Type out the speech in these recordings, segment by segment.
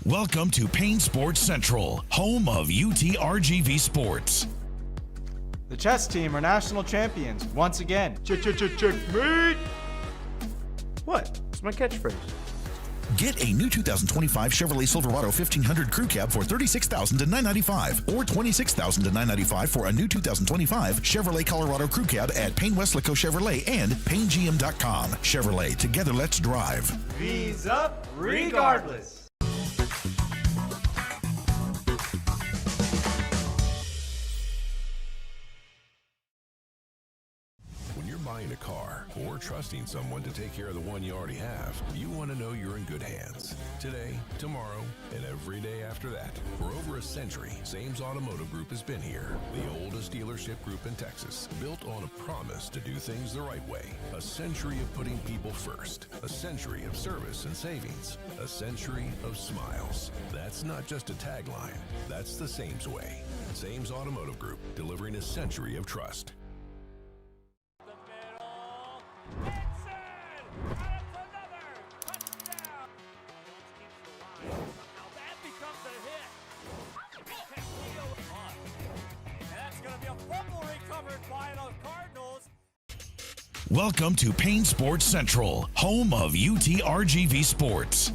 Welcome to Payne Sports Central, home of UTRGV Sports. The chess team are national champions once again. Checkmate! What? It's my catchphrase. Get a new 2025 Chevrolet Silverado 1500 Crew Cab for $36,000 to $995 or $26,000 to $995 for a new 2025 Chevrolet Colorado Crew Cab at Payne Westlaco Chevrolet and PayneGM.com. Chevrolet, together let's drive. V's up regardless. Buying a car or trusting someone to take care of the one you already have, you want to know you're in good hands. Today, tomorrow, and every day after that. For over a century, Sames Automotive Group has been here. The oldest dealership group in Texas, built on a promise to do things the right way. A century of putting people first. A century of service and savings. A century of smiles. That's not just a tagline. That's the Sames way. Sames Automotive Group, delivering a century of trust. Welcome to Payne Sports Central, home of UTRGV Sports.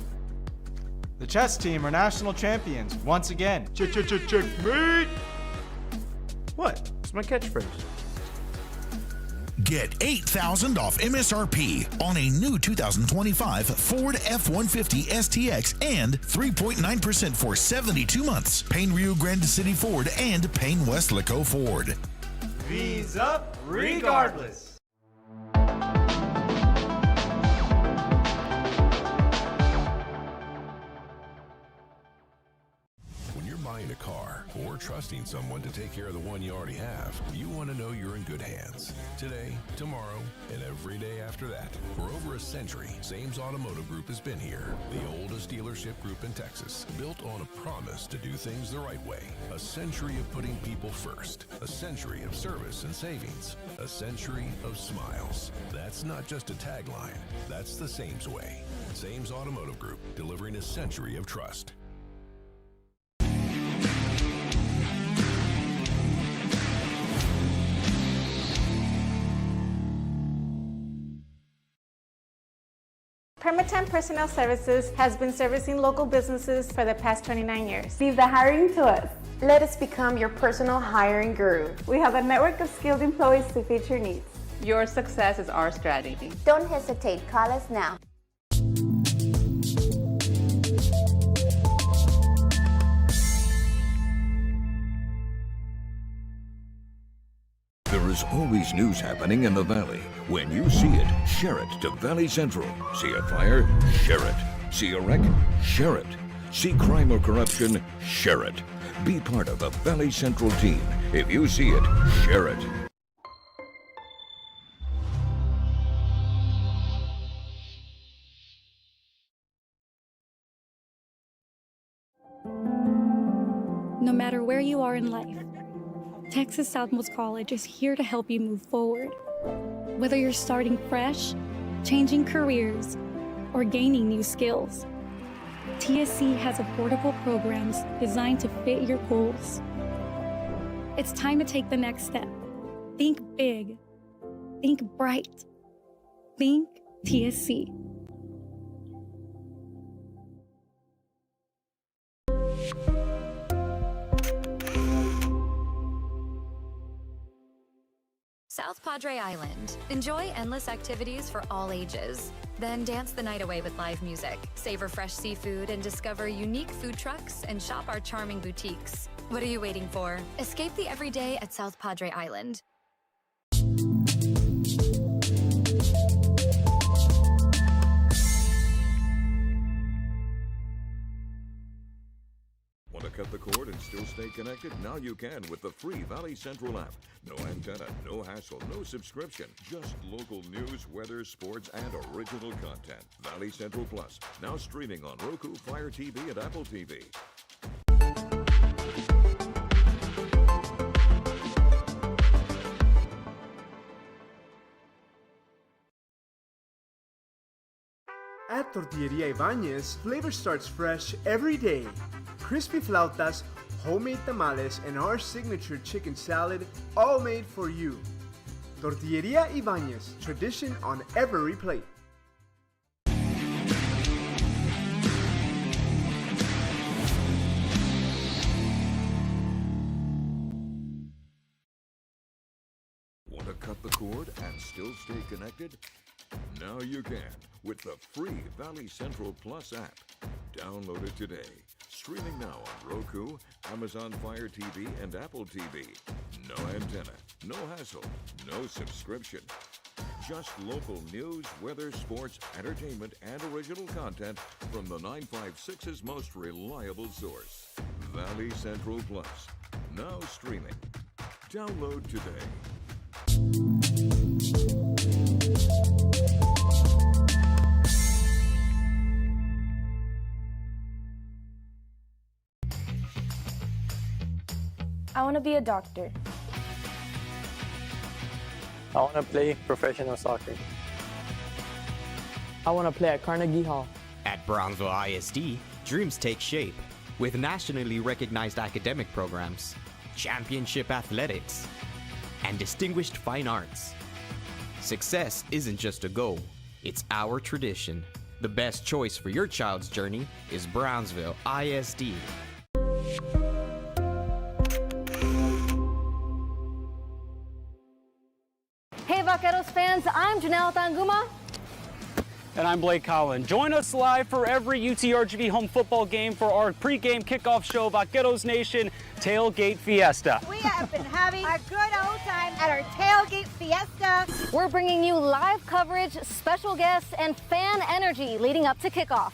The chess team are national champions once again. Checkmate! What? It's my catchphrase. Get $8,000 off MSRP on a new 2025 Ford F-150 STX and 3.9% for 72 months. Payne Rio Grande City Ford and Payne Westlaco Ford. V's up regardless. Buying a car or trusting someone to take care of the one you already have, you want to know you're in good hands. Today, tomorrow, and every day after that. For over a century, Sames Automotive Group has been here. The oldest dealership group in Texas, built on a promise to do things the right way. A century of putting people first. A century of service and savings. A century of smiles. That's not just a tagline. That's the Sames way. Sames Automotive Group, delivering a century of trust. Permatemp Personnel Services has been servicing local businesses for the past 29 years. Leave the hiring to us. Let us become your personal hiring guru. We have a network of skilled employees to fit your needs. Your success is our strategy. Don't hesitate, call us now. There is always news happening in the Valley. When you see it, share it to Valley Central. See a fire? Share it. See a wreck? Share it. See crime or corruption? Share it. Be part of the Valley Central team. If you see it, share it. No matter where you are in life, Texas Southmost College is here to help you move forward. Whether you're starting fresh, changing careers, or gaining new skills, TSC has affordable programs designed to fit your goals. It's time to take the next step. Think big. Think bright. Think TSC. South Padre Island. Enjoy endless activities for all ages. Then dance the night away with live music. Savor fresh seafood and discover unique food trucks and shop our charming boutiques. What are you waiting for? Escape the everyday at South Padre Island. Want to cut the cord and still stay connected? Now you can with the free Valley Central app. No antenna, no hassle, no subscription. Just local news, weather, sports, and original content. Valley Central Plus, now streaming on Roku, Fire TV, and Apple TV. At Tortilleria Ibanez, flavor starts fresh every day. Crispy flautas, homemade tamales, and our signature chicken salad, all made for you. Tortilleria Ibanez, tradition on every plate. Want to cut the cord and still stay connected? Now you can with the free Valley Central Plus app. Download it today. Streaming now on Roku, Amazon Fire TV, and Apple TV. No antenna, no hassle, no subscription. Just local news, weather, sports, entertainment, and original content from the 956's most reliable source. Valley Central Plus. Now streaming. Download today. I want to be a doctor. I want to play professional soccer. I want to play at Carnegie Hall. At Brownsville ISD, dreams take shape with nationally recognized academic programs, championship athletics, and distinguished fine arts. Success isn't just a goal, it's our tradition. The best choice for your child's journey is Brownsville ISD. Hey Vaqueros fans, I'm Janelle Tanguma. And I'm Blake Collin. Join us live for every UTRGV home football game for our pregame kickoff show, Vaqueros Nation Tailgate Fiesta. We have been having a good old time at our Tailgate Fiesta. We're bringing you live coverage, special guests, and fan energy leading up to kickoff.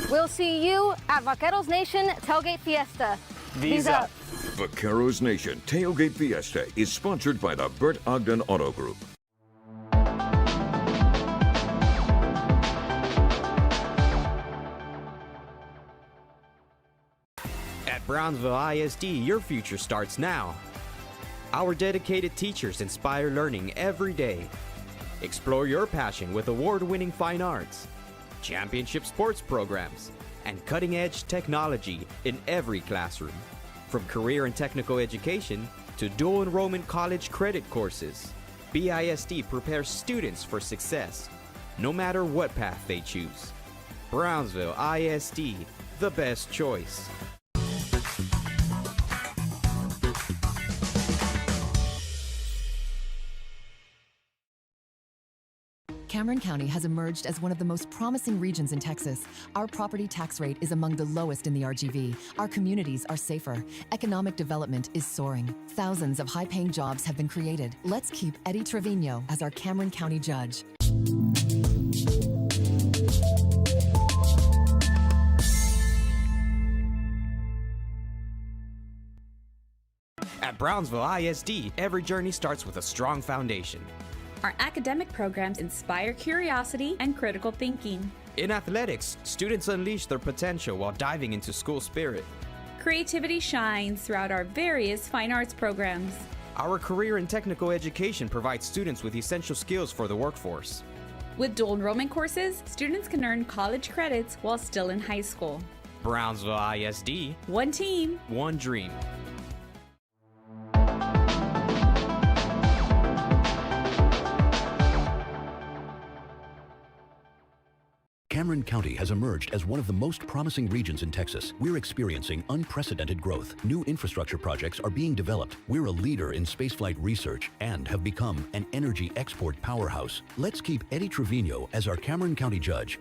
We'll see you at Vaqueros Nation Tailgate Fiesta. V's up. Vaqueros Nation Tailgate Fiesta is sponsored by the Bert Ogden Auto Group. At Brownsville ISD, your future starts now. Our dedicated teachers inspire learning every day. Explore your passion with award-winning fine arts, championship sports programs, and cutting-edge technology in every classroom. From career and technical education to dual enrollment college credit courses, BISD prepares students for success, no matter what path they choose. Brownsville ISD, the best choice. Cameron County has emerged as one of the most promising regions in Texas. Our property tax rate is among the lowest in the RGV. Our communities are safer. Economic development is soaring. Thousands of high-paying jobs have been created. Let's keep Eddie Trevino as our Cameron County judge. At Brownsville ISD, every journey starts with a strong foundation. Our academic programs inspire curiosity and critical thinking. In athletics, students unleash their potential while diving into school spirit. Creativity shines throughout our various fine arts programs. Our career and technical education provides students with essential skills for the workforce. With dual enrollment courses, students can earn college credits while still in high school. Brownsville ISD. One team. One dream. Cameron County has emerged as one of the most promising regions in Texas. We're experiencing unprecedented growth. New infrastructure projects are being developed. We're a leader in spaceflight research and have become an energy export powerhouse. Let's keep Eddie Trevino as our Cameron County judge.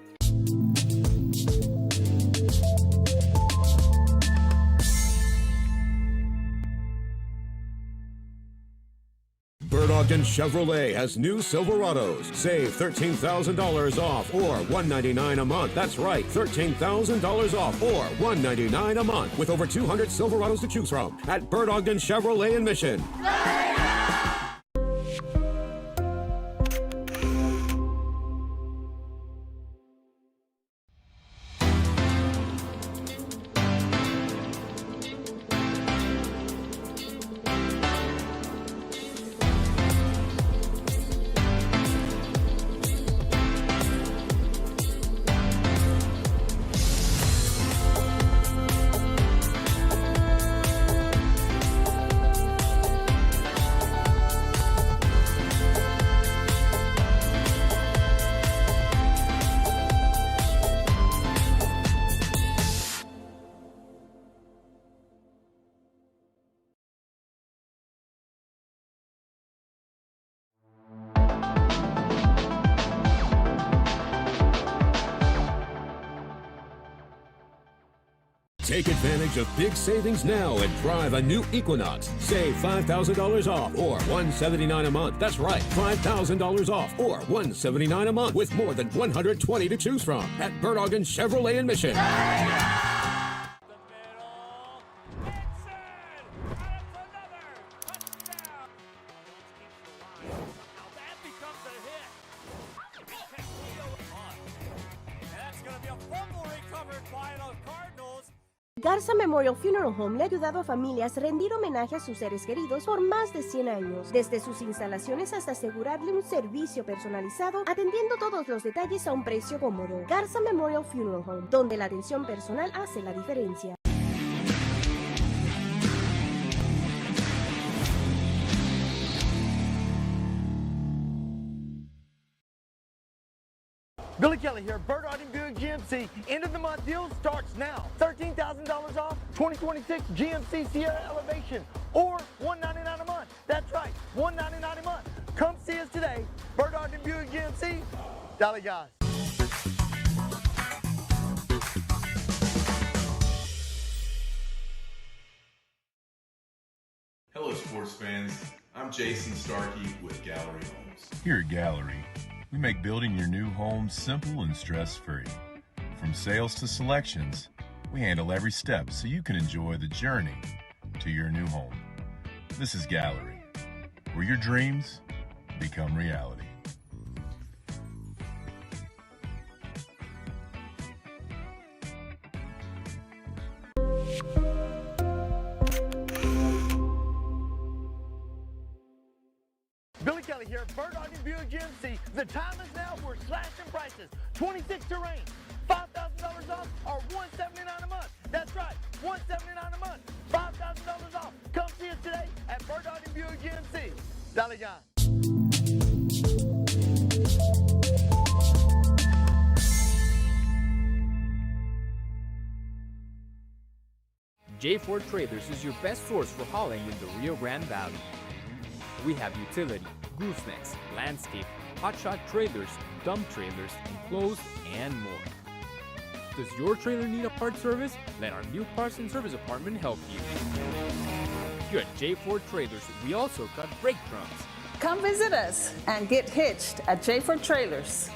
Bert Ogden Chevrolet has new Silverados. Save $13,000 off or $199 a month. That's right, $13,000 off or $199 a month with over 200 Silverados to choose from at Bert Ogden Chevrolet in Mission. Take advantage of big savings now and drive a new Equinox. Save $5,000 off or $179 a month. That's right, $5,000 off or $179 a month with more than 120 to choose from at Berdogan Chevrolet in Mission. Garza Memorial Funeral Home le ha ayudado a familias a rendir homenaje a sus seres queridos por más de 100 años, desde sus instalaciones hasta asegurarle un servicio personalizado, atendiendo todos los detalles a un precio cómodo. Garza Memorial Funeral Home, donde la atención personal hace la diferencia. Billy Kelly here, Bert Arden Buick GMC. End of the month deal starts now. $13,000 off 2026 GMC Sierra Elevation or $199 a month. That's right, $199 a month. Come see us today. Bert Arden Buick GMC. Dale guys. Hello sports fans, I'm Jason Starkey with Gallery Homes. Here at Gallery, we make building your new home simple and stress-free. From sales to selections, we handle every step so you can enjoy the journey to your new home. This is Gallery, where your dreams become reality. Billy Kelly here, Bert Arden Buick GMC. The time is now for slashing prices. 26 Terrain, $5,000 off or $179 a month. That's right, $179 a month. $5,000 off. Come see us today at Bert Arden Buick GMC. Dale John. J Ford Trailers is your best source for hauling in the Rio Grande Valley. We have utility, goosenecks, landscape, hotshot trailers, dump trailers, enclosed, and more. Does your trailer need a part service? Let our new parts and service department help you. Here at J Ford Trailers, we also cut brake drums. Come visit us and get hitched at J Ford Trailers.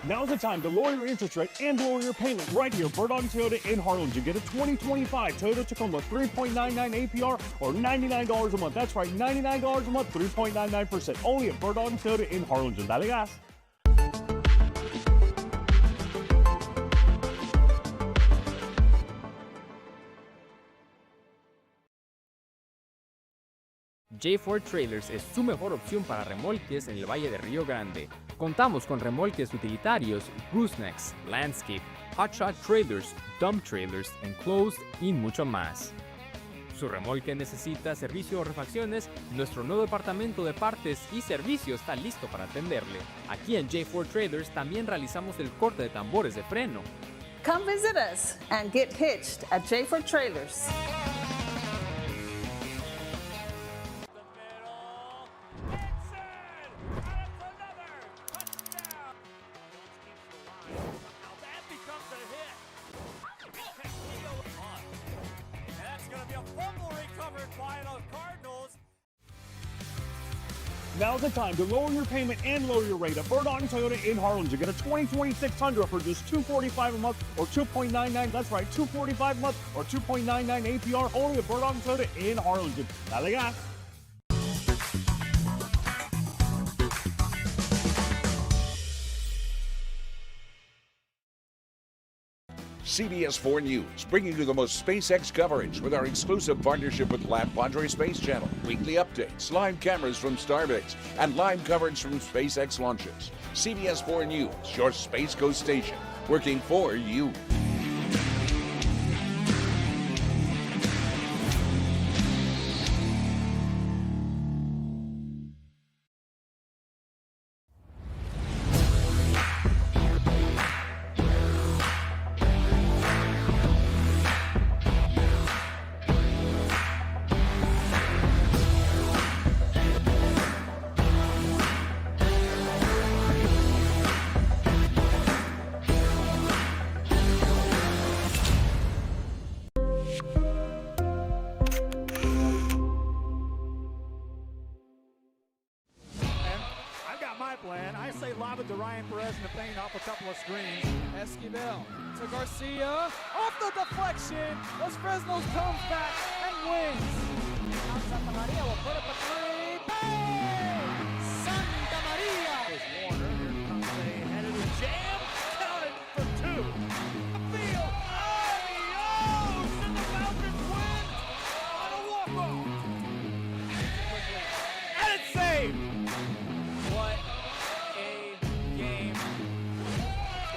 Now's the time to lower your interest rate and lower your payment right here. Burdog Toyota in Harlingen. Get a 2025 Toyota Tacoma 3.99 APR or $99 a month. That's right, $99 a month, 3.99%. Only at Burdog Toyota in Harlingen. Dale gas. J Ford Trailers es su mejor opción para remolques en el Valle de Río Grande. Contamos con remolques utilitarios, goosenecks, landscape, hotshot trailers, dump trailers, enclosed y mucho más. Su remolque necesita servicio o refacciones, nuestro nuevo departamento de partes y servicio está listo para atenderle. Aquí en J Ford Trailers también realizamos el corte de tambores de freno. Come visit us and get hitched at J Ford Trailers. Now's the time to lower your payment and lower your rate at Burdog Toyota in Harlingen. Get a 2026 Tundra for just $245 a month or $2.99. That's right, $245 a month or $2.99 APR only at Burdog Toyota in Harlingen. Dale gas. CBS 4 News, bringing you the most SpaceX coverage with our exclusive partnership with Lab Padre Space Channel. Weekly updates, live cameras from Starbase, and live coverage from SpaceX launches. CBS 4 News, your Space Coast station, working for you. Perez in the paint off a couple of screens. Esquivel to Garcia. Off the deflection. Los Fresnos comes back and wins. Now Santa Maria will put up a three. Bang! Santa Maria! There's Warner. Here comes a headed jam. Counted for two. Field. Adios! And the Falcons win on a walk-off. And it's saved. What a game.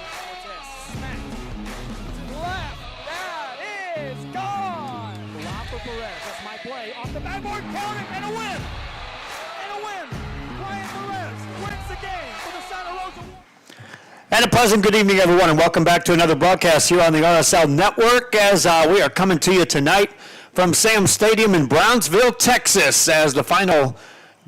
Cortez smacked to the left. That is gone. Lob for Perez. That's my play. Off the backboard, counting, and a win. And a win. Brian Perez wins the game for the Santa Rosa. And a pleasant good evening, everyone, and welcome back to another broadcast here on the RSL Network as we are coming to you tonight from Sam Stadium in Brownsville, Texas, as the final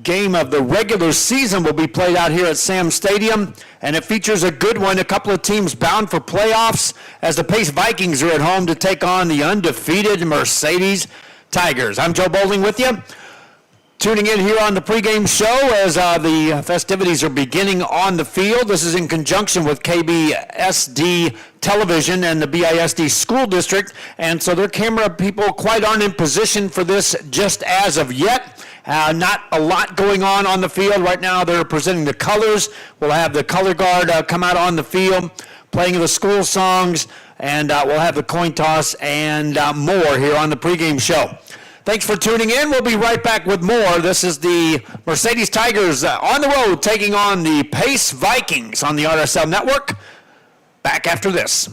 game of the regular season will be played out here at Sam Stadium, and it features a good one. A couple of teams bound for playoffs as the Pace Vikings are at home to take on the undefeated Mercedes Tigers. I'm Joe Bowling with you. Tuning in here on the pregame show as the festivities are beginning on the field. This is in conjunction with KBSD Television and the BISD School District, and so their camera people quite aren't in position for this just as of yet. Not a lot going on the field right now. They're presenting the colors. We'll have the color guard come out on the field, playing the school songs, and we'll have the coin toss and more here on the pregame show. Thanks for tuning in. We'll be right back with more. This is the Mercedes Tigers on the road taking on the Pace Vikings on the RSL Network. Back after this.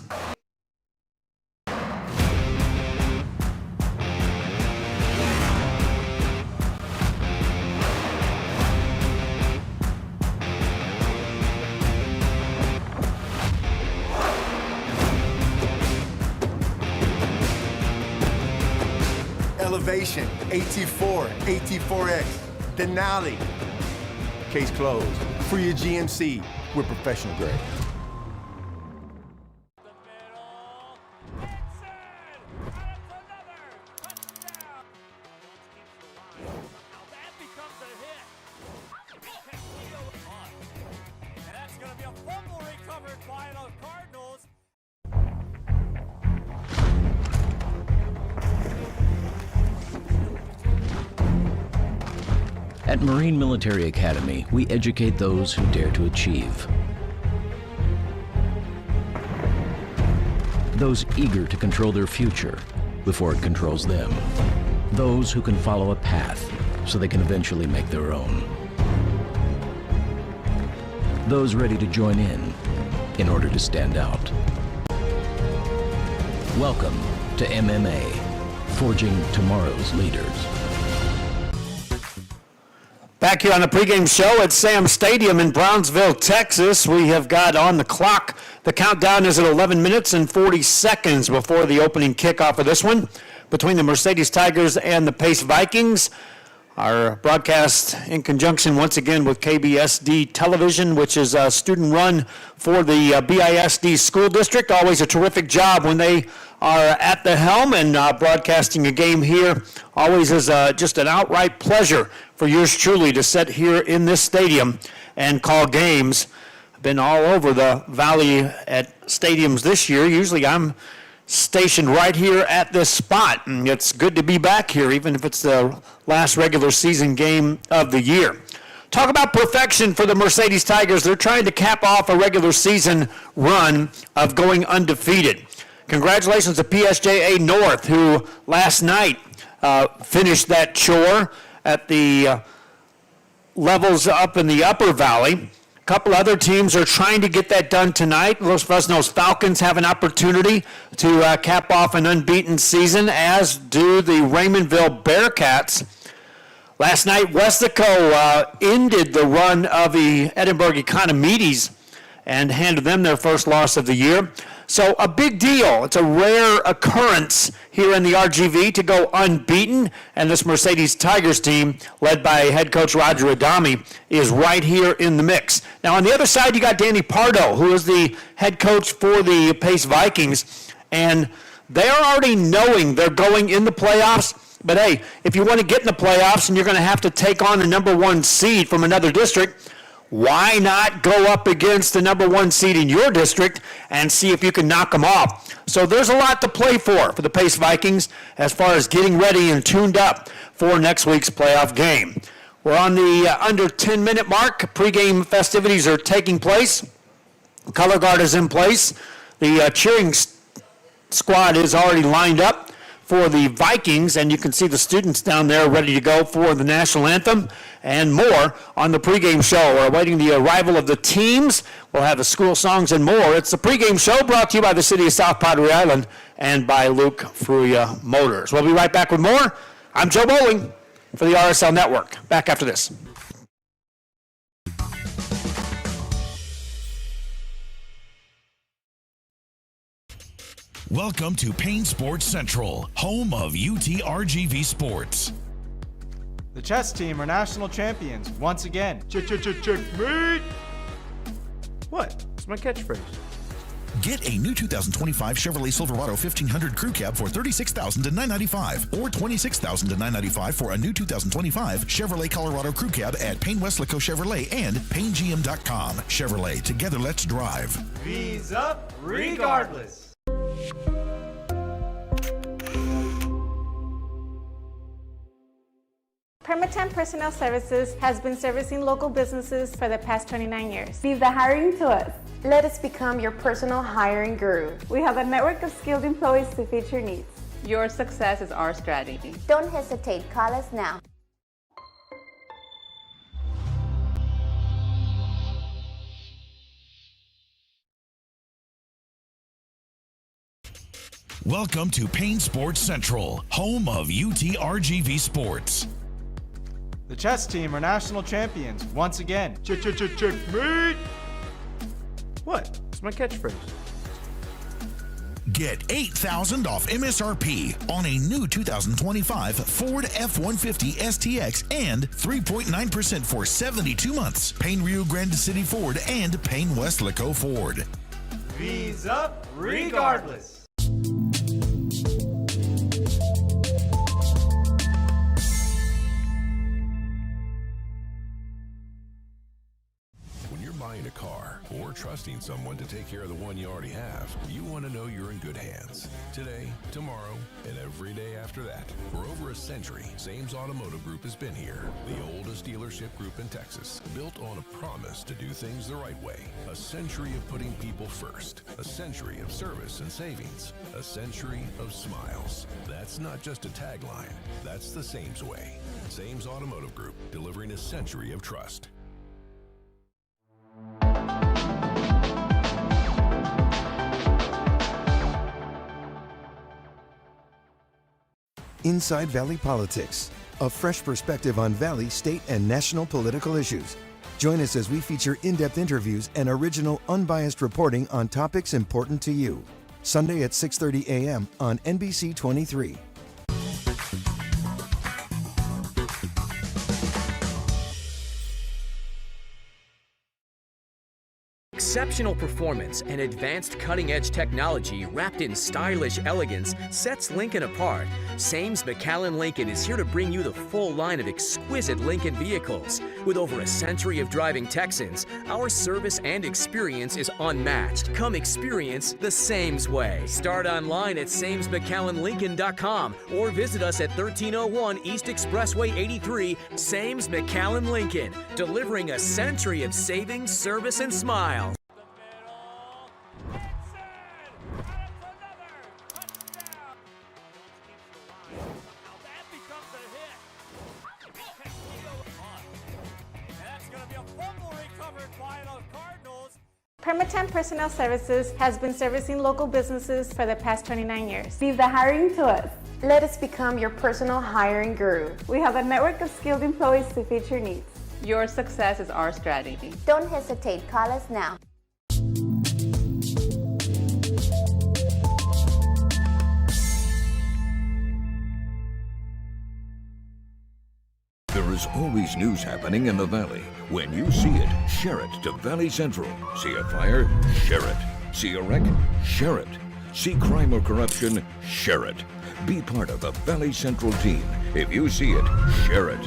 Elevation, AT4, AT4X, Denali. Case closed. For your GMC, we're professional grade. And that's going to be a fumble recovered by the Cardinals. At Marine Military Academy, we educate those who dare to achieve. Those eager to control their future before it controls them. Those who can follow a path so they can eventually make their own. Those ready to join in order to stand out. Welcome to MMA, forging tomorrow's leaders. Back here on the pregame show at Sam Stadium in Brownsville, Texas, we have got on the clock. The countdown is at 11 minutes and 40 seconds before the opening kickoff of this one between the Mercedes Tigers and the Pace Vikings. Our broadcast in conjunction once again with KBSD Television, which is a student run for the BISD School District. Always a terrific job when they are at the helm, and broadcasting a game here always is just an outright pleasure for yours truly to sit here in this stadium and call games. I've been all over the valley at stadiums this year. Usually I'm stationed right here at this spot, and it's good to be back here, even if it's the last regular season game of the year. Talk about perfection for the Mercedes Tigers. They're trying to cap off a regular season run of going undefeated. Congratulations to PSJA North, who last night finished that chore at the levels up in the upper valley. A couple other teams are trying to get that done tonight. Los Fresnos Falcons have an opportunity to cap off an unbeaten season, as do the Raymondville Bearcats. Last night, Westico ended the run of the Edinburgh Economides and handed them their first loss of the year. So a big deal. It's a rare occurrence here in the RGV to go unbeaten, and this Mercedes Tigers team, led by head coach Roger Adami, is right here in the mix. Now on the other side, you got Danny Pardo, who is the head coach for the Pace Vikings, and they're already knowing they're going in the playoffs. But hey, if you want to get in the playoffs and you're going to have to take on the number one seed from another district, Why not go up against the number one seed in your district and see if you can knock them off? So there's a lot to play for the Pace Vikings as far as getting ready and tuned up for next week's playoff game. We're on the under 10-minute mark. Pregame festivities are taking place. Color guard is in place. The cheering squad is already lined up for the Vikings, and you can see the students down there ready to go for the national anthem and more on the pregame show. We're awaiting the arrival of the teams. We'll have the school songs and more. It's the pregame show brought to you by the City of South Padre Island and by Luke Fruya Motors. We'll be right back with more. I'm Joe Bowling for the RSL Network. Back after this. Welcome to Payne Sports Central, home of UTRGV Sports. The chess team are national champions once again. Checkmate! What? It's my catchphrase. Get a new 2025 Chevrolet Silverado 1500 Crew Cab for $36,000 to $995, or $26,000 to $995 for a new 2025 Chevrolet Colorado Crew Cab at Payne Westlaco Chevrolet and PayneGM.com. Chevrolet, together let's drive. V's up regardless. Permatemp Personnel Services has been servicing local businesses for the past 29 years. Leave the hiring to us. Let us become your personal hiring guru. We have a network of skilled employees to fit your needs. Your success is our strategy. Don't hesitate, call us now. Welcome to Payne Sports Central, home of UTRGV Sports. The chess team are national champions once again. Checkmate! What? It's my catchphrase. Get $8,000 off MSRP on a new 2025 Ford F-150 STX and 3.9% for 72 months. Payne Rio Grande City Ford and Payne Westlaco Ford. V's up regardless. Buying a car or trusting someone to take care of the one you already have, you want to know you're in good hands. Today, tomorrow, and every day after that. For over a century, Sames Automotive Group has been here. The oldest dealership group in Texas, built on a promise to do things the right way. A century of putting people first. A century of service and savings. A century of smiles. That's not just a tagline. That's the Sames way. Sames Automotive Group, delivering a century of trust. Inside Valley Politics, a fresh perspective on Valley, state, and national political issues. Join us as we feature in-depth interviews and original, unbiased reporting on topics important to you. Sunday at 6:30 a.m. on NBC 23. Exceptional performance and advanced cutting-edge technology wrapped in stylish elegance sets Lincoln apart. Sames McAllen Lincoln is here to bring you the full line of exquisite Lincoln vehicles. With over a century of driving Texans, our service and experience is unmatched. Come experience the Sames way. Start online at SamesMcAllenLincoln.com or visit us at 1301 East Expressway 83. Sames McAllen Lincoln, delivering a century of savings, service, and smiles. Permatemp Personnel Services has been servicing local businesses for the past 29 years. Leave the hiring to us. Let us become your personal hiring guru. We have a network of skilled employees to fit your needs. Your success is our strategy. Don't hesitate, call us now. There is always news happening in the Valley. When you see it, share it to Valley Central. See a fire? Share it. See a wreck? Share it. See crime or corruption? Share it. Be part of the Valley Central team. If you see it, share it.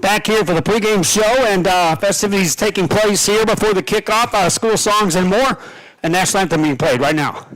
Back here for the pregame show and festivities taking place here before the kickoff, school songs and more, and national anthem being played right now.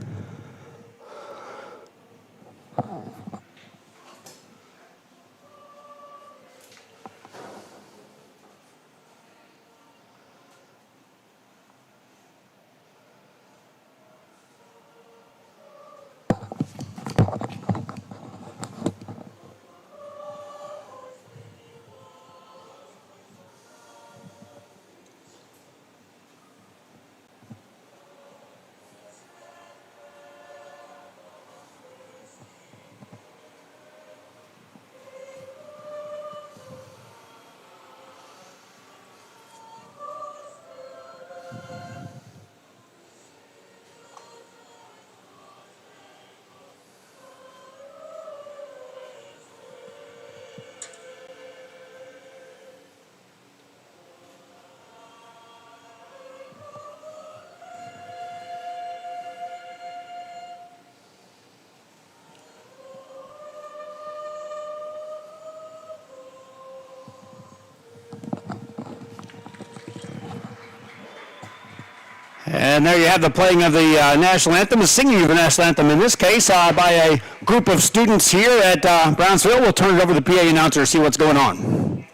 And there you have the playing of the national anthem, the singing of the national anthem, in this case by a group of students here at Brownsville. We'll turn it over to the PA announcer to see what's going on.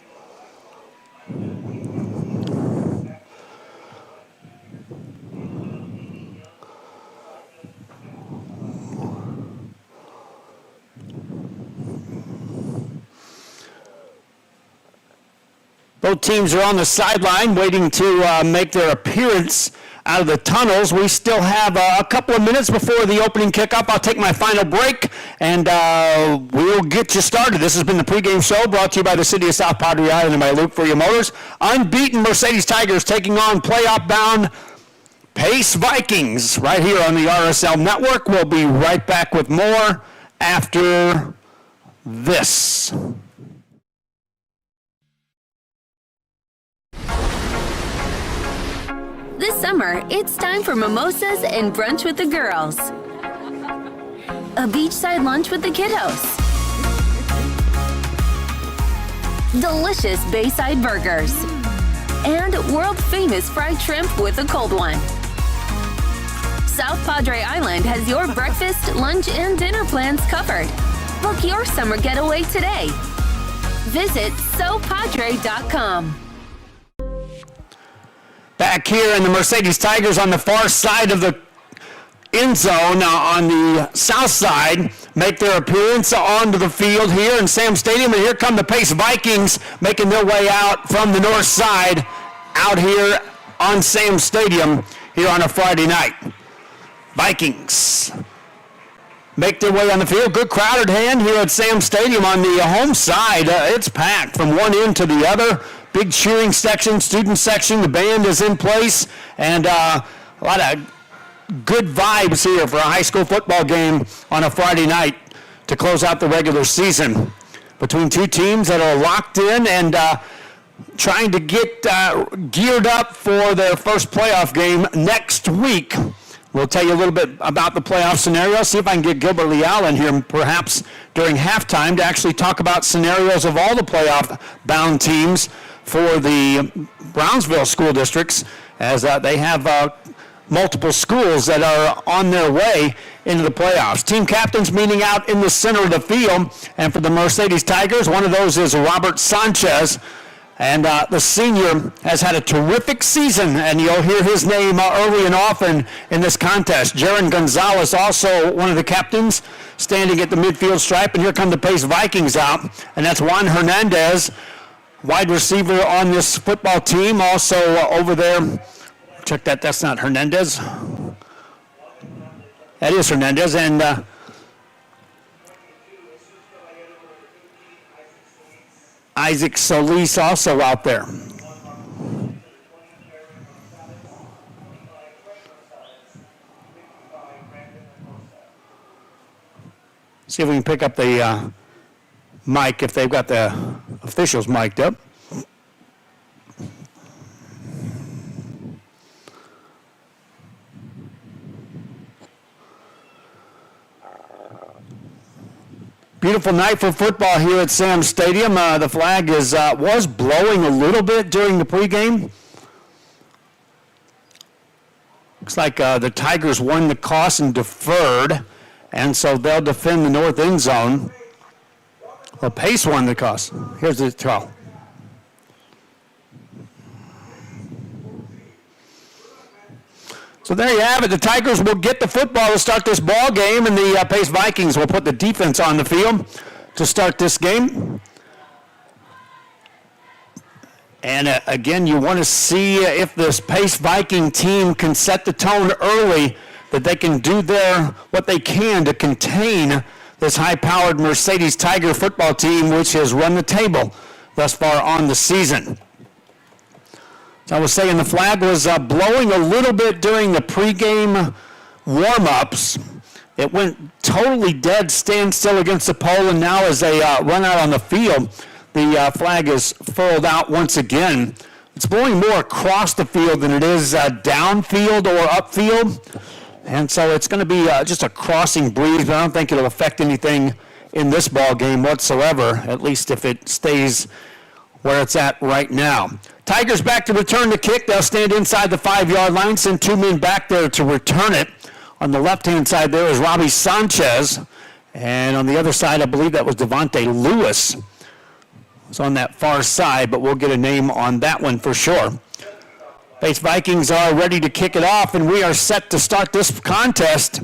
Both teams are on the sideline waiting to make their appearance out of the tunnels. We still have a couple of minutes before the opening kickoff. I'll take my final break, and we'll get you started. This has been the pregame show brought to you by the City of South Padre Island and by Luke for your motors. Unbeaten Mercedes Tigers taking on playoff-bound Pace Vikings right here on the RSL Network. We'll be right back with more after this. This summer, it's time for mimosas and brunch with the girls. A beachside lunch with the kiddos. Delicious Bayside burgers. And world-famous fried shrimp with a cold one. South Padre Island has your breakfast, lunch, and dinner plans covered. Book your summer getaway today. Visit sopadre.com. Back here in the Mercedes Tigers on the far side of the end zone, on the south side, make their appearance onto the field here in Sam Stadium. And here come the Pace Vikings making their way out from the north side out here on Sam Stadium here on a Friday night. Vikings make their way on the field. Good crowd at hand here at Sam Stadium on the home side. It's packed from one end to the other. Big cheering section, student section. The band is in place, and a lot of good vibes here for a high school football game on a Friday night to close out the regular season between two teams that are locked in and trying to get geared up for their first playoff game next week. We'll tell you a little bit about the playoff scenario, see if I can get Gilbert Leal in here perhaps during halftime to actually talk about scenarios of all the playoff-bound teams for the Brownsville school districts, as they have multiple schools that are on their way into the playoffs. Team captains meeting out in the center of the field, and for the Mercedes Tigers, one of those is Robert Sanchez, and the senior has had a terrific season, and you'll hear his name early and often in this contest. Jaron Gonzalez, also one of the captains, standing at the midfield stripe, and here come the Pace Vikings out, and that's Juan Hernandez, wide receiver on this football team, also over there. Check that, that's not Hernandez. That is Hernandez, and Isaac Solis also out there. See if we can pick up the mic, if they've got the officials mic'd up. Beautiful night for football here at Sam Stadium. The flag was blowing a little bit during the pregame. Looks like the Tigers won the toss and deferred, and so they'll defend the north end zone. Well, Pace won the toss. Here's the throw. So there you have it. The Tigers will get the football to start this ball game, and the Pace Vikings will put the defense on the field to start this game. And again, you want to see if this Pace Viking team can set the tone early, that they can do what they can to contain this high-powered Mercedes Tiger football team, which has run the table thus far on the season. So I was saying the flag was blowing a little bit during the pregame warm-ups. It went totally dead, standstill against the pole, and now as they run out on the field, the flag is furled out once again. It's blowing more across the field than it is downfield or upfield, and so it's going to be just a crossing breeze, but I don't think it'll affect anything in this ball game whatsoever, at least if it stays where it's at right now. Tigers back to return the kick. They'll stand inside the 5-yard line, send 2 men back there to return it. On the left-hand side there is Robbie Sanchez, and on the other side, I believe that was Devontae Lewis. It's on that far side, but we'll get a name on that one for sure. Pace Vikings are ready to kick it off, and we are set to start this contest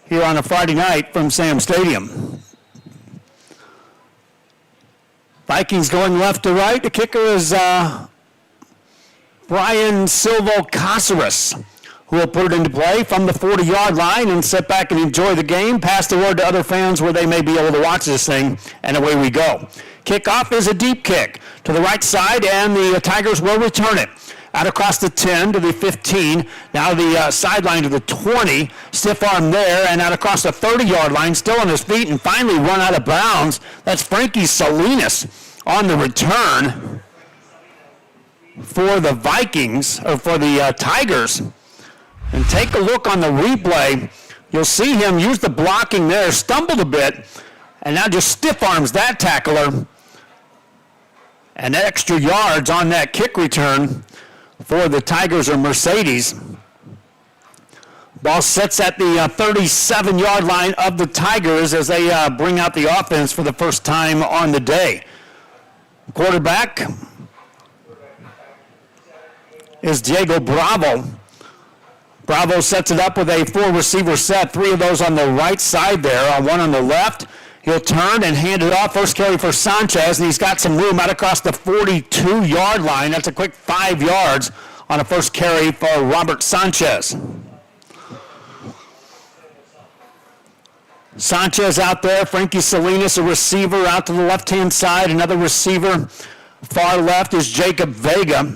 here on a Friday night from Sam Stadium. Vikings going left to right. The kicker is Brian Silvo Caceres, who will put it into play from the 40-yard line and sit back and enjoy the game, pass the word to other fans where they may be able to watch this thing, and away we go. Kickoff is a deep kick to the right side, and the Tigers will return it. Out across the 10 to the 15, now the sideline to the 20, stiff arm there, and out across the 30-yard line, still on his feet, and finally run out of bounds. That's Frankie Salinas on the return for the Vikings, or for the Tigers. And take a look on the replay. You'll see him use the blocking there, stumbled a bit, and now just stiff arms that tackler. And extra yards on that kick return for the Tigers or Mercedes. Ball sits at the 37-yard line of the Tigers as they bring out the offense for the first time on the day. Quarterback is Diego Bravo. Bravo sets it up with a 4-receiver set, 3 of those on the right side there, 1 on the left. He'll turn and hand it off. First carry for Sanchez, and he's got some room out across the 42-yard line. That's a quick 5 yards on a first carry for Robert Sanchez. Sanchez out there. Frankie Salinas, a receiver out to the left-hand side. Another receiver far left is Jacob Vega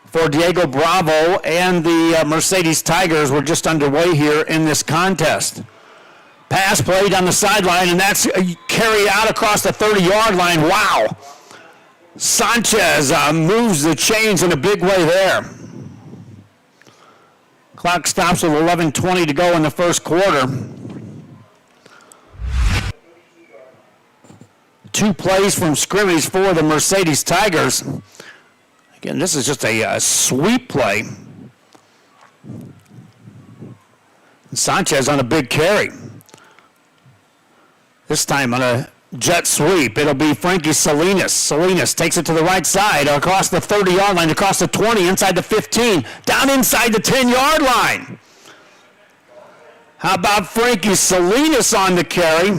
for Diego Bravo, and the Mercedes Tigers were just underway here in this contest. Pass play down the sideline, and that's a carry out across the 30-yard line. Wow. Sanchez moves the chains in a big way there. Clock stops with 11:20 to go in the first quarter. 2 plays from scrimmage for the Mercedes Tigers. Again, this is just a sweep play. Sanchez on a big carry. This time on a jet sweep, it'll be Frankie Salinas. Salinas takes it to the right side, across the 30-yard line, across the 20, inside the 15, down inside the 10-yard line. How about Frankie Salinas on the carry?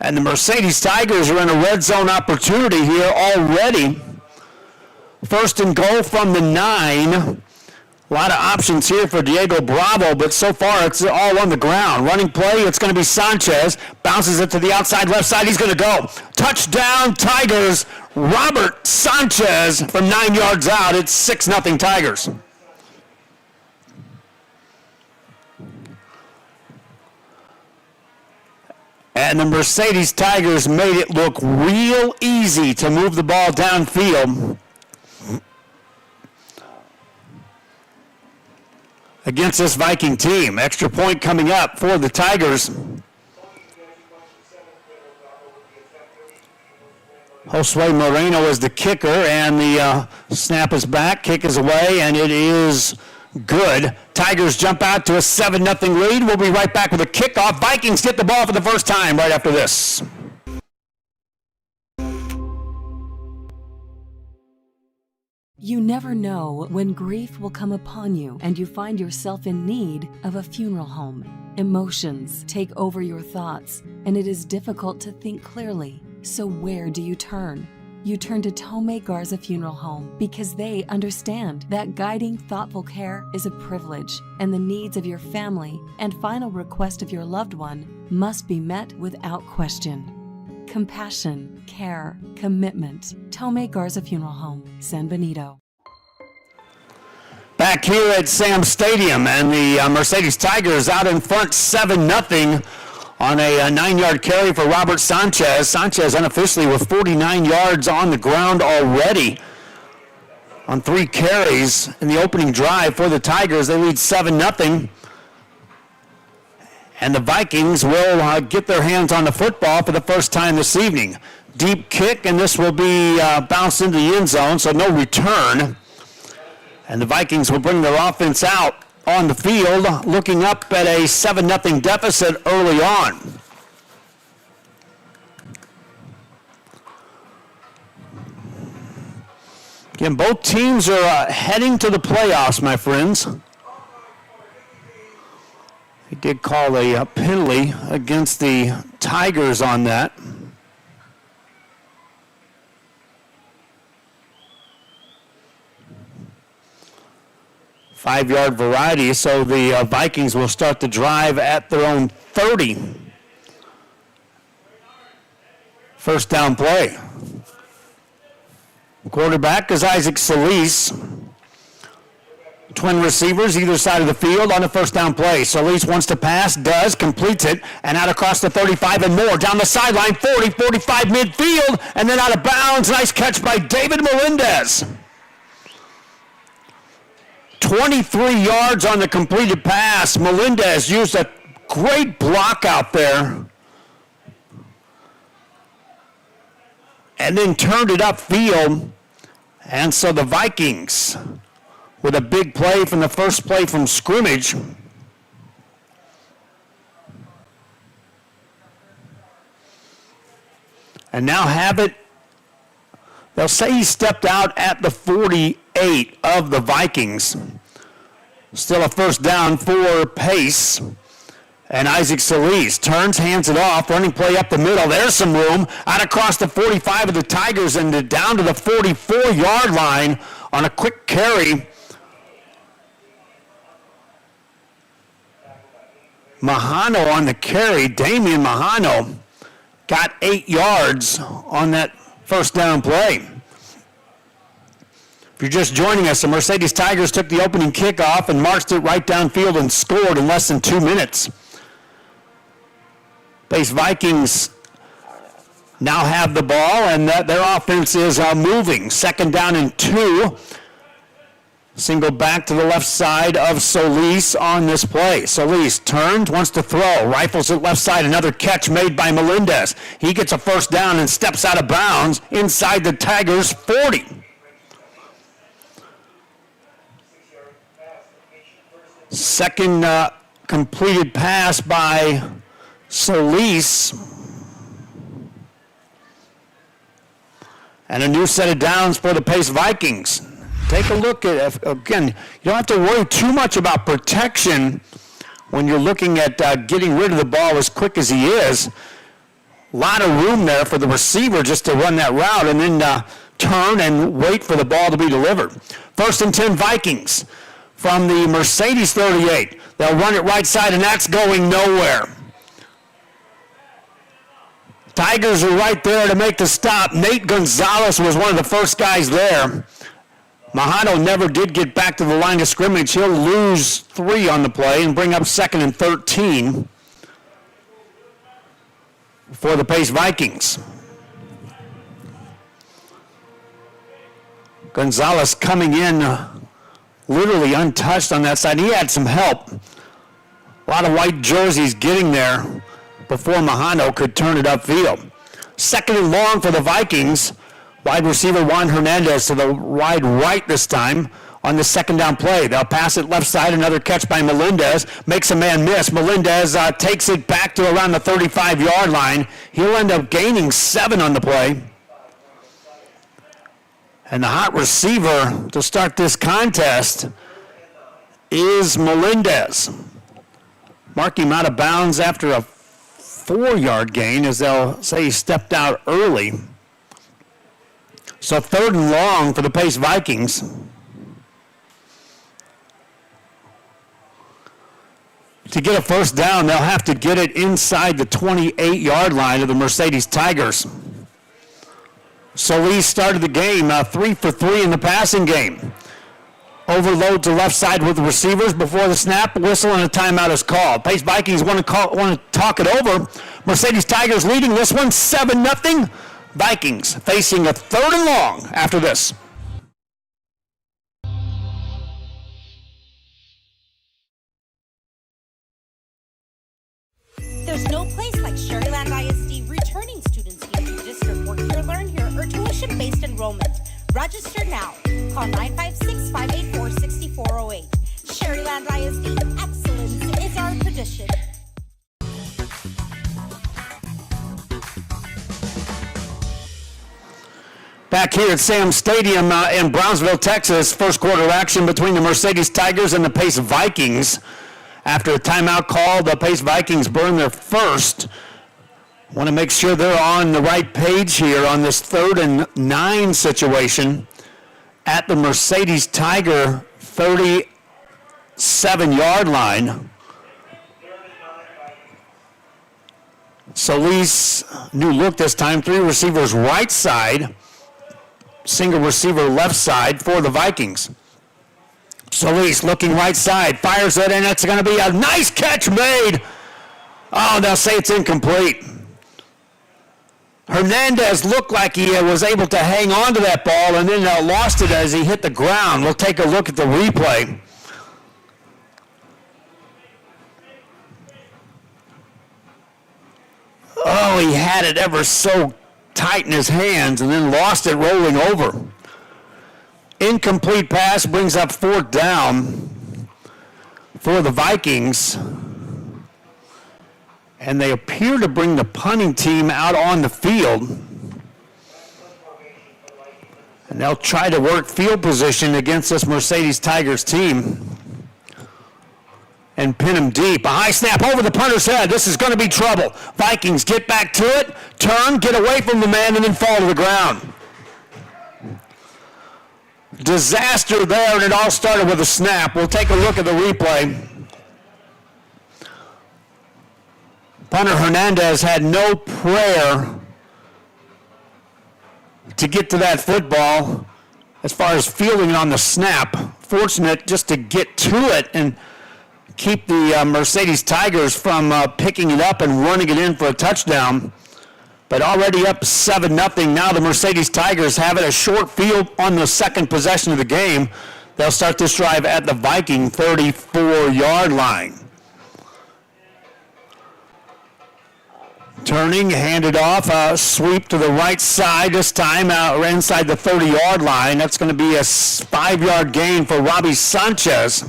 And the Mercedes Tigers are in a red zone opportunity here already. First and goal from the 9. A lot of options here for Diego Bravo, but so far it's all on the ground. Running play, it's going to be Sanchez. Bounces it to the outside left side. He's going to go. Touchdown, Tigers. Robert Sanchez from 9 yards out. It's 6-0 Tigers. And the Mercedes Tigers made it look real easy to move the ball downfield. Again, against this Viking team. Extra point coming up for the Tigers. Josue Moreno is the kicker, and the snap is back, kick is away, and it is good. Tigers jump out to a 7-0 lead. We'll be right back with a kickoff. Vikings get the ball for the first time right after this. You never know when grief will come upon you and you find yourself in need of a funeral home. Emotions take over your thoughts, and it is difficult to think clearly. So where do you turn? You turn to Tomei Garza Funeral Home because they understand that guiding thoughtful care is a privilege, and the needs of your family and final request of your loved one must be met without question. Compassion, care, commitment. Tomei Garza Funeral Home, San Benito. Back here at Sam Stadium, and the Mercedes Tigers out in front 7-0 on a 9-yard carry for Robert Sanchez. Sanchez unofficially with 49 yards on the ground already on 3 carries in the opening drive for the Tigers. They lead 7-0. And the Vikings will get their hands on the football for the first time this evening. Deep kick, and this will be bounced into the end zone, so no return. And the Vikings will bring their offense out on the field, looking up at a 7-0 deficit early on. Again, both teams are heading to the playoffs, my friends. He did call a penalty against the Tigers on that. Five-yard variety, so the Vikings will start the drive at their own 30. First down play. Quarterback is Isaac Solis. Twin receivers either side of the field on the first down play. Solis wants to pass, does, completes it, and out across the 35 and more. Down the sideline, 40, 45 midfield, and then out of bounds. Nice catch by David Melendez. 23 yards on the completed pass. Melendez used a great block out there and then turned it upfield. And so the Vikings, with a big play from the first play from scrimmage, and now have it. They'll say he stepped out at the 48 of the Vikings. Still a first down for Pace. And Isaac Solis turns, hands it off, running play up the middle. There's some room. Out across the 45 of the Tigers and down to the 44-yard line on a quick carry. Mahano on the carry. Damian Mahano got 8 yards on that first down play. If you're just joining us, the Mercedes Tigers took the opening kickoff and marched it right downfield and scored in less than 2 minutes. Pace Vikings now have the ball, and their offense is moving. Second down and 2. Single back to the left side of Solis on this play. Solis turns, wants to throw, rifles it left side. Another catch made by Melendez. He gets a first down and steps out of bounds inside the Tigers' 40. Second completed pass by Solis. And a new set of downs for the Pace Vikings. Take a look at, again, you don't have to worry too much about protection when you're looking at getting rid of the ball as quick as he is. A lot of room there for the receiver just to run that route and then turn and wait for the ball to be delivered. First and 10 Vikings from the Mercedes 38. They'll run it right side, and that's going nowhere. Tigers are right there to make the stop. Nate Gonzalez was one of the first guys there. Mahano never did get back to the line of scrimmage. He'll lose 3 on the play and bring up second and 13 for the Pace Vikings. Gonzalez coming in literally untouched on that side. He had some help. A lot of white jerseys getting there before Mahano could turn it upfield. Second and long for the Vikings. Wide receiver Juan Hernandez to the wide right this time on the second down play. They'll pass it left side. Another catch by Melendez. Makes a man miss. Melendez takes it back to around the 35-yard line. He'll end up gaining 7 on the play. And the hot receiver to start this contest is Melendez. Mark him out of bounds after a 4-yard gain, as they'll say he stepped out early. So third and long for the Pace Vikings. To get a first down, they'll have to get it inside the 28-yard line of the Mercedes Tigers. Solis started the game 3 for 3 in the passing game. Overload to left side with the receivers before the snap, whistle, and a timeout is called. Pace Vikings want to talk it over. Mercedes Tigers leading this one 7-0. Vikings facing a third and long after this. There's no place like Sherryland ISD returning students need to just report here, learn here, or tuition-based enrollment. Register now. Call 956-584-6408. Sherryland ISD, excellence is our tradition. Back here at Sam Stadium in Brownsville, Texas, first quarter action between the Mercedes Tigers and the Pace Vikings. After a timeout call, the Pace Vikings burn their first. Want to make sure they're on the right page here on this 3rd and 9 situation at the Mercedes Tiger 37-yard line. Solis, new look this time, 3 receivers right side, single receiver left side for the Vikings. Solis looking right side, fires it, and it's going to be a nice catch made. Oh, they'll say it's incomplete. Hernandez looked like he was able to hang on to that ball and then lost it as he hit the ground. We'll take a look at the replay. Oh, he had it ever so tight in his hands and then lost it rolling over. Incomplete pass brings up 4th down for the Vikings. And they appear to bring the punting team out on the field. And they'll try to work field position against this Mercedes Tigers team and pin him deep. A high snap over the punter's head. This is going to be trouble. Vikings get back to it, turn, get away from the man, and then fall to the ground. Disaster there, and it all started with a snap. We'll take a look at the replay. Punter Hernandez had no prayer to get to that football as far as fielding it on the snap. Fortunate just to get to it and keep the Mercedes Tigers from picking it up and running it in for a touchdown. But already up 7-0. Now the Mercedes Tigers have it a short field on the second possession of the game. They'll start this drive at the Viking 34-yard line. Turning, handed off, sweep to the right side this time, inside the 30-yard line. That's going to be a 5-yard gain for Robbie Sanchez.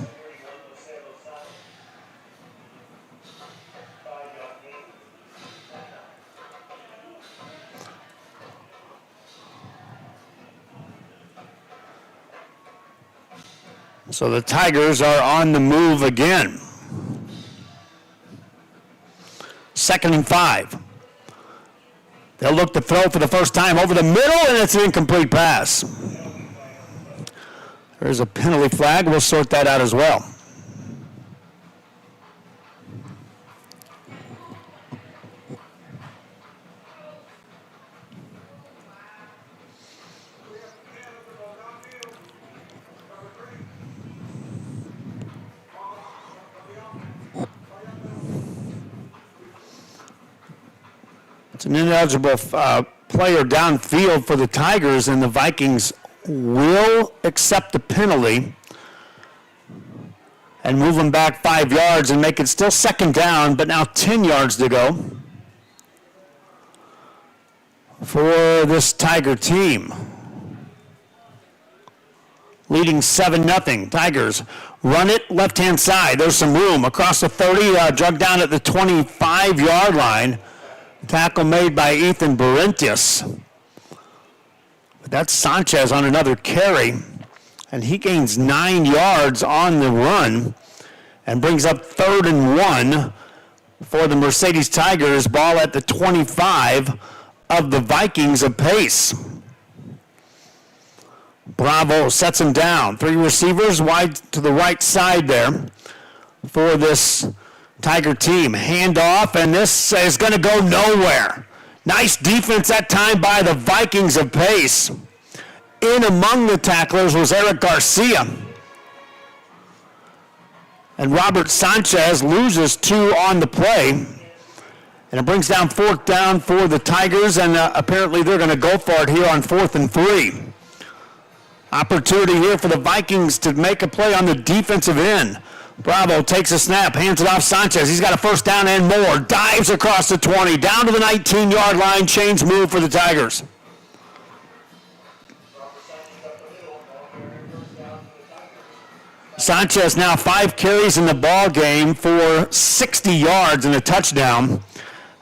So the Tigers are on the move again. 2nd and 5. They'll look to throw for the first time over the middle, and it's an incomplete pass. There's a penalty flag. We'll sort that out as well. It's an ineligible player downfield for the Tigers, and the Vikings will accept the penalty. and move them back 5 yards and make it still second down, but now 10 yards to go for this Tiger team. Leading 7-0. Tigers run it left-hand side. There's some room across the 30, drug down at the 25-yard line. Tackle made by Ethan Berentius. But that's Sanchez on another carry, and he gains 9 yards on the run and brings up 3rd and 1 for the Mercedes Tigers. Ball at the 25 of the Vikings apace. Bravo sets him down. 3 receivers wide to the right side there for this Tiger team. Handoff, and this is going to go nowhere. Nice defense that time by the Vikings of pace. In among the tacklers was Eric Garcia. And Robert Sanchez loses 2 on the play. And it brings down 4th down for the Tigers, and apparently they're going to go for it here on 4th and 3. Opportunity here for the Vikings to make a play on the defensive end. Bravo takes a snap, hands it off Sanchez. He's got a 1st down and more. Dives across the 20, down to the 19-yard line. Change move for the Tigers. Sanchez now 5 carries in the ball game for 60 yards and a touchdown.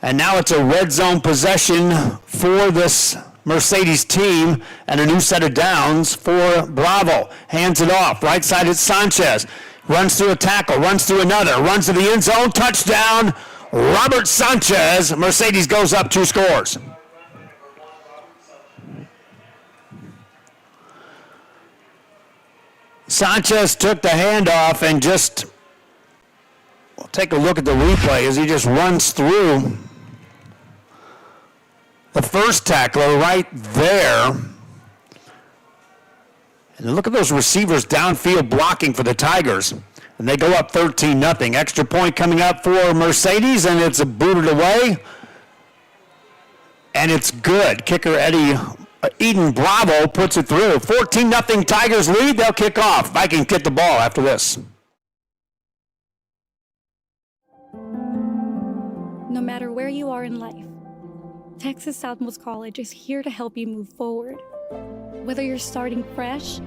And now it's a red zone possession for this Mercedes team and a new set of downs for Bravo. Hands it off. Right side it's Sanchez. Runs through a tackle, runs through another, runs to the end zone. Touchdown, Robert Sanchez. Mercedes goes up 2 scores. Sanchez took the handoff and just, we'll take a look at the replay as he just runs through the first tackler right there. And look at those receivers downfield blocking for the Tigers. And they go up 13-0. Extra point coming up for Mercedes, and it's booted away. And it's good. Kicker Eden Bravo puts it through. 14-0 Tigers lead. They'll kick off. Vikings get the ball after this. No matter where you are in life, Texas Southmost College is here to help you move forward. Whether you're starting fresh,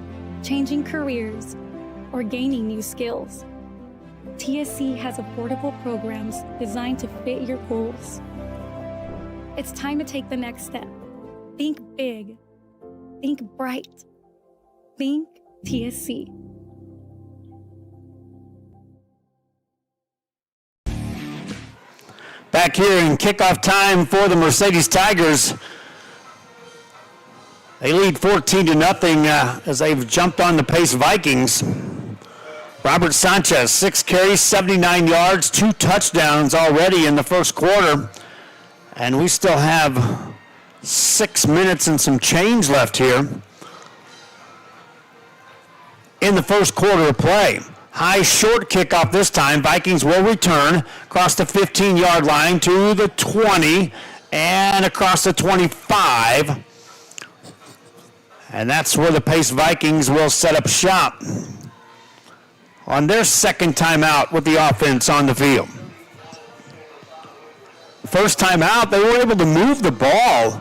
changing careers, or gaining new skills, TSC has affordable programs designed to fit your goals. It's time to take the next step. Think big. Think bright. Think TSC. Back here in kickoff time for the Mercedes Tigers. They lead 14-0 as they've jumped on the pace Vikings. Robert Sanchez, 6 carries, 79 yards, 2 touchdowns already in the first quarter. And we still have 6 minutes and some change left here in the first quarter of play. High short kickoff this time. Vikings will return across the 15-yard line to the 20 and across the 25. And that's where the Pace Vikings will set up shop on their second timeout with the offense on the field. First time out, they were able to move the ball.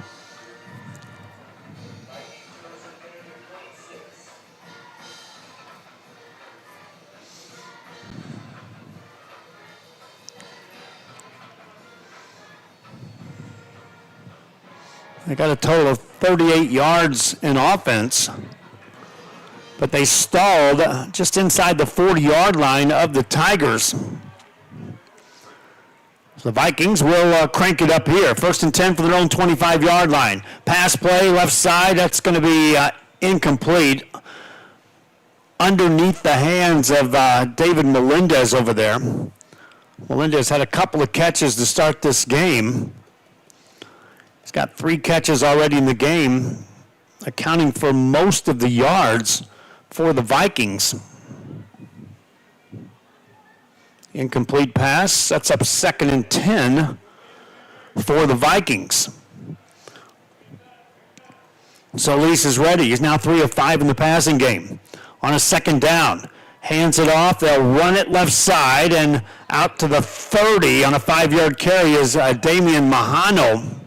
They got a total of 38 yards in offense, but they stalled just inside the 40-yard line of the Tigers. So the Vikings will crank it up here. 1st and 10 for their own 25-yard line. Pass play, left side, that's going to be incomplete. Underneath the hands of David Melendez over there. Melendez had a couple of catches to start this game. He's got 3 catches already in the game, accounting for most of the yards for the Vikings. Incomplete pass, sets up 2nd and 10 for the Vikings. Solis is ready. He's now 3 of 5 in the passing game. On a 2nd down, Hands it off. They'll run it left side and out to the 30 on a 5-yard carry is Damian Mahano.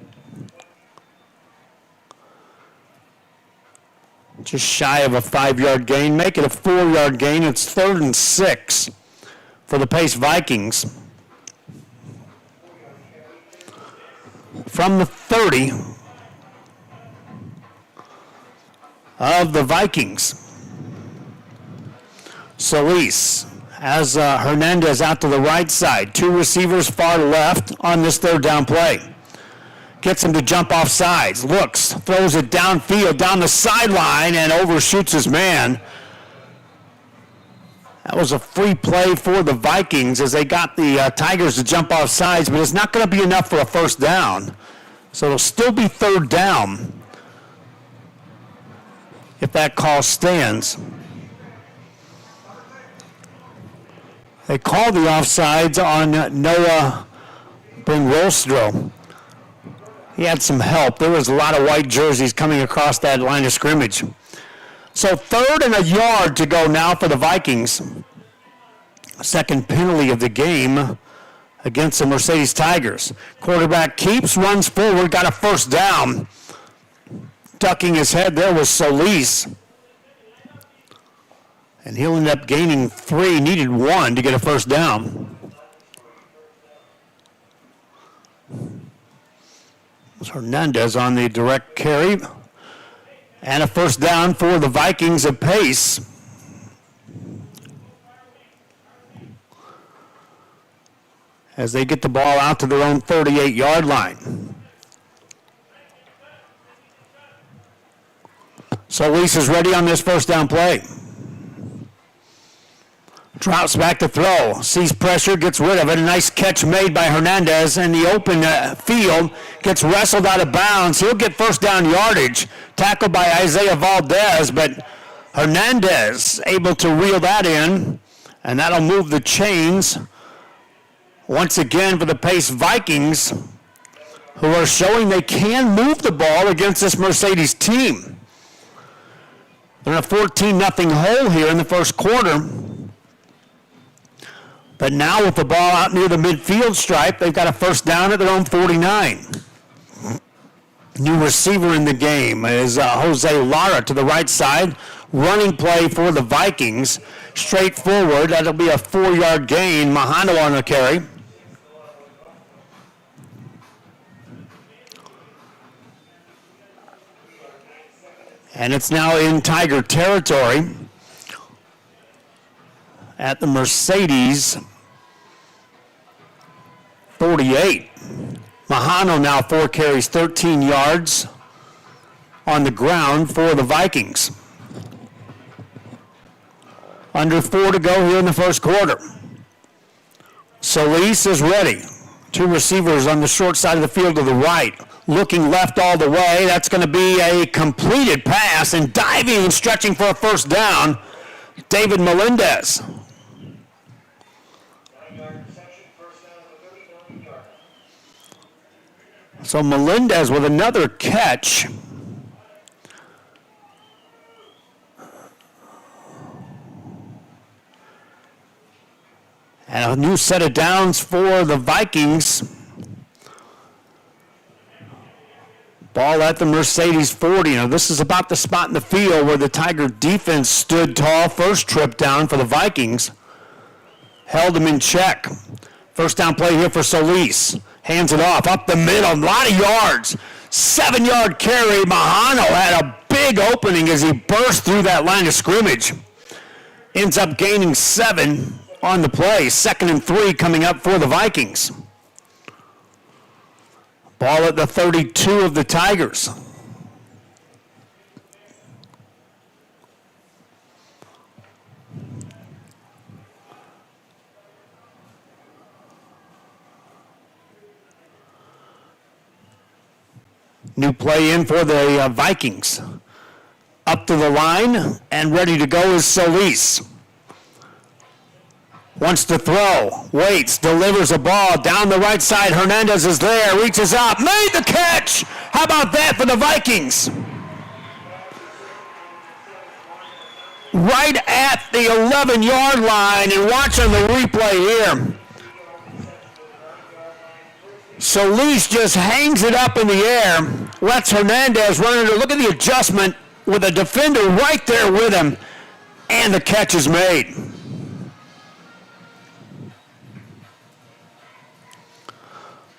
Just shy of a 5-yard gain. Make it a 4-yard gain. It's 3rd and 6 for the Pace Vikings. From the 30 of the Vikings. Solis has Hernandez out to the right side. 2 receivers far left on this 3rd down play. Gets him to jump off sides. Looks, throws it downfield, down the sideline, and overshoots his man. That was a free play for the Vikings as they got the Tigers to jump off sides, but it's not going to be enough for a 1st down. So it'll still be 3rd down if that call stands. They called the offsides on Noah Bringrostro. He had some help. There was a lot of white jerseys coming across that line of scrimmage. So 3rd and a yard to go now for the Vikings. 2nd penalty of the game against the Mercedes Tigers. Quarterback keeps, runs forward, got a 1st down. Ducking his head there was Solis. And he'll end up gaining 3, needed 1 to get a 1st down. Hernandez on the direct carry. And a 1st down for the Vikings of Pace. As they get the ball out to their own 38-yard line. Solis is ready on this 1st down play. Drops back to throw, sees pressure, gets rid of it. A nice catch made by Hernandez in the open field. Gets wrestled out of bounds. He'll get 1st down yardage. Tackled by Isaiah Valdez, but Hernandez able to reel that in, and that'll move the chains once again for the Pace Vikings, who are showing they can move the ball against this Mercedes team. They're in a 14-0 hole here in the 1st quarter. But now with the ball out near the midfield stripe, they've got a 1st down at their own 49. New receiver in the game is Jose Lara to the right side. Running play for the Vikings. Straight forward, that'll be a 4-yard gain. Mahano on the carry. And it's now in Tiger territory at the Mercedes 48. Mahano now 4 carries, 13 yards on the ground for the Vikings. Under 4 to go here in the 1st quarter. Solis is ready. 2 receivers on the short side of the field to the right. Looking left all the way. That's going to be a completed pass, and diving and stretching for a 1st down, David Melendez. So Melendez with another catch. And a new set of downs for the Vikings. Ball at the Mercedes 40. Now this is about the spot in the field where the Tiger defense stood tall. 1st trip down for the Vikings. Held them in check. 1st down play here for Solis. Hands it off, up the middle, a lot of yards. 7-yard carry. Mahano had a big opening as he burst through that line of scrimmage. Ends up gaining 7 on the play. 2nd and 3 coming up for the Vikings. Ball at the 32 of the Tigers. New play in for the Vikings. Up to the line and ready to go is Solis. Wants to throw, waits, delivers a ball down the right side. Hernandez is there, reaches out, made the catch. How about that for the Vikings? right at the 11-yard line, and watch on the replay here. Solis just hangs it up in the air, lets Hernandez run under. Look at the adjustment with a defender right there with him, and the catch is made.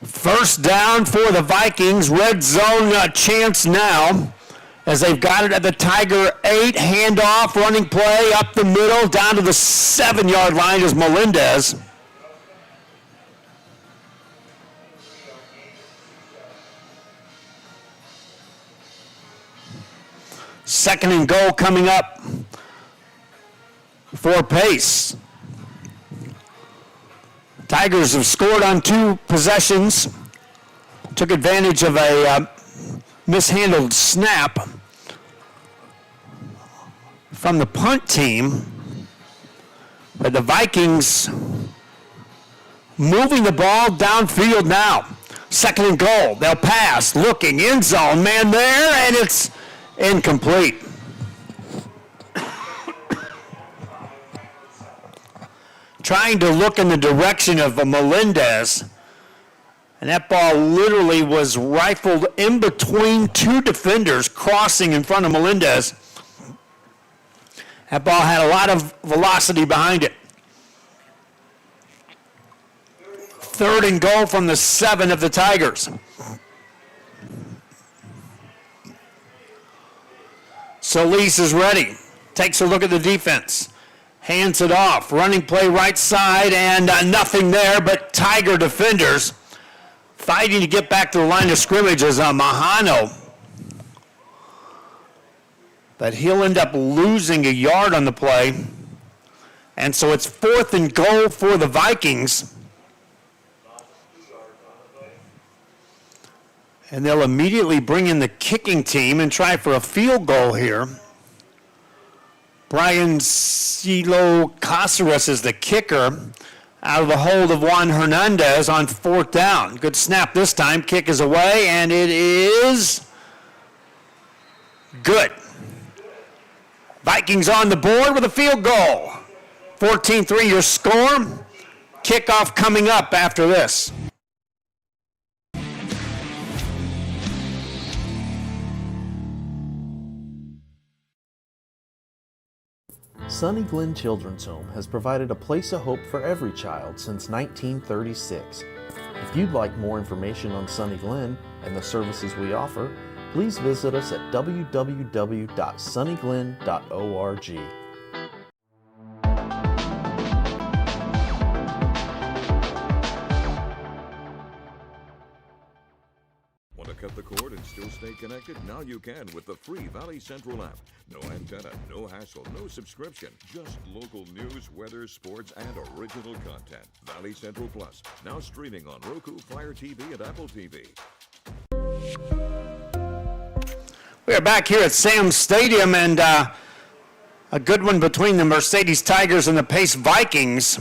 First down for the Vikings. Red zone chance now as they've got it at the Tiger 8. Handoff, running play up the middle, down to the 7-yard line is Melendez. Second and goal coming up for Pace. Tigers have scored on 2 possessions. Took advantage of a mishandled snap from the punt team. But the Vikings moving the ball downfield now. Second and goal. They'll pass. Looking, end zone. Man there, and it's incomplete. Trying to look in the direction of Melendez, and that ball literally was rifled in between 2 defenders crossing in front of Melendez. That ball had a lot of velocity behind it. Third and goal from the 7 of the Tigers. Solis is ready. Takes a look at the defense. Hands it off. Running play right side, and nothing there but Tiger defenders fighting to get back to the line of scrimmage as Mahano. But he'll end up losing a yard on the play. And so it's 4th and goal for the Vikings. And they'll immediately bring in the kicking team and try for a field goal here. Brian Silo Caceres is the kicker out of the hold of Juan Hernandez on 4th down. Good snap this time. Kick is away, and it is good. Vikings on the board with a field goal. 14-3 your score. Kickoff coming up after this. Sunny Glen Children's Home has provided a place of hope for every child since 1936. If you'd like more information on Sunny Glen and the services we offer, please visit us at www.sunnyglen.org. Want to cut the cord and still stay connected? Now you can with the free Valley Central app. No antenna, no hassle, no subscription. Just local news, weather, sports, and original content. Valley Central Plus, now streaming on Roku, Fire TV, and Apple TV. We are back here at Sam Stadium, and a good one between the Mercedes Tigers and the Pace Vikings.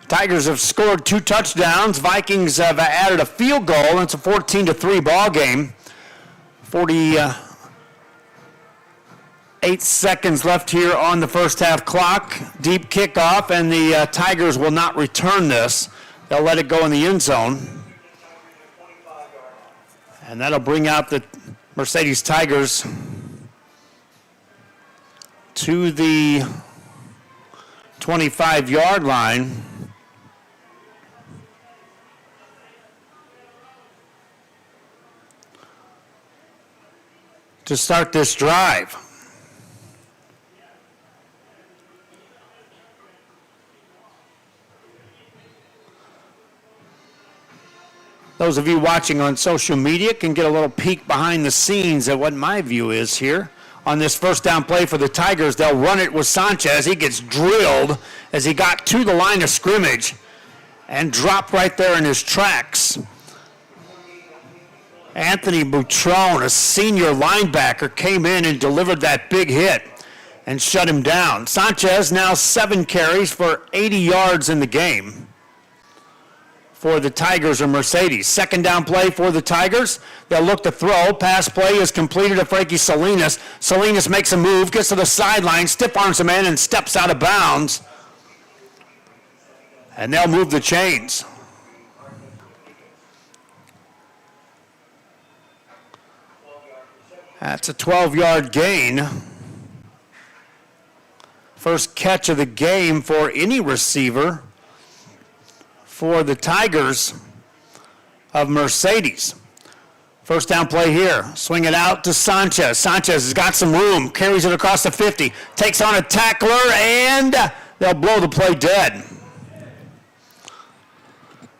Tigers have scored 2 touchdowns. Vikings have added a field goal. It's a 14-3 ball game. 48 seconds left here on the first half clock. Deep kickoff, and the Tigers will not return this. They'll let it go in the end zone. And that'll bring out the Mercedes Tigers to the 25-yard line. To start this drive. Those of you watching on social media can get a little peek behind the scenes at what my view is here. On this first down play for the Tigers, they'll run it with Sanchez. He gets drilled as he got to the line of scrimmage and dropped right there in his tracks. Anthony Boutrone, a senior linebacker, came in and delivered that big hit and shut him down. Sanchez now 7 carries for 80 yards in the game. for the Tigers or Mercedes. Second down play for the Tigers. They'll look to throw. Pass play is completed to Frankie Salinas. Salinas makes a move, gets to the sideline, stiff arms a man, and steps out of bounds. And they'll move the chains. That's a 12-yard gain. First catch of the game for any receiver for the Tigers of Mercedes. First down play here. Swing it out to Sanchez. Sanchez has got some room. Carries it across the 50. Takes on a tackler, and they'll blow the play dead.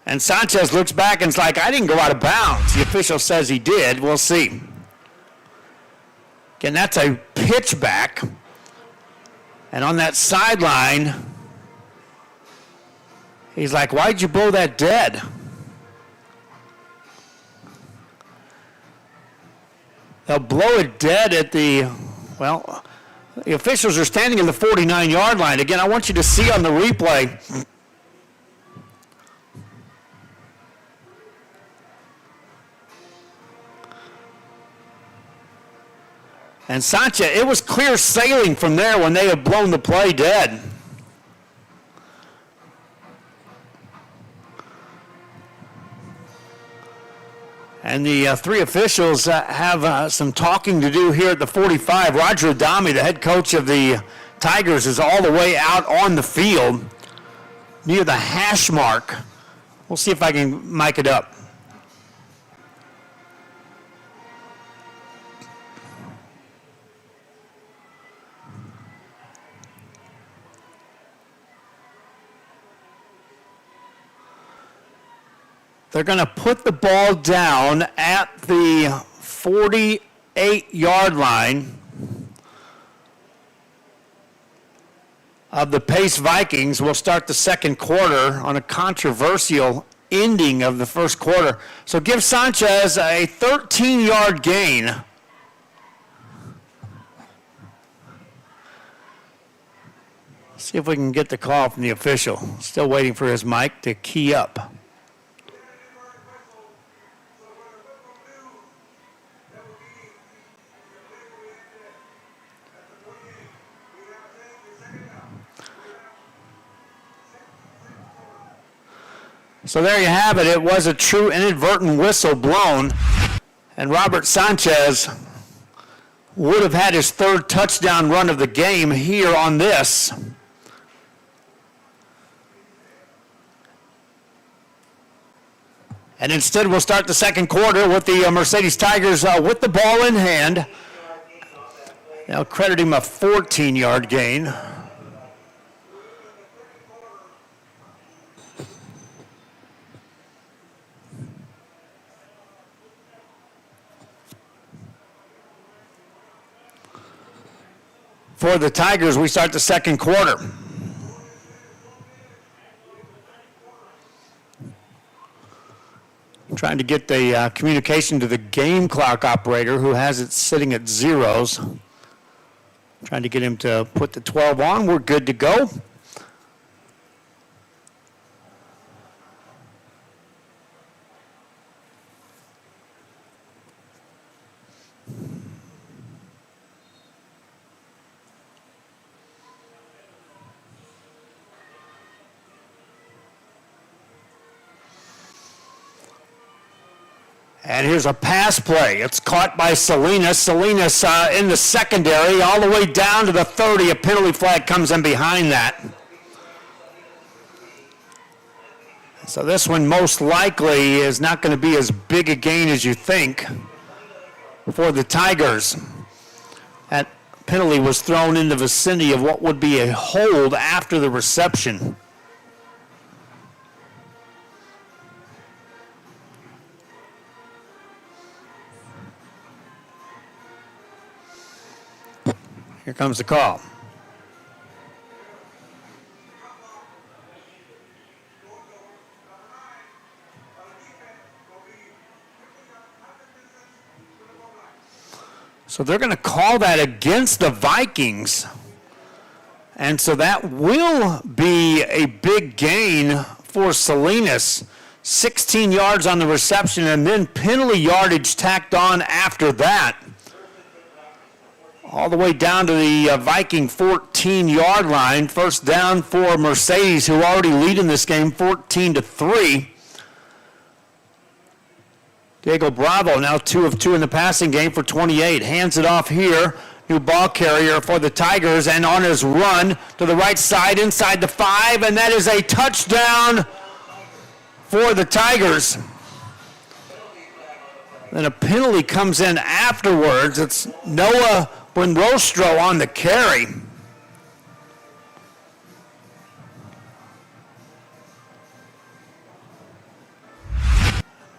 And Sanchez looks back and is like, I didn't go out of bounds. The official says he did. We'll see. Again, that's a pitch back. And on that sideline, he's like, why'd you blow that dead? They'll blow it dead at the, well, the officials are standing in the 49-yard line. Again, I want you to see on the replay. And Sanchez, it was clear sailing from there when they had blown the play dead. And the three officials have some talking to do here at the 45. Roger Adami, the head coach of the Tigers, is all the way out on the field near the hash mark. We'll see if I can mic it up. They're going to put the ball down at the 48-yard line of the Pace Vikings. We'll start the second quarter on a controversial ending of the first quarter. So give Sanchez a 13-yard gain. See if we can get the call from the official. Still waiting for his mic to key up. So there you have it. It was a true inadvertent whistle blown, and Robert Sanchez would have had his third touchdown run of the game here on this. And instead, we'll start the second quarter with the Mercedes Tigers with the ball in hand. They'll credit him a 14-yard gain. For the Tigers, we start the second quarter. Trying to get the communication to the game clock operator who has it sitting at zeros. Trying to get him to put the 12 on. We're good to go. And here's a pass play. It's caught by Salinas. Salinas in the secondary all the way down to the 30. A penalty flag comes in behind that. So this one most likely is not going to be as big a gain as you think for the Tigers. That penalty was thrown in the vicinity of what would be a hold after the reception. Here comes the call. So they're going to call that against the Vikings. And so that will be a big gain for Salinas. 16 yards on the reception, and then penalty yardage tacked on after that. All the way down to the Viking 14-yard line. First down for Mercedes, who already lead in this game 14-3. Diego Bravo now 2 of 2 in the passing game for 28. Hands it off here. New ball carrier for the Tigers, and on his run to the right side inside the 5, and that is a touchdown for the Tigers. Then a penalty comes in afterwards. It's Noah Brunrostro on the carry.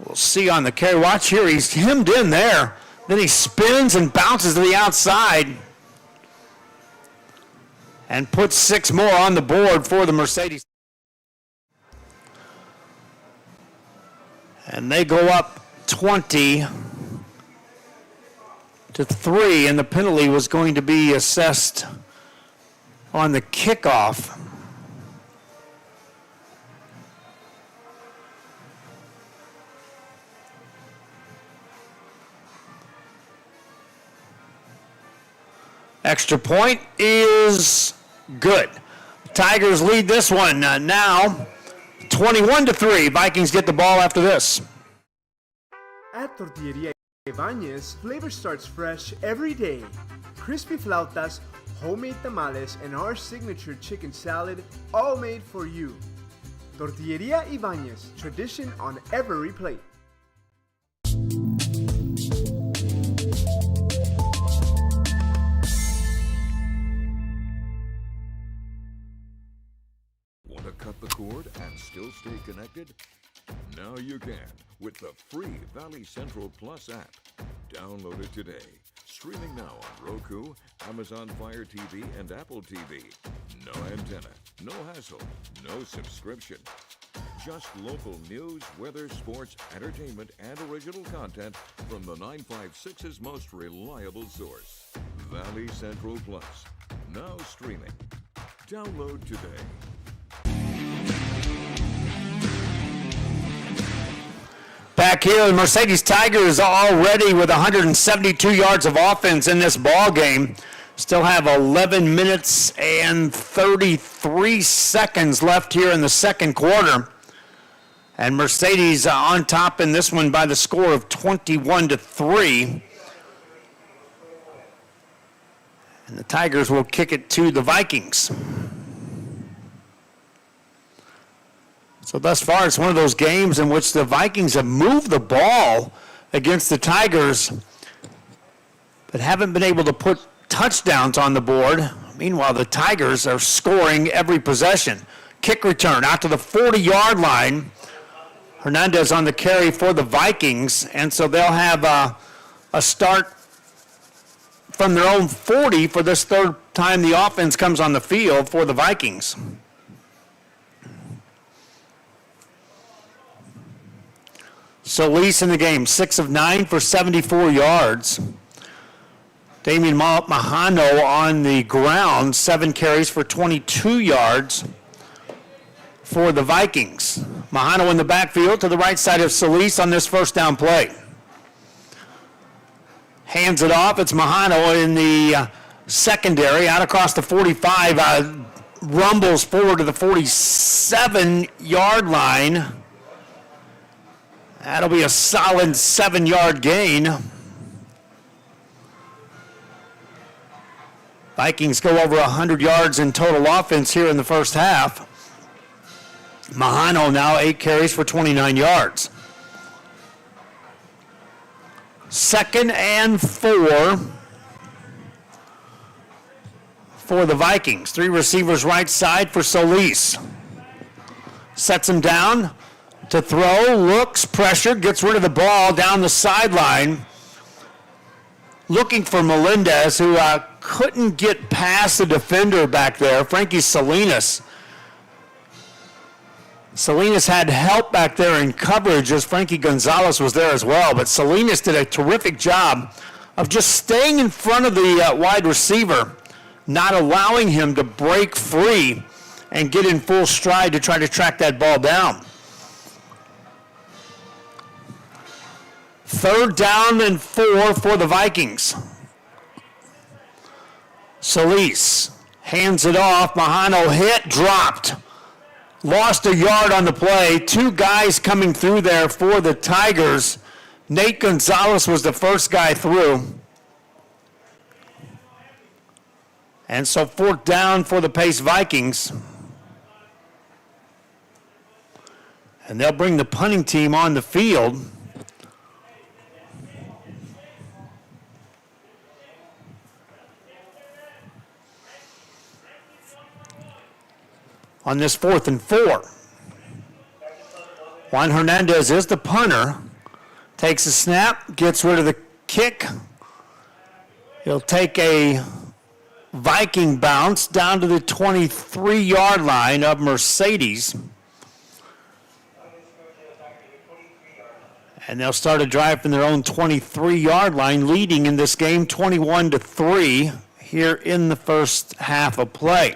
We'll see on the carry. Watch here, he's hemmed in there. Then he spins and bounces to the outside and puts 6 more on the board for the Mercedes. And they go up 20-3, and the penalty was going to be assessed on the kickoff. Extra point is good. Tigers lead this one now 21-3. Vikings get the ball after this. At Tortilleria Ibañez, flavor starts fresh every day. Crispy flautas, homemade tamales, and our signature chicken salad, all made for you. Tortilleria Ibañez, tradition on every plate. Want to cut the cord and still stay connected? Now you can with the free Valley Central Plus app. Download it today. Streaming now on Roku, Amazon Fire TV, and Apple TV. No antenna, no hassle, no subscription. Just local news, weather, sports, entertainment, and original content from the 956's most reliable source. Valley Central Plus. Now streaming. Download today. Back here, the Mercedes Tigers already with 172 yards of offense in this ball game. Still have 11 minutes and 33 seconds left here in the second quarter. And Mercedes on top in this one by the score of 21-3. And the Tigers will kick it to the Vikings. So thus far, it's one of those games in which the Vikings have moved the ball against the Tigers, but haven't been able to put touchdowns on the board. Meanwhile, the Tigers are scoring every possession. Kick return out to the 40-yard line. Hernandez on the carry for the Vikings, and so they'll have a start from their own 40 for this third time the offense comes on the field for the Vikings. Solis in the game, 6 of 9 for 74 yards. Damian Mahano on the ground, 7 carries for 22 yards for the Vikings. Mahano in the backfield to the right side of Solis on this first down play. Hands it off. It's Mahano in the secondary, out across the 45, rumbles forward to the 47-yard line. That'll be a solid 7-yard gain. Vikings go over 100 yards in total offense here in the first half. Mahano now 8 carries for 29 yards. 2nd and 4 for the Vikings. 3 receivers right side for Solis. Sets him down to throw, looks, pressure, gets rid of the ball down the sideline. Looking for Melendez, who couldn't get past the defender back there, Frankie Salinas. Salinas had help back there in coverage as Frankie Gonzalez was there as well, but Salinas did a terrific job of just staying in front of the wide receiver, not allowing him to break free and get in full stride to try to track that ball down. 3rd down and 4 for the Vikings. Solis hands it off. Mahano hit, dropped. Lost a yard on the play. 2 guys coming through there for the Tigers. Nate Gonzalez was the first guy through. And so 4th down for the Pace Vikings. And they'll bring the punting team on the field. On this 4th and 4. Juan Hernandez is the punter. Takes a snap, gets rid of the kick. He'll take a Viking bounce down to the 23-yard line of Mercedes. And they'll start a drive from their own 23-yard line, leading in this game 21-3 here in the first half of play.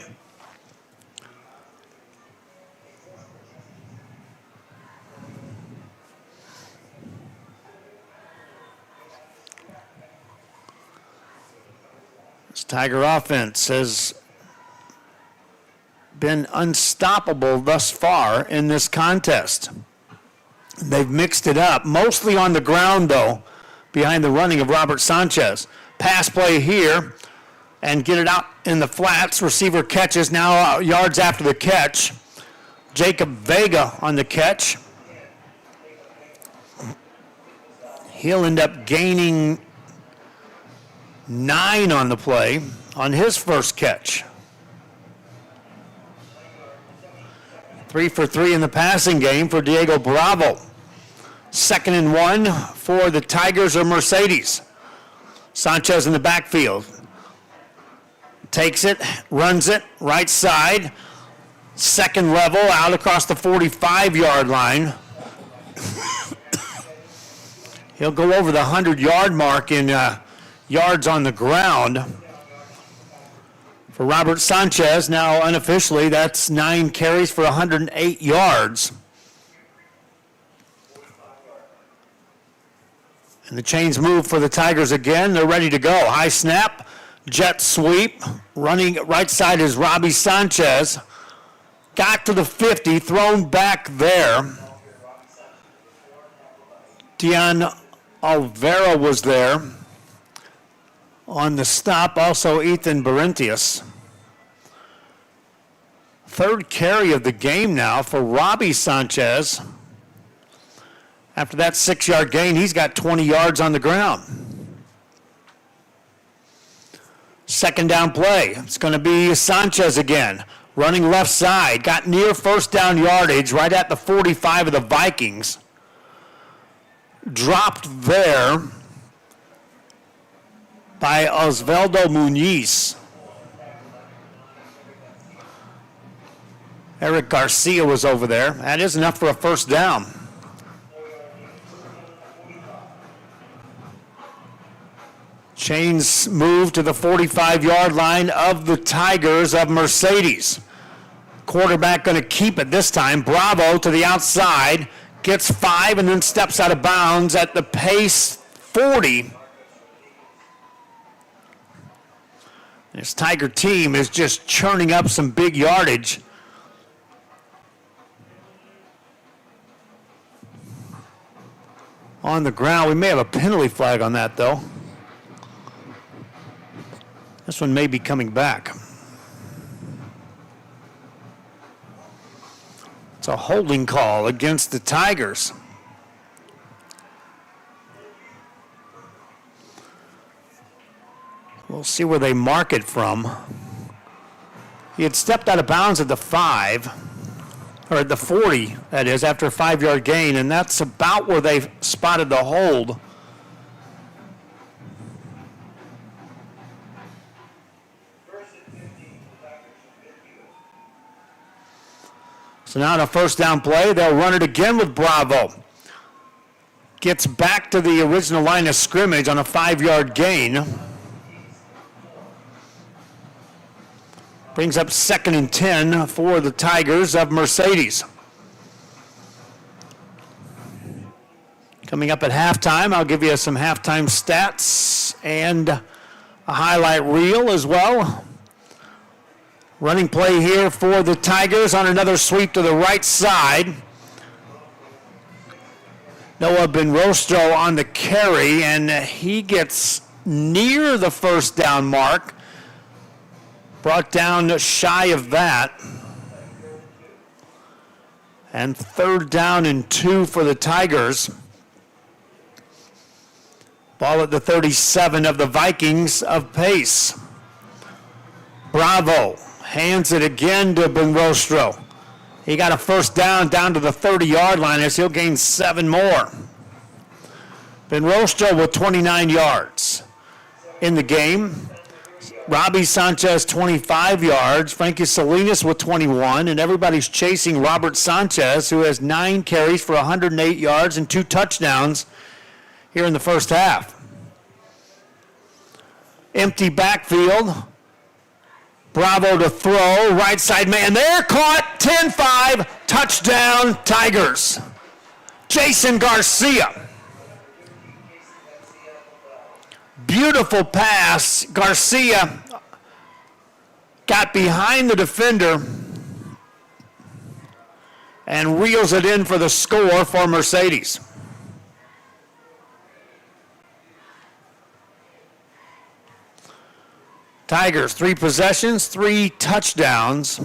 This Tiger offense has been unstoppable thus far in this contest. They've mixed it up, mostly on the ground, though, behind the running of Robert Sanchez. Pass play here, and get it out in the flats. Receiver catches, now yards after the catch. Jacob Vega on the catch. He'll end up gaining 9 on the play on his first catch. 3 for 3 in the passing game for Diego Bravo. 2nd and 1 for the Tigers or Mercedes. Sanchez in the backfield. Takes it, runs it, right side. 2nd level, out across the 45-yard line. He'll go over the 100-yard mark in yards on the ground. For Robert Sanchez, now unofficially, that's 9 carries for 108 yards. And the chains move for the Tigers again. They're ready to go. High snap, jet sweep. Running right side is Robbie Sanchez. Got to the 50, thrown back there. Dion Alvera was there. On the stop, also Ethan Berentius. 3rd carry of the game now for Robbie Sanchez. After that 6-yard gain, he's got 20 yards on the ground. 2nd down play. It's going to be Sanchez again. Running left side. Got near 1st down yardage right at the 45 of the Vikings. Dropped there by Osvaldo Muniz. Eric Garcia was over there. That is enough for a 1st down. Chains move to the 45-yard line of the Tigers of Mercedes. Quarterback going to keep it this time. Bravo to the outside. Gets 5 and then steps out of bounds at the Pace 40. This Tiger team is just churning up some big yardage. On the ground. We may have a penalty flag on that, though. This one may be coming back. It's a holding call against the Tigers. We'll see where they mark it from. He had stepped out of bounds at the 5, or at the 40, that is, after a 5-yard gain, and that's about where they spotted the hold. So now in a 1st down play, they'll run it again with Bravo. Gets back to the original line of scrimmage on a 5-yard gain. Brings up 2nd and 10 for the Tigers of Mercedes. Coming up at halftime, I'll give you some halftime stats and a highlight reel as well. Running play here for the Tigers on another sweep to the right side. Noah Benrostro on the carry, and he gets near the first down mark. Brought down shy of that. And 3rd down and 2 for the Tigers. Ball at the 37 of the Vikings of pace. Bravo hands it again to Benrostro. He got a first down to the 30-yard line as he'll gain 7 more. Benrostro with 29 yards in the game. Robbie Sanchez 25 yards. Frankie Salinas with 21, and everybody's chasing Robert Sanchez, who has 9 carries for 108 yards and 2 touchdowns here in the first half. Empty backfield. Bravo to throw. Right side man there. Caught. 10-5. Touchdown Tigers. Jason Garcia. Beautiful pass. Garcia got behind the defender and reels it in for the score for Mercedes. Tigers, 3 possessions, 3 touchdowns.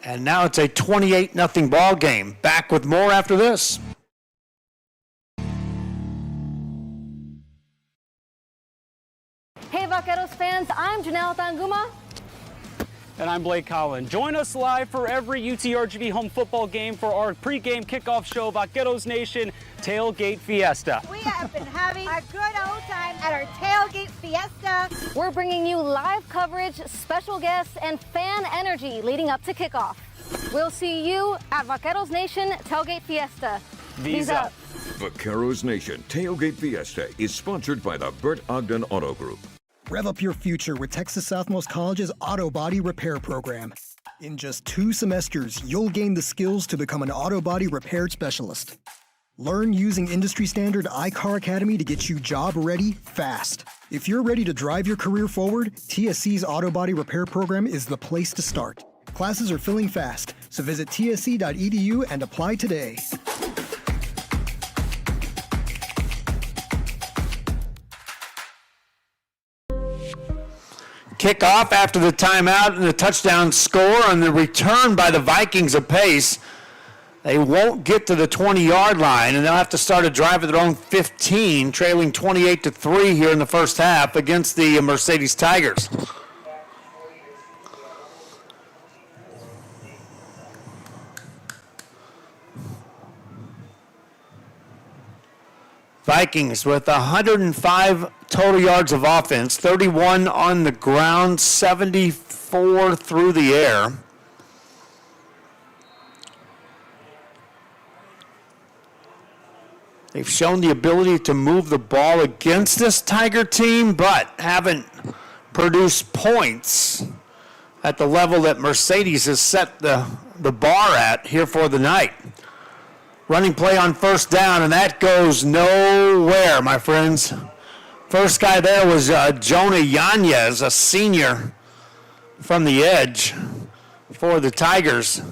And now it's a 28-0 ball game. Back with more after this. Hey Vaqueros fans, I'm Janelle Tanguma. And I'm Blake Collin. Join us live for every UTRGV home football game for our pregame kickoff show, Vaqueros Nation Tailgate Fiesta. We have been having a good old time at our Tailgate Fiesta. We're bringing you live coverage, special guests, and fan energy leading up to kickoff. We'll see you at Vaqueros Nation Tailgate Fiesta. V's up. Vaqueros Nation Tailgate Fiesta is sponsored by the Bert Ogden Auto Group. Rev up your future with Texas Southmost College's Auto Body Repair Program. In just 2 semesters, you'll gain the skills to become an auto body repair specialist. Learn using industry standard iCar Academy to get you job ready fast. If you're ready to drive your career forward, TSC's Auto Body Repair Program is the place to start. Classes are filling fast, so visit tsc.edu and apply today. Kickoff after the timeout and the touchdown score and the return by the Vikings apace. They won't get to the 20-yard line, and they'll have to start a drive at their own 15, trailing 28-3 here in the first half against the Mercedes Tigers. Vikings with 105 total yards of offense, 31 on the ground, 74 through the air. They've shown the ability to move the ball against this Tiger team, but haven't produced points at the level that Mercedes has set the bar at here for the night. Running play on first down, and that goes nowhere, my friends. First guy there was Jonah Yanez, a senior from the edge for the Tigers.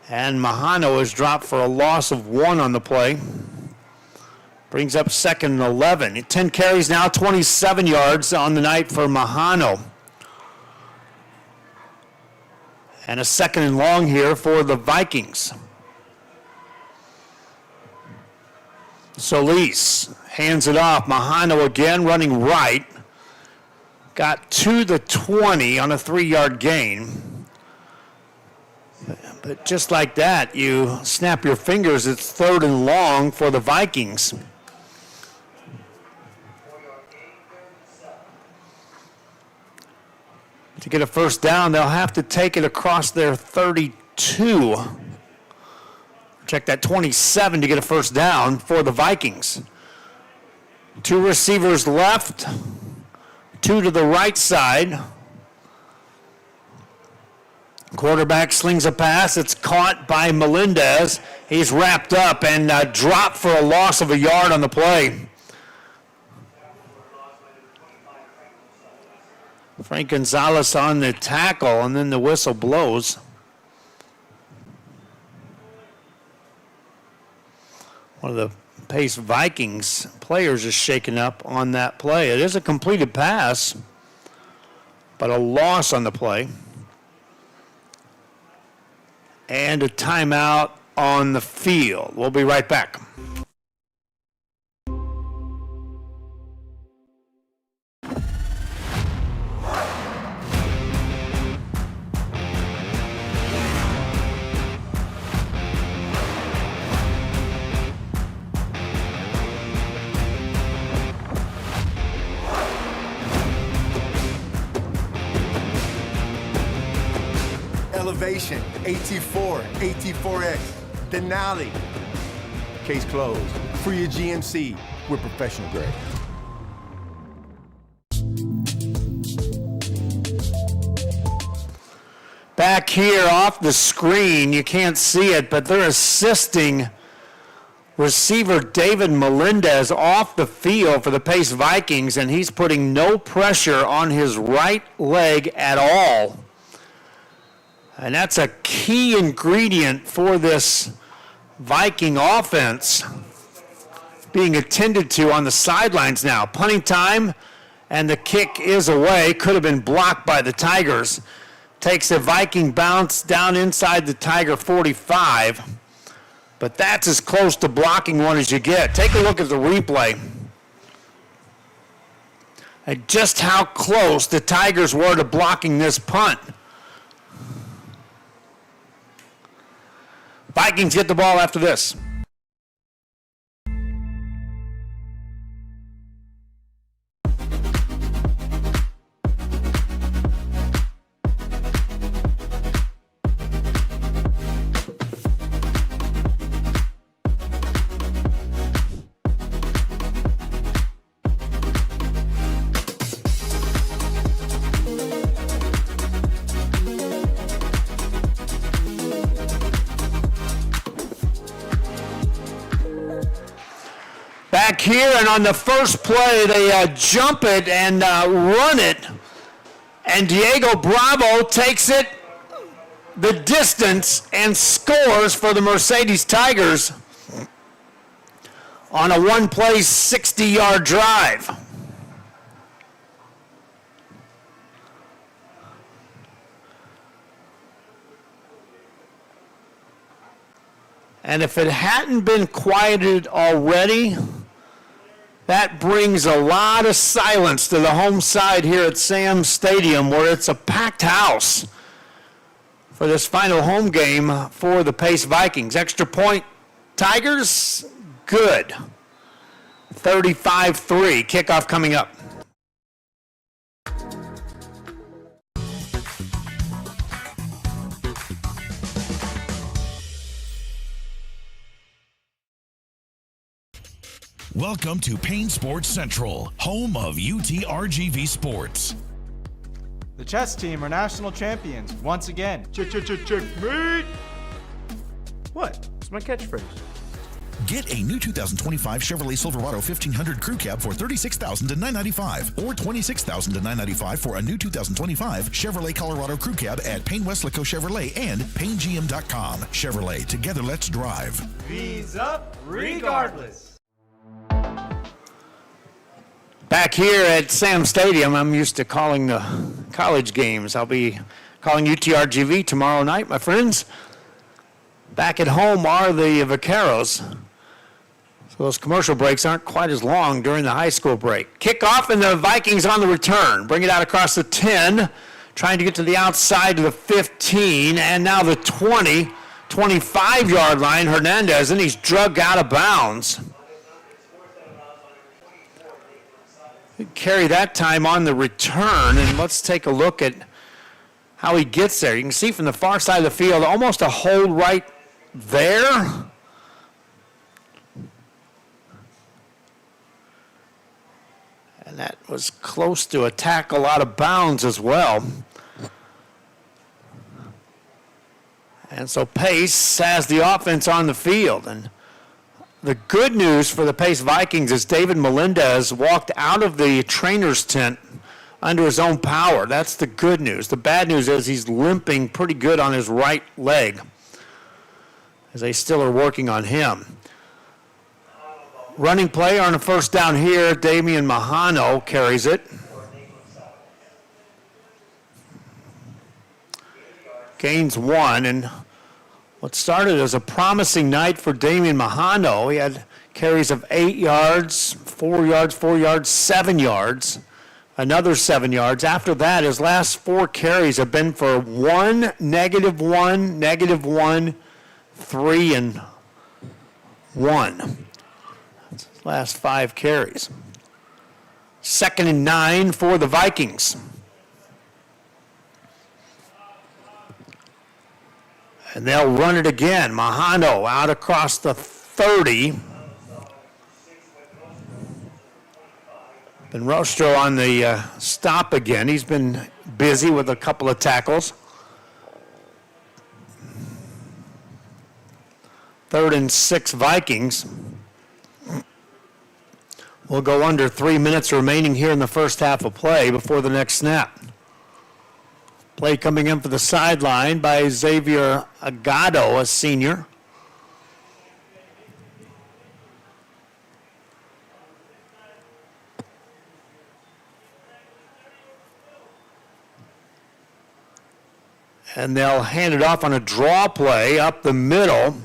And Mahano is dropped for a loss of 1 on the play. Brings up 2nd and 11. 10 carries now, 27 yards on the night for Mahano. And a 2nd and long here for the Vikings. Solis hands it off. Mahano again running right. Got to the 20 on a 3-yard gain. But just like that, you snap your fingers. It's 3rd and long for the Vikings. To get a first down, they'll have to take it across their 32 2. Check that 27 to get a first down for the Vikings. 2 receivers left, 2 to the right side. Quarterback slings a pass. It's caught by Melendez. He's wrapped up and dropped for a loss of a yard on the play. Frank Gonzalez on the tackle, and then the whistle blows. One of the Pace Vikings players is shaken up on that play. It is a completed pass, but a loss on the play. And a timeout on the field. We'll be right back. Elevation, AT4, AT4X, Denali. Case closed. For your GMC, we're professional grade. Back here off the screen, you can't see it, but they're assisting receiver David Melendez off the field for the Pace Vikings, and he's putting no pressure on his right leg at all. And that's a key ingredient for this Viking offense being attended to on the sidelines now. Punting time, and the kick is away. Could have been blocked by the Tigers. Takes a Viking bounce down inside the Tiger 45. But that's as close to blocking one as you get. Take a look at the replay. And just how close the Tigers were to blocking this punt. Vikings get the ball after this. Back here, and on the first play, they jump it and run it. And Diego Bravo takes it the distance and scores for the Mercedes Tigers on a one-play, 60-yard drive. And if it hadn't been quieted already, that brings a lot of silence to the home side here at Sam's Stadium, where it's a packed house for this final home game for the Pace Vikings. Extra point, Tigers, good. 35-3, kickoff coming up. Welcome to Payne Sports Central, home of UTRGV Sports. The chess team are national champions once again. Checkmate! What? It's my catchphrase. Get a new 2025 Chevrolet Silverado 1500 Crew Cab for $36,000 to $995, or $26,000 to $995 for a new 2025 Chevrolet Colorado Crew Cab at Payne Westlaco Chevrolet and PayneGM.com. Chevrolet, together let's drive. V's up regardless. Back here at Sam Stadium, I'm used to calling the college games. I'll be calling UTRGV tomorrow night, my friends. Back at home are the Vaqueros. So those commercial breaks aren't quite as long during the high school break. Kickoff, and the Vikings on the return. Bring it out across the 10, trying to get to the outside of the 15, and now the 20, 25-yard line. Hernandez, and he's drugged out of bounds. Carry that time on the return, and let's take a look at how he gets there. You can see from the far side of the field, almost a hold right there. And that was close to a tackle out of bounds as well. And so Pace has the offense on the field. And the good news for the Pace Vikings is David Melendez walked out of the trainer's tent under his own power. That's the good news. The bad news is he's limping pretty good on his right leg, as they still are working on him. Running play on a first down here, Damian Mahano carries it. Gains 1, and what started as a promising night for Damian Mahano, he had carries of 8 yards, 4 yards, 4 yards, 7 yards, another 7 yards. After that, his last 4 carries have been for 1, -1, -1, 3, and 1. Last 5 carries. 2nd and 9 for the Vikings. And they'll run it again. Mahano out across the 30. And Rostro on the stop again. He's been busy with a couple of tackles. 3rd and 6 Vikings. We'll go under 3 minutes remaining here in the first half of play before the next snap. Play coming in for the sideline by Xavier Agado, a senior. And they'll hand it off on a draw play up the middle.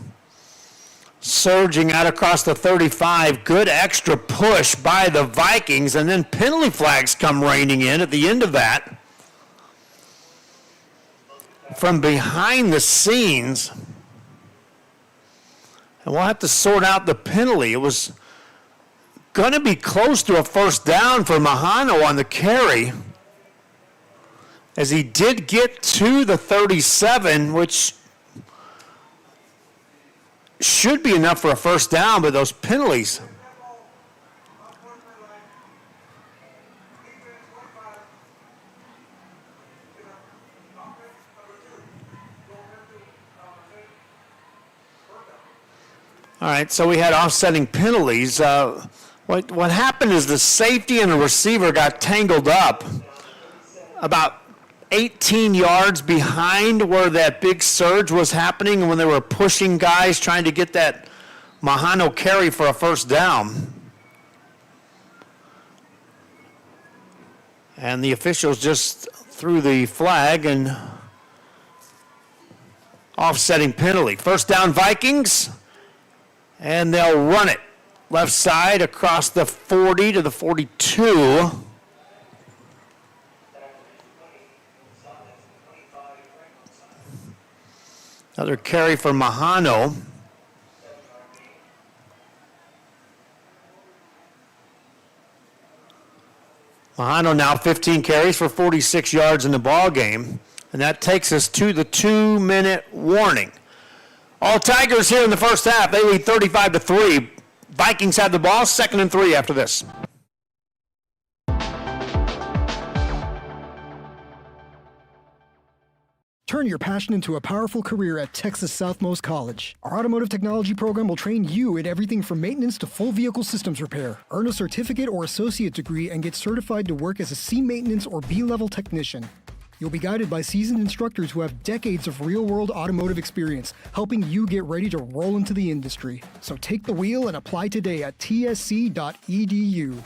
Surging out across the 35, good extra push by the Vikings, and then penalty flags come raining in at the end of that. From behind the scenes, and we'll have to sort out the penalty. It was going to be close to a first down for Mahano on the carry, as he did get to the 37, which should be enough for a first down, but those penalties. All right, so we had offsetting penalties. What happened is the safety and the receiver got tangled up about 18 yards behind where that big surge was happening when they were pushing guys trying to get that Mahano carry for a first down. And the officials just threw the flag and offsetting penalty. First down Vikings, and they'll run it. Left side across the 40 to the 42. Another carry for Mahano. Mahano now 15 carries for 46 yards in the ball game, and that takes us to the 2-minute warning. All Tigers here in the first half. They lead 35-3. Vikings have the ball, 2nd and 3 after this. Turn your passion into a powerful career at Texas Southmost College. Our automotive technology program will train you in everything from maintenance to full vehicle systems repair. Earn a certificate or associate degree and get certified to work as a C maintenance or B-level technician. You'll be guided by seasoned instructors who have decades of real-world automotive experience, helping you get ready to roll into the industry. So take the wheel and apply today at tsc.edu.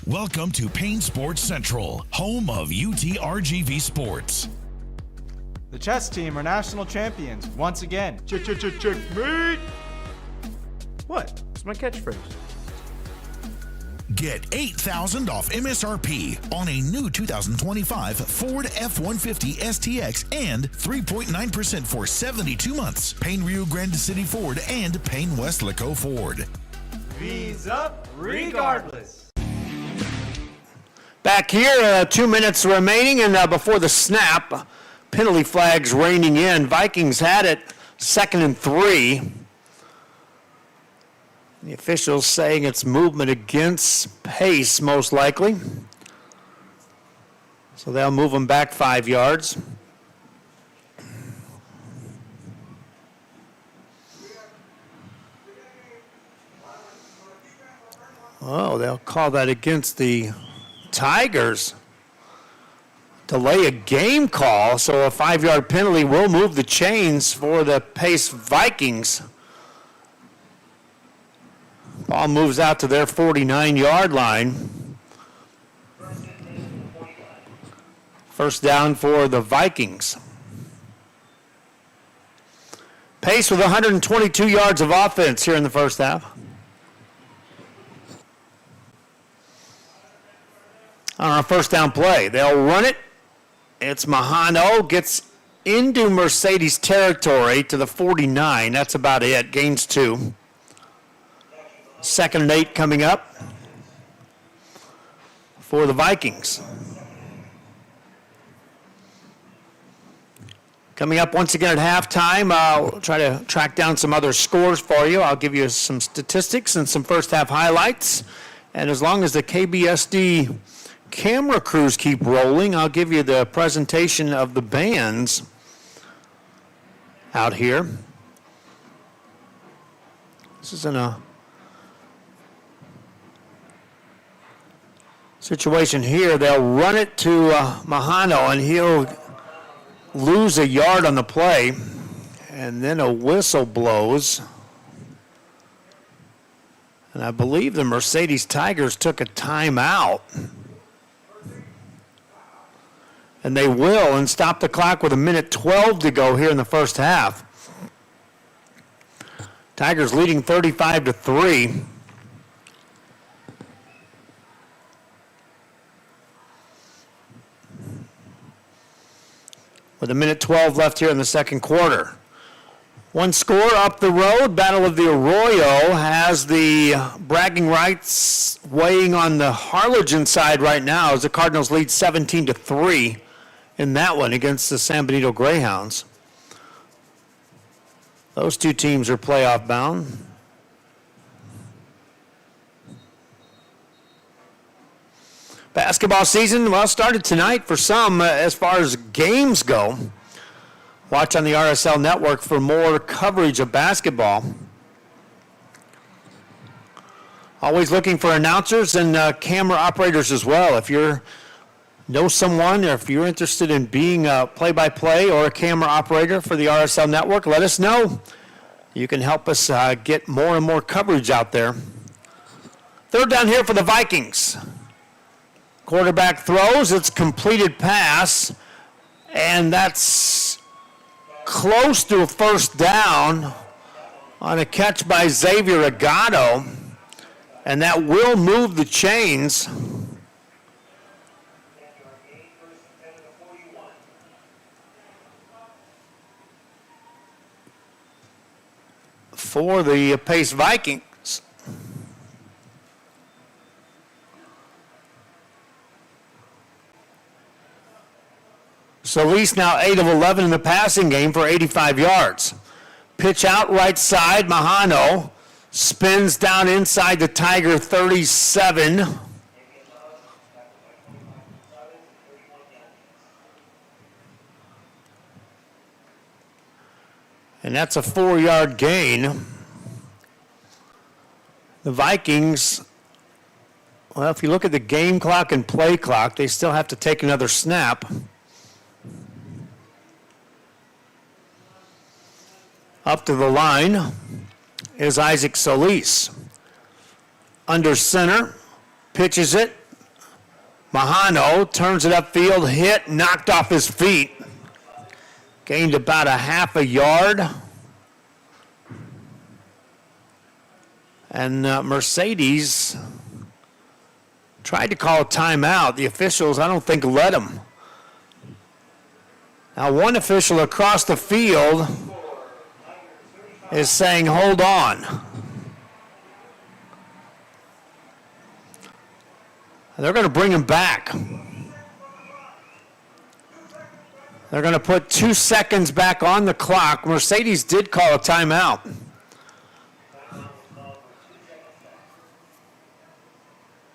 Welcome to Payne Sports Central, home of UTRGV Sports. The chess team are national champions once again. Checkmate! What? It's my catchphrase. Get $8,000 off MSRP on a new 2025 Ford F-150 STX and 3.9% for 72 months. Payne Rio Grande City Ford and Payne Weslaco Ford. V's up regardless. Back here, 2 minutes remaining, and before the snap, penalty flags raining in. Vikings had it 2nd and 3. The officials saying it's movement against pace, most likely. So they'll move them back 5 yards. Oh, they'll call that against the Tigers. Delay a game call, so a 5-yard penalty will move the chains for the Pace Vikings. Ball moves out to their 49-yard line. First down for the Vikings. Pace with 122 yards of offense here in the first half. On our first down play, they'll run it. It's Mahano, gets into Mercedes territory to the 49. That's about it. Gains 2. 2nd and 8 coming up for the Vikings. Coming up once again at halftime, I'll try to track down some other scores for you. I'll give you some statistics and some first half highlights. And as long as the KBSD camera crews keep rolling, I'll give you the presentation of the bands out here. This is in a situation here. They'll run it to Mahano, and he'll lose a yard on the play, and then a whistle blows. And I believe the Mercedes Tigers took a timeout. And they will, and stop the clock with 1:12 to go here in the first half. Tigers leading 35-3. With 1:12 left here in the second quarter. One score up the road, Battle of the Arroyo has the bragging rights weighing on the Harlingen side right now as the Cardinals lead 17-3 in that one against the San Benito Greyhounds. Those two teams are playoff bound. Basketball season, well, started tonight for some as far as games go. Watch on the RSL network for more coverage of basketball. Always looking for announcers and camera operators as well. If you know someone, or if you're interested in being a play-by-play or a camera operator for the RSL network, let us know. You can help us get more and more coverage out there. Third down here for the Vikings. Quarterback throws, it's completed pass, and that's close to a first down on a catch by Xavier Agato, and that will move the chains. For the Pace Vikings. Solis now 8 of 11 in the passing game for 85 yards. Pitch out right side, Mahano spins down inside the Tiger 37. And that's a 4-yard gain. The Vikings, well, if you look at the game clock and play clock, they still have to take another snap. Up to the line is Isaac Solis. Under center, pitches it. Mahano turns it upfield, hit, knocked off his feet. Gained about a half a yard. And Mercedes tried to call a timeout. The officials, I don't think, let him. Now, one official across the field is saying, hold on. They're going to bring him back. They're going to put 2 seconds back on the clock. Mercedes did call a timeout.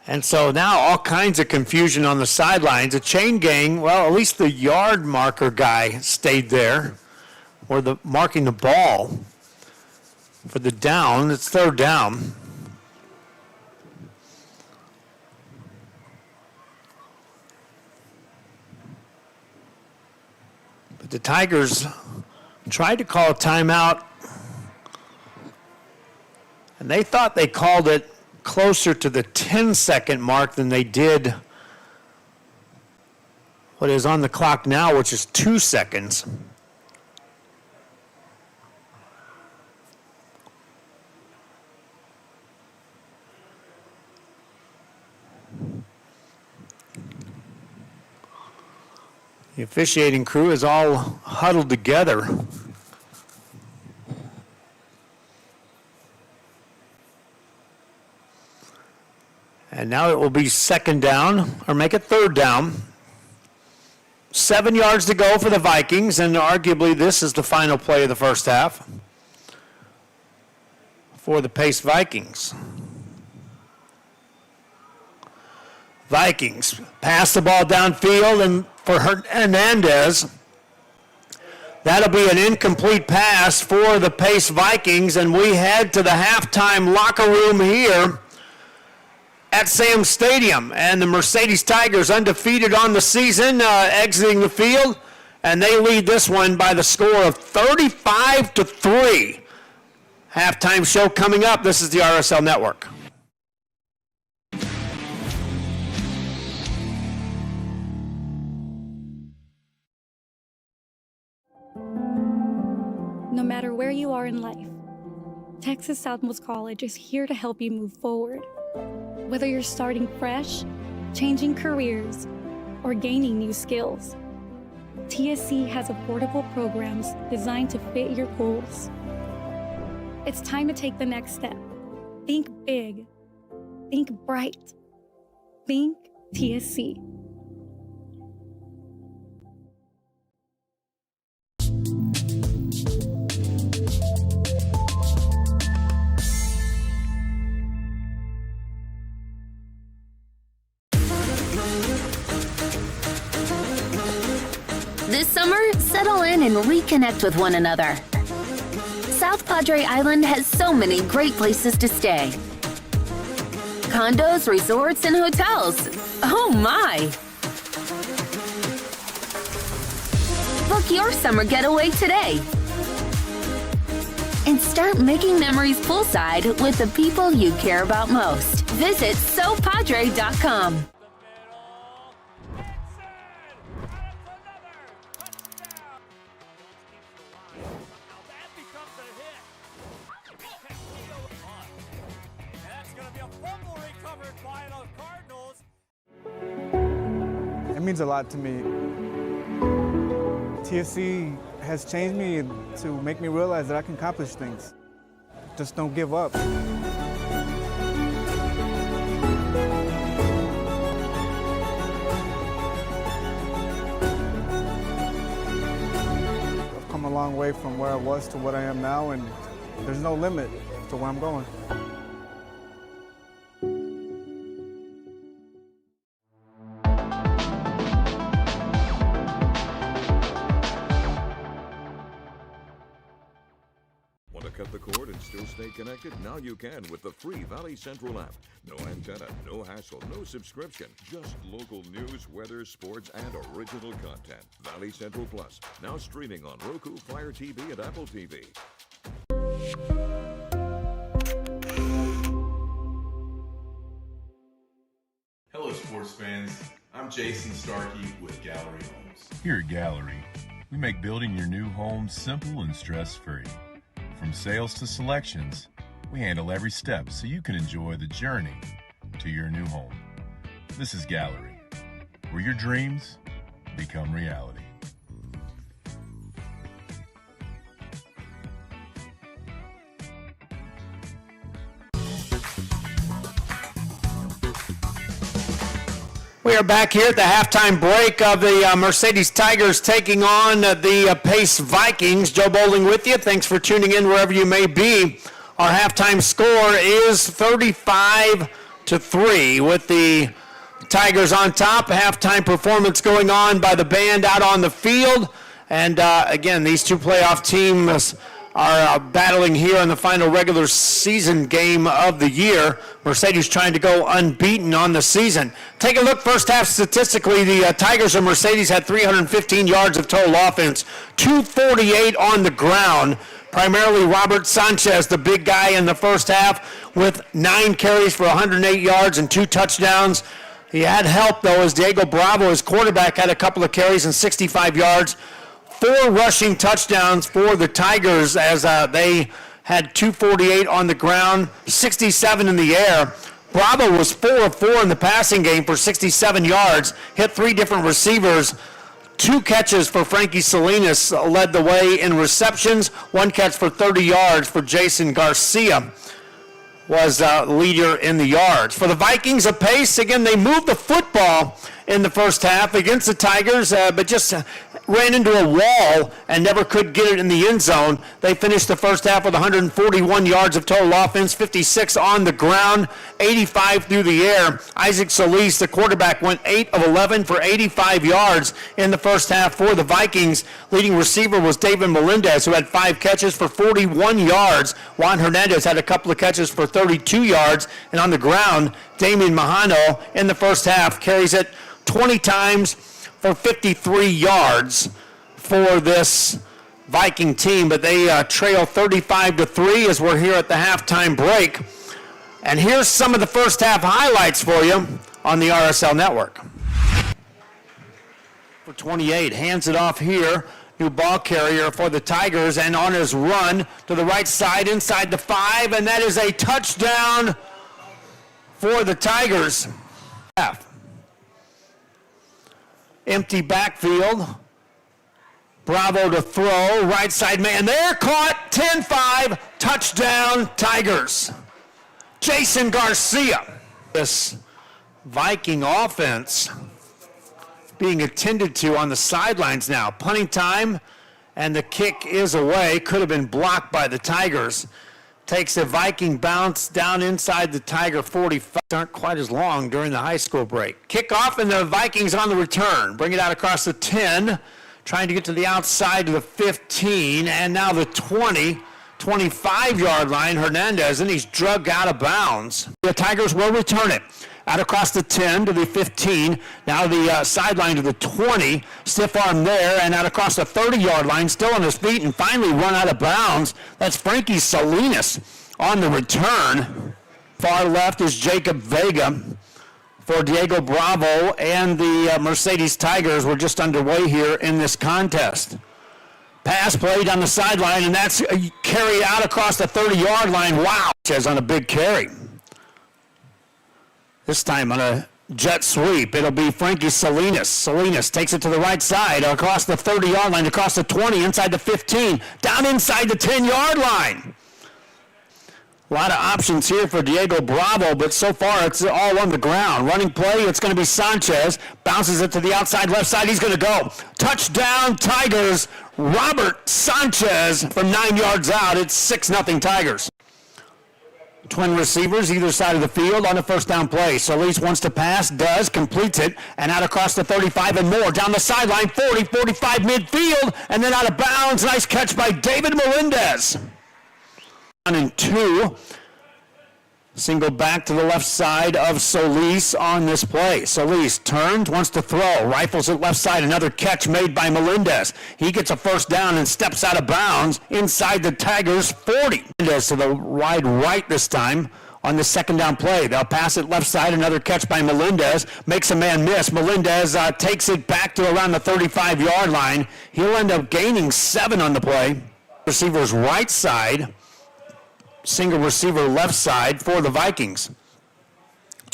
And so now all kinds of confusion on the sidelines. A chain gang, well, at least the yard marker guy stayed there, or marking the ball for the down. It's third down. But the Tigers tried to call a timeout, and they thought they called it closer to the 10-second mark than they did what is on the clock now, which is 2 seconds. The officiating crew is all huddled together. And now it will be second down, or make it third down. 7 yards to go for the Vikings, and arguably this is the final play of the first half for the Pace Vikings. Vikings pass the ball downfield, and for Hernandez, that'll be an incomplete pass for the Pace Vikings, and we head to the halftime locker room here at Sam Stadium. And the Mercedes Tigers undefeated on the season, exiting the field, and they lead this one by the score of 35-3. Halftime show coming up. This is the RSL Network. No matter where you are in life, Texas Southmost College is here to help you move forward. Whether you're starting fresh, changing careers, or gaining new skills, TSC has affordable programs designed to fit your goals. It's time to take the next step. Think big. Think bright. Think TSC. This summer, settle in and reconnect with one another. South Padre Island has so many great places to stay. Condos, resorts, and hotels. Oh my! Book your summer getaway today. And start making memories poolside with the people you care about most. Visit SoPadre.com. It means a lot to me. TSC has changed me to make me realize that I can accomplish things. Just don't give up. I've come a long way from where I was to what I am now, and there's no limit to where I'm going. Cut the cord and still stay connected? Now you can with the free Valley Central app. No antenna, no hassle, no subscription. Just local news, weather, sports, and original content. Valley Central Plus, now streaming on Roku, Fire TV, and Apple TV. Hello, sports fans. I'm Jason Starkey with Gallery Homes. Here at Gallery, we make building your new home simple and stress-free. From sales to selections, we handle every step so you can enjoy the journey to your new home. This is Gallery, where your dreams become reality. We are back here at the halftime break of the Mercedes Tigers taking on the Pace Vikings. Joe Bowling with you. Thanks for tuning in wherever you may be. Our halftime score is 35-3 with the Tigers on top. Halftime performance going on by the band out on the field. And again, these two playoff teams are battling here in the final regular season game of the year. Mercedes trying to go unbeaten on the season. Take a look first half statistically. The Tigers and Mercedes had 315 yards of total offense, 248 on the ground. Primarily Robert Sanchez, the big guy in the first half, with 9 carries for 108 yards and 2 touchdowns. He had help, though, as Diego Bravo, his quarterback, had a couple of carries and 65 yards. 4 rushing touchdowns for the Tigers as they had 248 on the ground, 67 in the air. Bravo was 4 of 4 in the passing game for 67 yards, hit 3 different receivers. 2 catches for Frankie Salinas led the way in receptions. 1 catch for 30 yards for Jason Garcia was leader in the yards. For the Vikings, a pace. Again, they moved the football in the first half against the Tigers, but just ran into a wall and never could get it in the end zone. They finished the first half with 141 yards of total offense, 56 on the ground, 85 through the air. Isaac Solis, the quarterback, went 8 of 11 for 85 yards in the first half for the Vikings. Leading receiver was David Melendez, who had 5 catches for 41 yards. Juan Hernandez had a couple of catches for 32 yards. And on the ground, Damian Mahano in the first half carries it 20 times for 53 yards for this Viking team, but they trail 35-3 as we're here at the halftime break. And here's some of the first half highlights for you on the RSL network. For 28, hands it off here. New ball carrier for the Tigers, and on his run to the right side inside the 5, and that is a touchdown for the Tigers. Empty backfield. Bravo to throw. Right side man there. Caught. 10-5. Touchdown Tigers. Jason Garcia. This Viking offense being attended to on the sidelines now. Punting time, and the kick is away. Could have been blocked by the Tigers. Takes a Viking bounce down inside the Tiger 45. Aren't quite as long during the high school break. Kickoff, and the Vikings on the return. Bring it out across the 10. Trying to get to the outside to the 15. And now the 20, 25-yard line. Hernandez, and he's drugged out of bounds. The Tigers will return it. Out across the 10 to the 15. Now the sideline to the 20. Stiff arm there, and out across the 30-yard line, still on his feet, and finally run out of bounds. That's Frankie Salinas on the return. Far left is Jacob Vega for Diego Bravo, and the Mercedes Tigers were just underway here in this contest. Pass play down the sideline, and that's carried out across the 30-yard line. Wow, says on a big carry. This time on a jet sweep, it'll be Frankie Salinas. Salinas takes it to the right side, across the 30-yard line, across the 20, inside the 15, down inside the 10-yard line. A lot of options here for Diego Bravo, but so far it's all on the ground. Running play, it's going to be Sanchez. Bounces it to the outside left side. He's going to go. Touchdown Tigers. Robert Sanchez from 9 yards out. It's 6-0 Tigers. Twin receivers either side of the field on the first down play. Solis wants to pass, does, completes it, and out across the 35 and more. Down the sideline, 40, 45 midfield, and then out of bounds. Nice catch by David Melendez. 1 and 2. Single back to the left side of Solis on this play. Solis turns, wants to throw, rifles it left side. Another catch made by Melendez. He gets a first down and steps out of bounds inside the Tigers' 40. Melendez to the wide right this time on the second down play. They'll pass it left side. Another catch by Melendez. Makes a man miss. Melendez takes it back to around the 35-yard line. He'll end up gaining 7 on the play. Receiver's right side. Single receiver left side for the Vikings.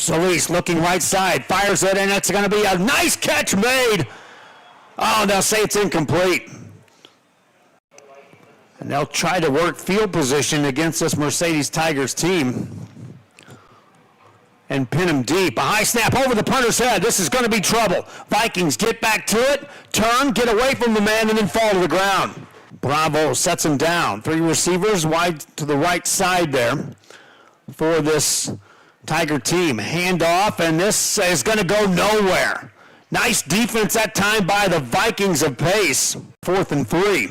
Solis looking right side, fires it, and it's going to be a nice catch made. Oh, they'll say it's incomplete. And they'll try to work field position against this Mercedes Tigers team and pin him deep. A high snap over the punter's head. This is going to be trouble. Vikings get back to it, turn, get away from the man, and then fall to the ground. Bravo sets him down. 3 receivers wide to the right side there for this Tiger team. Handoff, and this is going to go nowhere. Nice defense that time by the Vikings of pace. 4th and 3.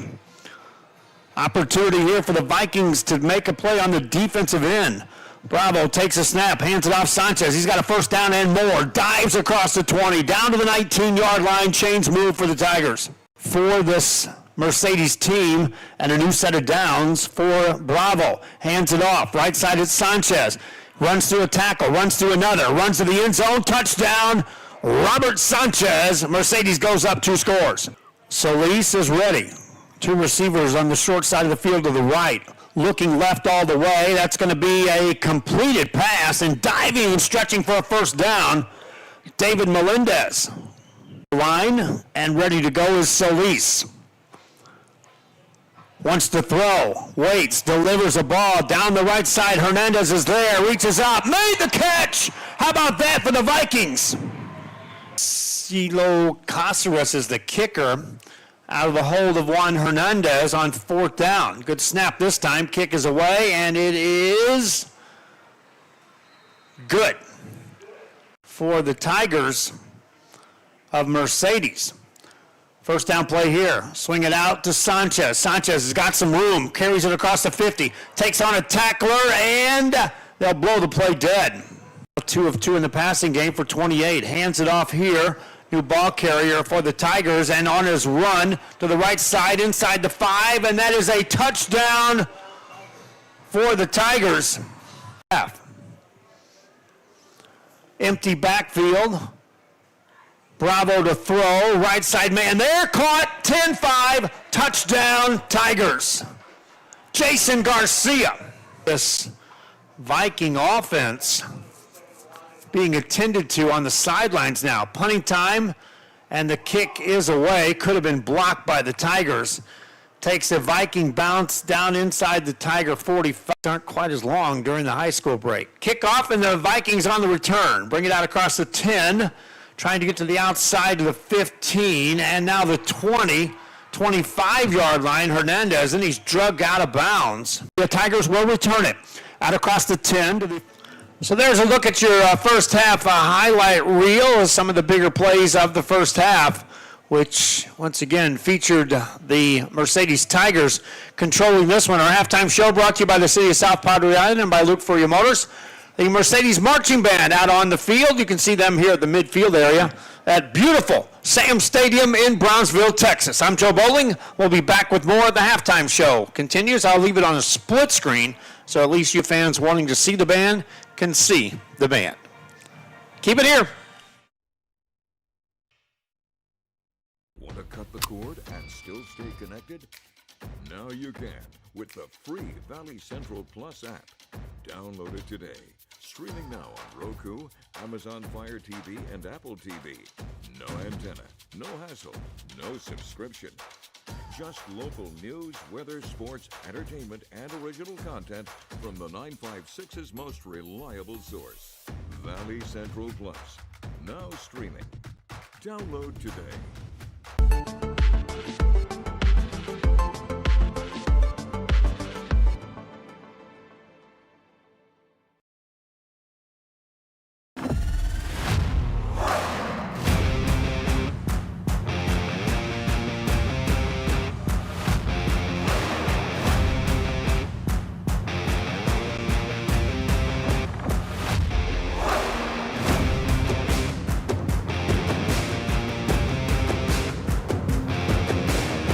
Opportunity here for the Vikings to make a play on the defensive end. Bravo takes a snap, hands it off Sanchez. He's got a first down and more. Dives across the 20, down to the 19-yard line. Chains move for the Tigers. For this Mercedes team, and a new set of downs for Bravo. Hands it off. Right side it's Sanchez. Runs through a tackle, runs through another, runs to the end zone. Touchdown, Robert Sanchez. Mercedes goes up 2 scores. Solis is ready. 2 receivers on the short side of the field to the right. Looking left all the way. That's going to be a completed pass, and diving and stretching for a first down, David Melendez. Line and ready to go is Solis. Wants to throw, waits, delivers a ball down the right side. Hernandez is there, reaches up, made the catch. How about that for the Vikings? Silo Caceres is the kicker out of the hold of Juan Hernandez on 4th down. Good snap this time. Kick is away, and it is good for the Tigers of Mercedes. First down play here. Swing it out to Sanchez. Sanchez has got some room. Carries it across the 50. Takes on a tackler, and they'll blow the play dead. 2 of 2 in the passing game for 28. Hands it off here. New ball carrier for the Tigers, and on his run to the right side inside the 5, and that is a touchdown for the Tigers. Empty backfield. Bravo to throw. Right side man there. Caught. 10-5. Touchdown Tigers. Jason Garcia. This Viking offense being attended to on the sidelines now. Punting time, and the kick is away. Could have been blocked by the Tigers. Takes a Viking bounce down inside the Tiger 45. Aren't quite as long during the high school break. Kickoff, and the Vikings on the return. Bring it out across the 10. Trying to get to the outside of the 15, and now the 20, 25-yard line. Hernandez, and he's drugged out of bounds. The Tigers will return it. Out across the 10 to the... So there's a look at your first half highlight reel of some of the bigger plays of the first half, which once again featured the Mercedes Tigers controlling this one. Our halftime show brought to you by the city of South Padre Island and by Luke Furia Motors. The Mercedes Marching Band out on the field. You can see them here at the midfield area at beautiful Sam Stadium in Brownsville, Texas. I'm Joe Bowling. We'll be back with more of the halftime show. Continues. I'll leave it on a split screen so at least you fans wanting to see the band can see the band. Keep it here. Want to cut the cord and still stay connected? Now you can with the free Valley Central Plus app. Download it today. Streaming now on Roku, Amazon Fire TV, and Apple TV. No antenna, no hassle, no subscription. Just local news, weather, sports, entertainment, and original content from the 956's most reliable source. Valley Central Plus. Now streaming. Download today.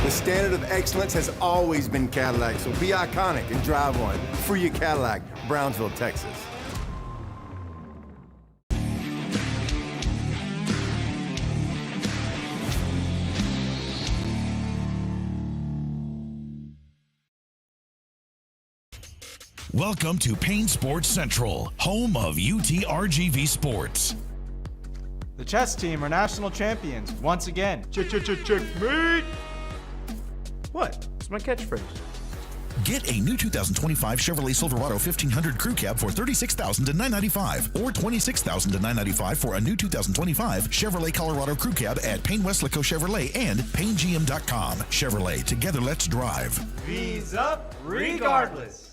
The standard of excellence has always been Cadillac, so be iconic and drive one. Free your Cadillac, Brownsville, Texas. Welcome to Payne Sports Central, home of UTRGV Sports. The chess team are national champions once again. Checkmate! What? It's my catchphrase. Get a new 2025 Chevrolet Silverado 1500 Crew Cab for $36,000 to $995, or $26,000 to $995 for a new 2025 Chevrolet Colorado Crew Cab at Payne Westlaco Chevrolet and PayneGM.com. Chevrolet, together let's drive. V's up regardless.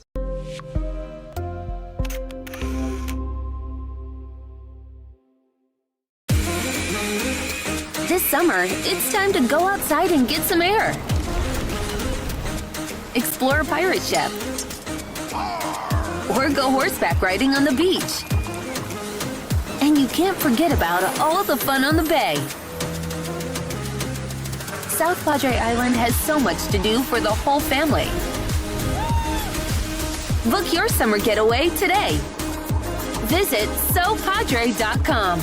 This summer, it's time to go outside and get some air. Explore a pirate ship. Or go horseback riding on the beach. And you can't forget about all the fun on the bay. South Padre Island has so much to do for the whole family. Book your summer getaway today. Visit SoPadre.com.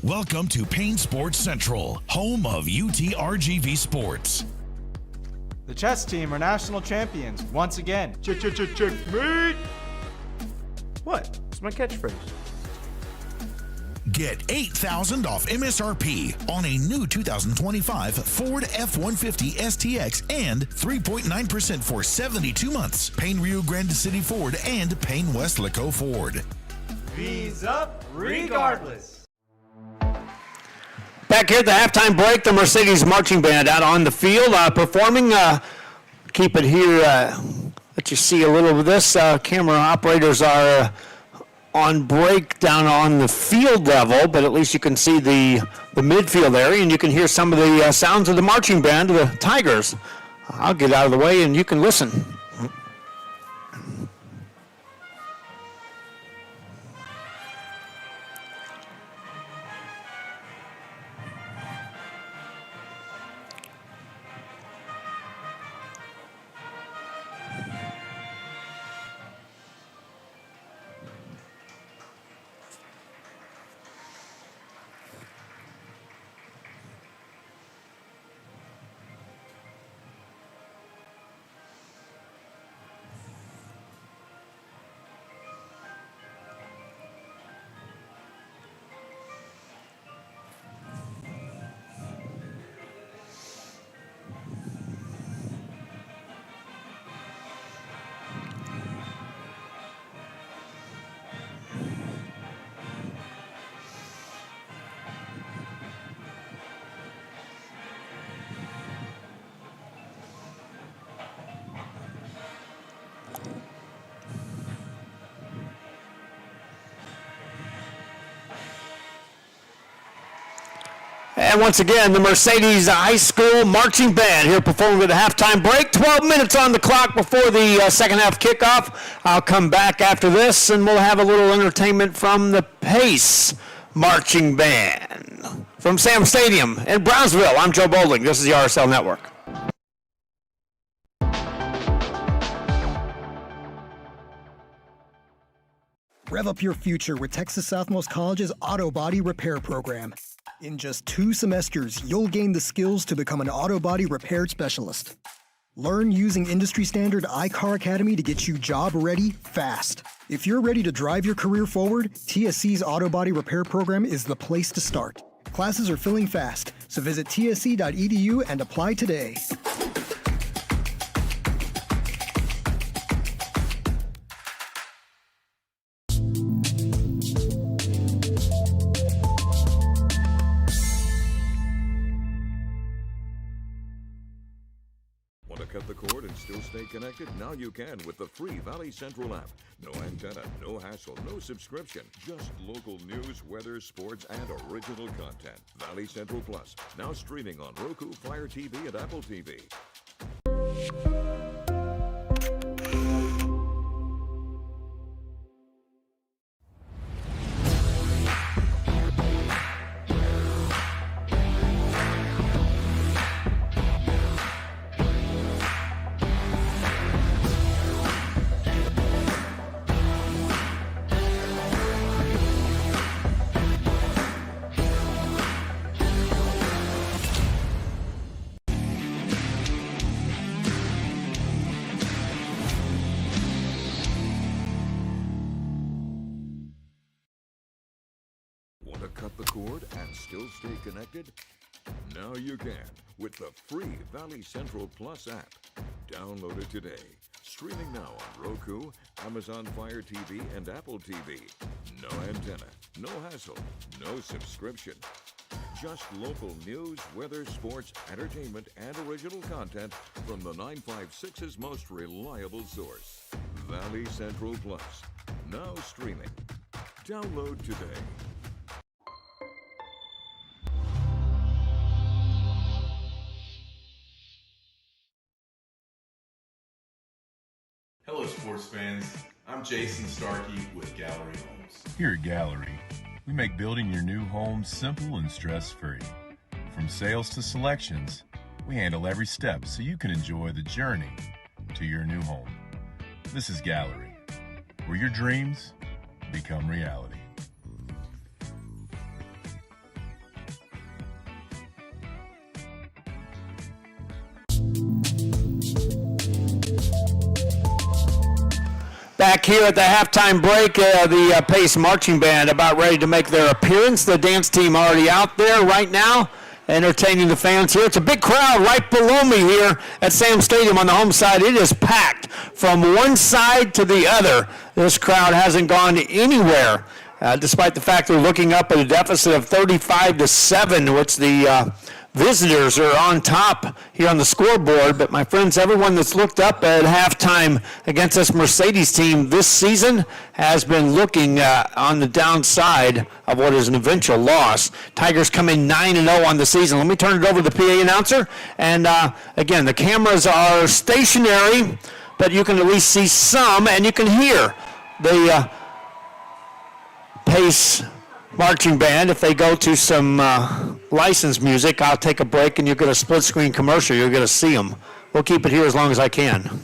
Welcome to Payne Sports Central, home of UTRGV Sports. The chess team are national champions once again. Checkmate! What? It's my catchphrase. Get $8,000 off MSRP on a new 2025 Ford F-150 STX and 3.9% for 72 months. Payne Rio Grande City Ford and Payne Westlaco Ford. V's up regardless. Back here at the halftime break, the Mercedes Marching Band out on the field performing. Keep it here, let you see a little of this. Camera operators are on break down on the field level, but at least you can see the midfield area, and you can hear some of the sounds of the marching band, the Tigers. I'll get out of the way, and you can listen. And once again, the Mercedes High School Marching Band here performing with a halftime break. 12 minutes on the clock before the second half kickoff. I'll come back after this, and we'll have a little entertainment from the Pace Marching Band. From Sam Stadium in Brownsville, I'm Joe Bowling. This is the RSL Network. Rev up your future with Texas Southmost College's Auto Body Repair Program. In just 2 semesters, you'll gain the skills to become an auto body repair specialist. Learn using industry-standard iCar Academy to get you job-ready fast. If you're ready to drive your career forward, TSC's Auto Body Repair Program is the place to start. Classes are filling fast, so visit tsc.edu and apply today. Want to cut the cord and still stay connected? Now you can with the free Valley Central app. No antenna, no hassle, no subscription. Just local news, weather, sports, and original content. Valley Central Plus, now streaming on Roku, Fire TV, and Apple TV. still stay connected? Now you can with the free Valley Central Plus app. Download it today. Streaming now on Roku, Amazon Fire TV, and Apple TV. No antenna, no hassle, no subscription. Just local news, weather, sports, entertainment, and original content from the 956's most reliable source. Valley Central Plus. Now streaming. Download today. Hello, sports fans. I'm Jason Starkey with Gallery Homes. Here at Gallery, we make building your new home simple and stress-free. From sales to selections, we handle every step so you can enjoy the journey to your new home. This is Gallery, where your dreams become reality. Back here at the halftime break, the Pace Marching Band about ready to make their appearance. The dance team already out there right now, entertaining the fans here. It's a big crowd right below me here at Sam Stadium on the home side. It is packed from one side to the other. This crowd hasn't gone anywhere, despite the fact they're looking up at a deficit of 35-7, which the visitors are on top here on the scoreboard. But my friends, everyone that's looked up at halftime against this Mercedes team this season has been looking on the downside of what is an eventual loss. Tigers come in 9-0 on the season. Let me turn it over to the PA announcer. And again, the cameras are stationary, but you can at least see some, and you can hear the Pace Marching Band. If they go to some licensed music, I'll take a break and you'll get a split screen commercial. You're going to see them. We'll keep it here as long as I can.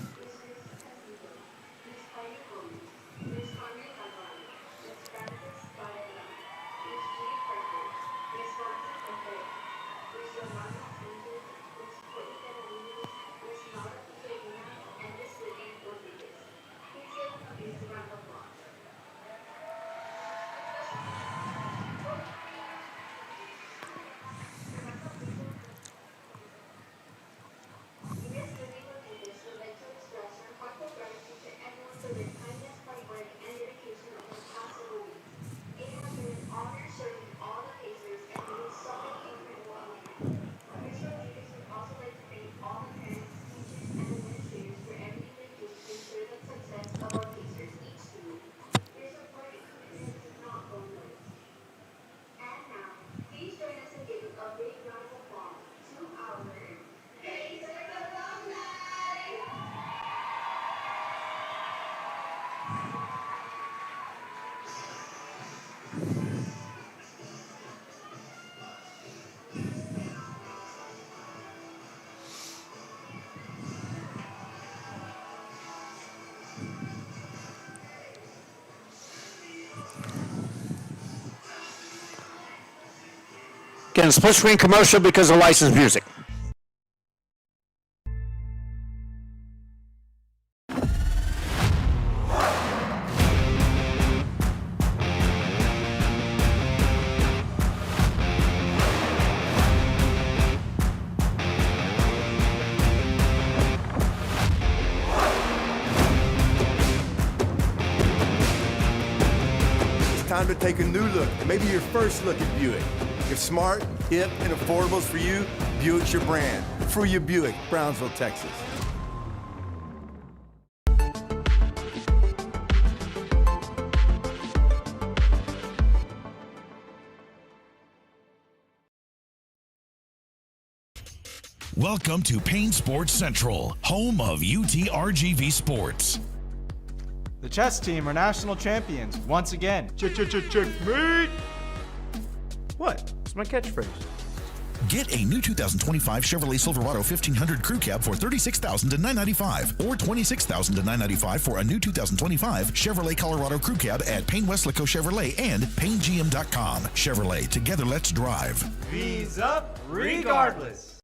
Again, a split screen commercial because of licensed music. It's time to take a new look, maybe your first look at Buick. If smart, hip, and affordables for you, Buick's your brand. For your Buick, Brownsville, Texas. Welcome to Payne Sports Central, home of UTRGV Sports. The chess team are national champions once again. Checkmate! What? It's my catchphrase. Get a new 2025 Chevrolet Silverado 1500 Crew Cab for $36,000 to $995, or $26,000 to $995 for a new 2025 Chevrolet Colorado Crew Cab at Payne Westlaco Chevrolet and PayneGM.com. Chevrolet, together let's drive. V's up regardless.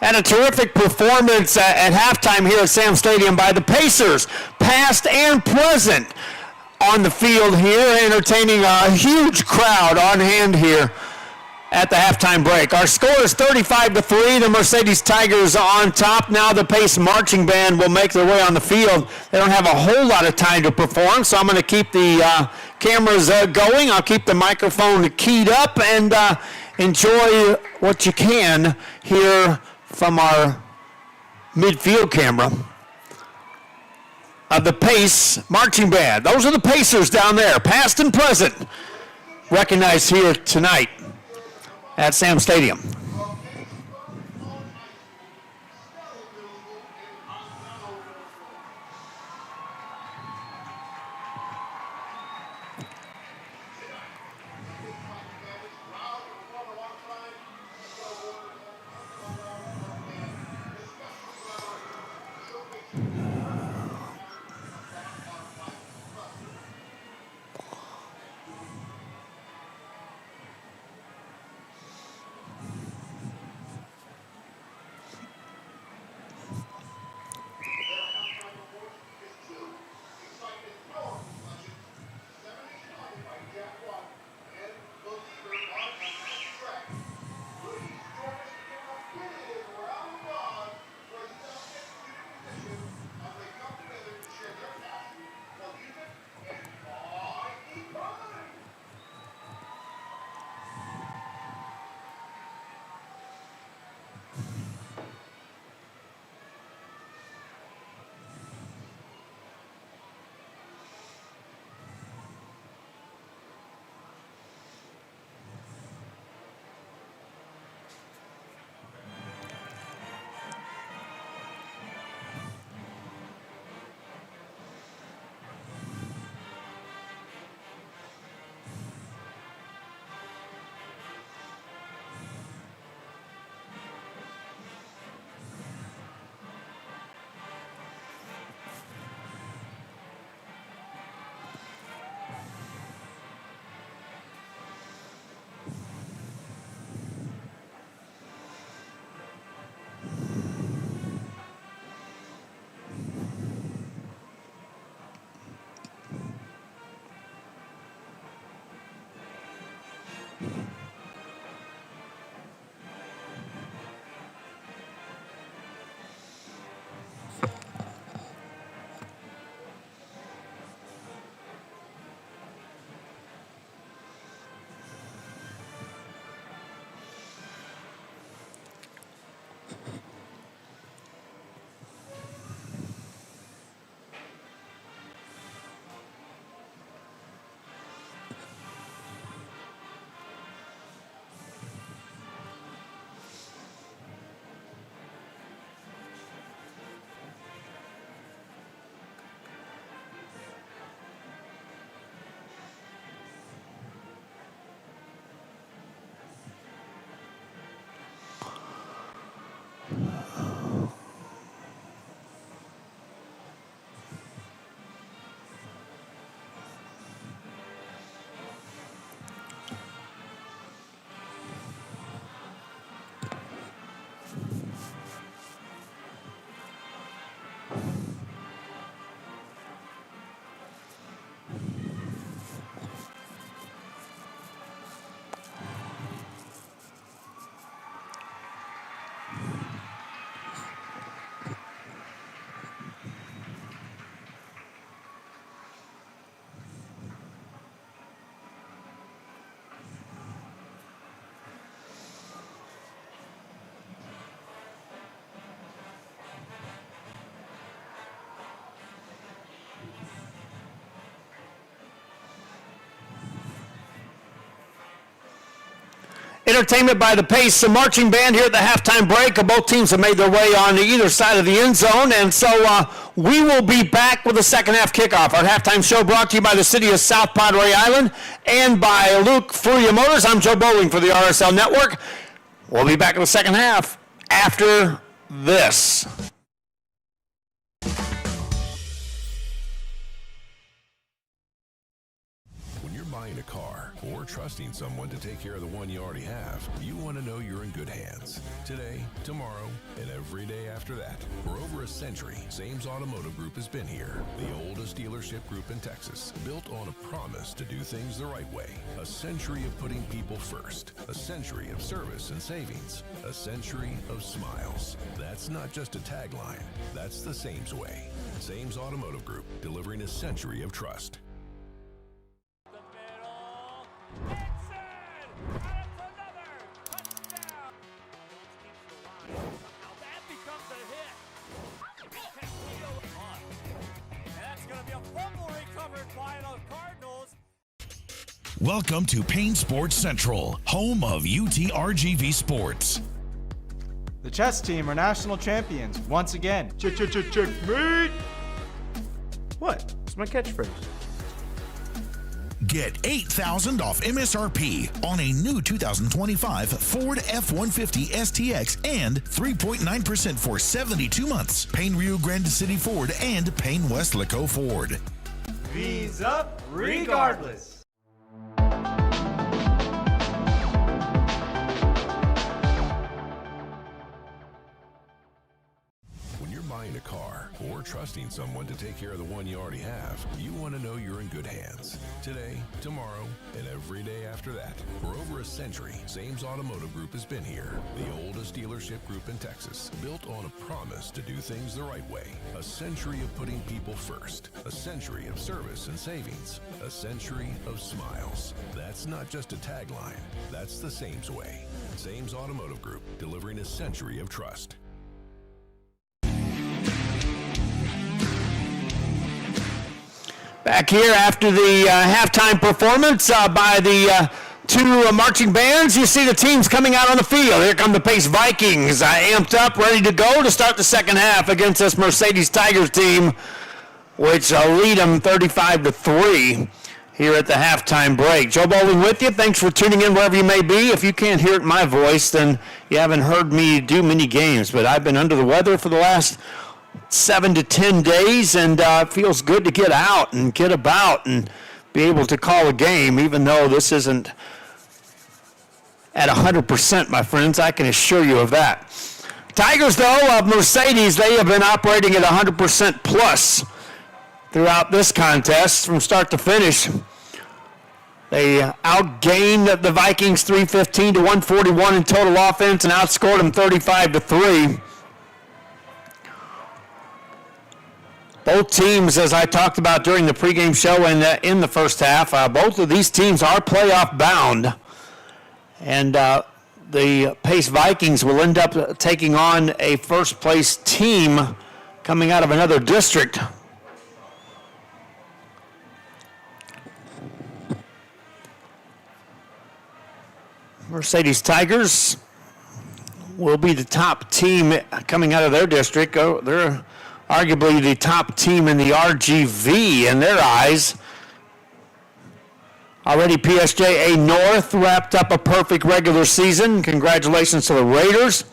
And a terrific performance at halftime here at Sam Stadium by the Pacers, past and present. on the field here, entertaining a huge crowd on hand here at the halftime break. Our score is 35-3. The Mercedes Tigers on top. Now the Pace Marching Band will make their way on the field. They don't have a whole lot of time to perform, so I'm going to keep the cameras going. I'll keep the microphone keyed up and enjoy what you can here from our midfield camera of the Pace Marching Band. Those are the Pacers down there, past and present, recognized here tonight at Sam Stadium. Entertainment by the Pace Marching Band here at the halftime break. Both teams have made their way on either side of the end zone, and so we will be back with the second half kickoff. Our halftime show brought to you by the city of South Padre Island and by Luke Furia Motors. I'm Joe Bowling for the RSL Network. We'll be back in the second half after this. When you're buying a car or or trusting someone to take care of the one you already have, you want to know you're in good hands. Today, tomorrow, and every day after that. For over a century, Sames Automotive Group has been here. The oldest dealership group in Texas, built on a promise to do things the right way. A century of putting people first. A century of service and savings. A century of smiles. That's not just a tagline. That's the Sames way. Sames Automotive Group, delivering a century of trust. Welcome to Payne Sports Central, home of UTRGV Sports. The chess team are national champions once again. Checkmate! What? It's my catchphrase. Get $8,000 off MSRP on a new 2025 Ford F-150 STX and 3.9% for 72 months. Payne Rio Grande City Ford and Payne Westlaco Ford. V's up regardless. Buying a car or trusting someone to take care of the one you already have, you want to know you're in good hands. Today, tomorrow, and every day after that. For over a century, Sames Automotive Group has been here. The oldest dealership group in Texas, built on a promise to do things the right way. A century of putting people first. A century of service and savings. A century of smiles. That's not just a tagline. That's the Sames way. Sames Automotive Group, delivering a century of trust. Back here after the halftime performance by the two marching bands, you see the teams coming out on the field. Here come the Pace Vikings, amped up, ready to go to start the second half against this Mercedes Tigers team, which lead them 35-3 here at the halftime break. Joe Bowling with you. Thanks for tuning in wherever you may be. If you can't hear it in my voice, then you haven't heard me do many games, but I've been under the weather for the last 7 to 10 days, and it feels good to get out and get about and be able to call a game, even though this isn't at 100%, my friends. I can assure you of that. Tigers, though, of Mercedes, they have been operating at 100% plus throughout this contest from start to finish. They outgained the Vikings 315 to 141 in total offense and outscored them 35-3. Both teams, as I talked about during the pregame show and in the first half, both of these teams are playoff bound. And the Pace Vikings will end up taking on a first-place team coming out of another district. Mercedes Tigers will be the top team coming out of their district. They're arguably the top team in the RGV in their eyes. Already PSJA North wrapped up a perfect regular season. Congratulations to the Raiders.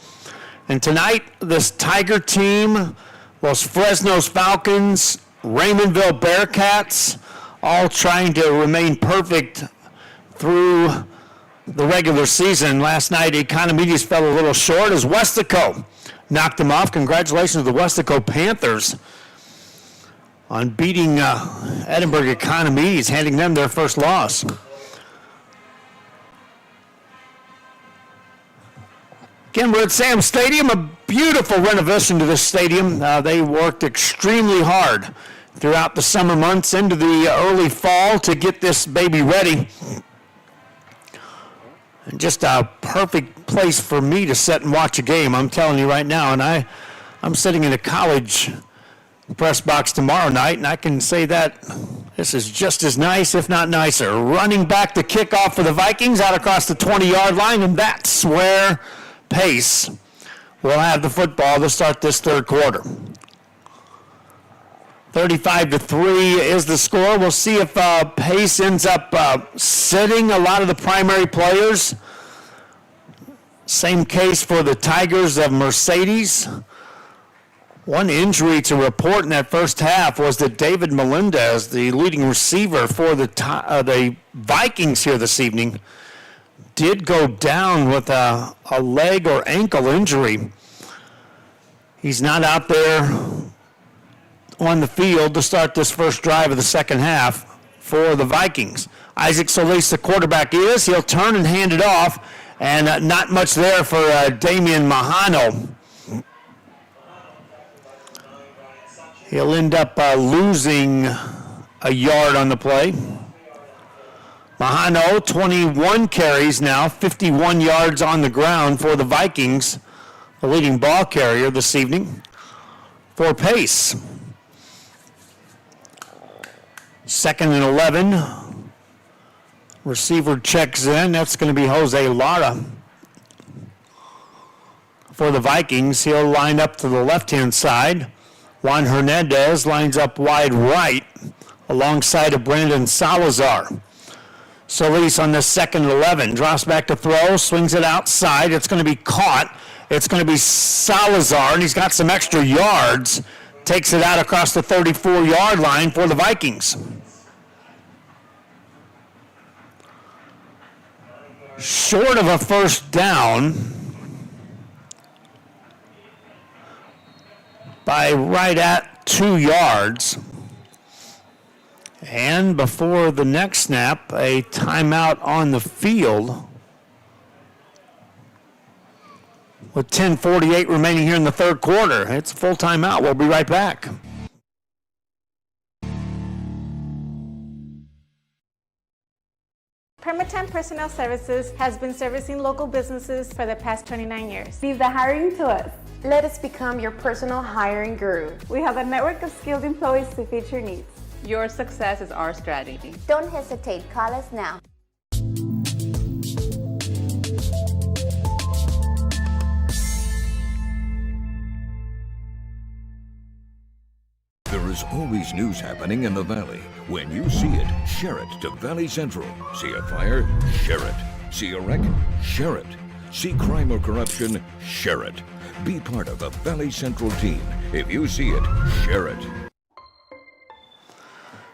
And tonight, this Tiger team, Los Fresnos Falcons, Raymondville Bearcats, all trying to remain perfect through the regular season. Last night, Economides fell a little short as Westlaco knocked them off. Congratulations to the Westlaco Panthers on beating Edinburgh Economides, handing them their first loss. Again, we're at Sam Stadium, a beautiful renovation to this stadium. They worked extremely hard throughout the summer months into the early fall to get this baby ready. And just a perfect place for me to sit and watch a game, I'm telling you right now. And I'm sitting in a college press box tomorrow night, and I can say that this is just as nice, if not nicer. Running back the kickoff for the Vikings out across the 20-yard line, and that's where Pace will have the football to start this third quarter. 35-3 is the score. We'll see if Pace ends up sitting a lot of the primary players. Same case for the Tigers of Mercedes. One injury to report in that first half was that David Melendez, the leading receiver for the Vikings here this evening, did go down with a leg or ankle injury. He's not out there on the field to start this first drive of the second half for the Vikings. Isaac Solis, the quarterback, is. He'll turn and hand it off, and not much there for Damian Mahano. He'll end up losing a yard on the play. Mahano, 21 carries now, 51 yards on the ground for the Vikings, the leading ball carrier this evening for Pace. 2nd and 11. Receiver checks in. That's going to be Jose Lara for the Vikings. He'll line up to the left-hand side. Juan Hernandez lines up wide right alongside of Brandon Salazar. Solis on the 2nd and 11. Drops back to throw, swings it outside. It's going to be caught. It's going to be Salazar, and he's got some extra yards. Takes it out across the 34-yard line for the Vikings. Short of a first down by right at 2 yards. And before the next snap, a timeout on the field with 10:48 remaining here in the third quarter. It's a full timeout. We'll be right back. Permatemp Personnel Services has been servicing local businesses for the past 29 years. Leave the hiring to us. Let us become your personal hiring guru. We have a network of skilled employees to fit your needs. Your success is our strategy. Don't hesitate. Call us now. There is always news happening in the Valley. When you see it, share it to Valley Central. See a fire? Share it. See a wreck? Share it. See crime or corruption? Share it. Be part of the Valley Central team. If you see it, share it.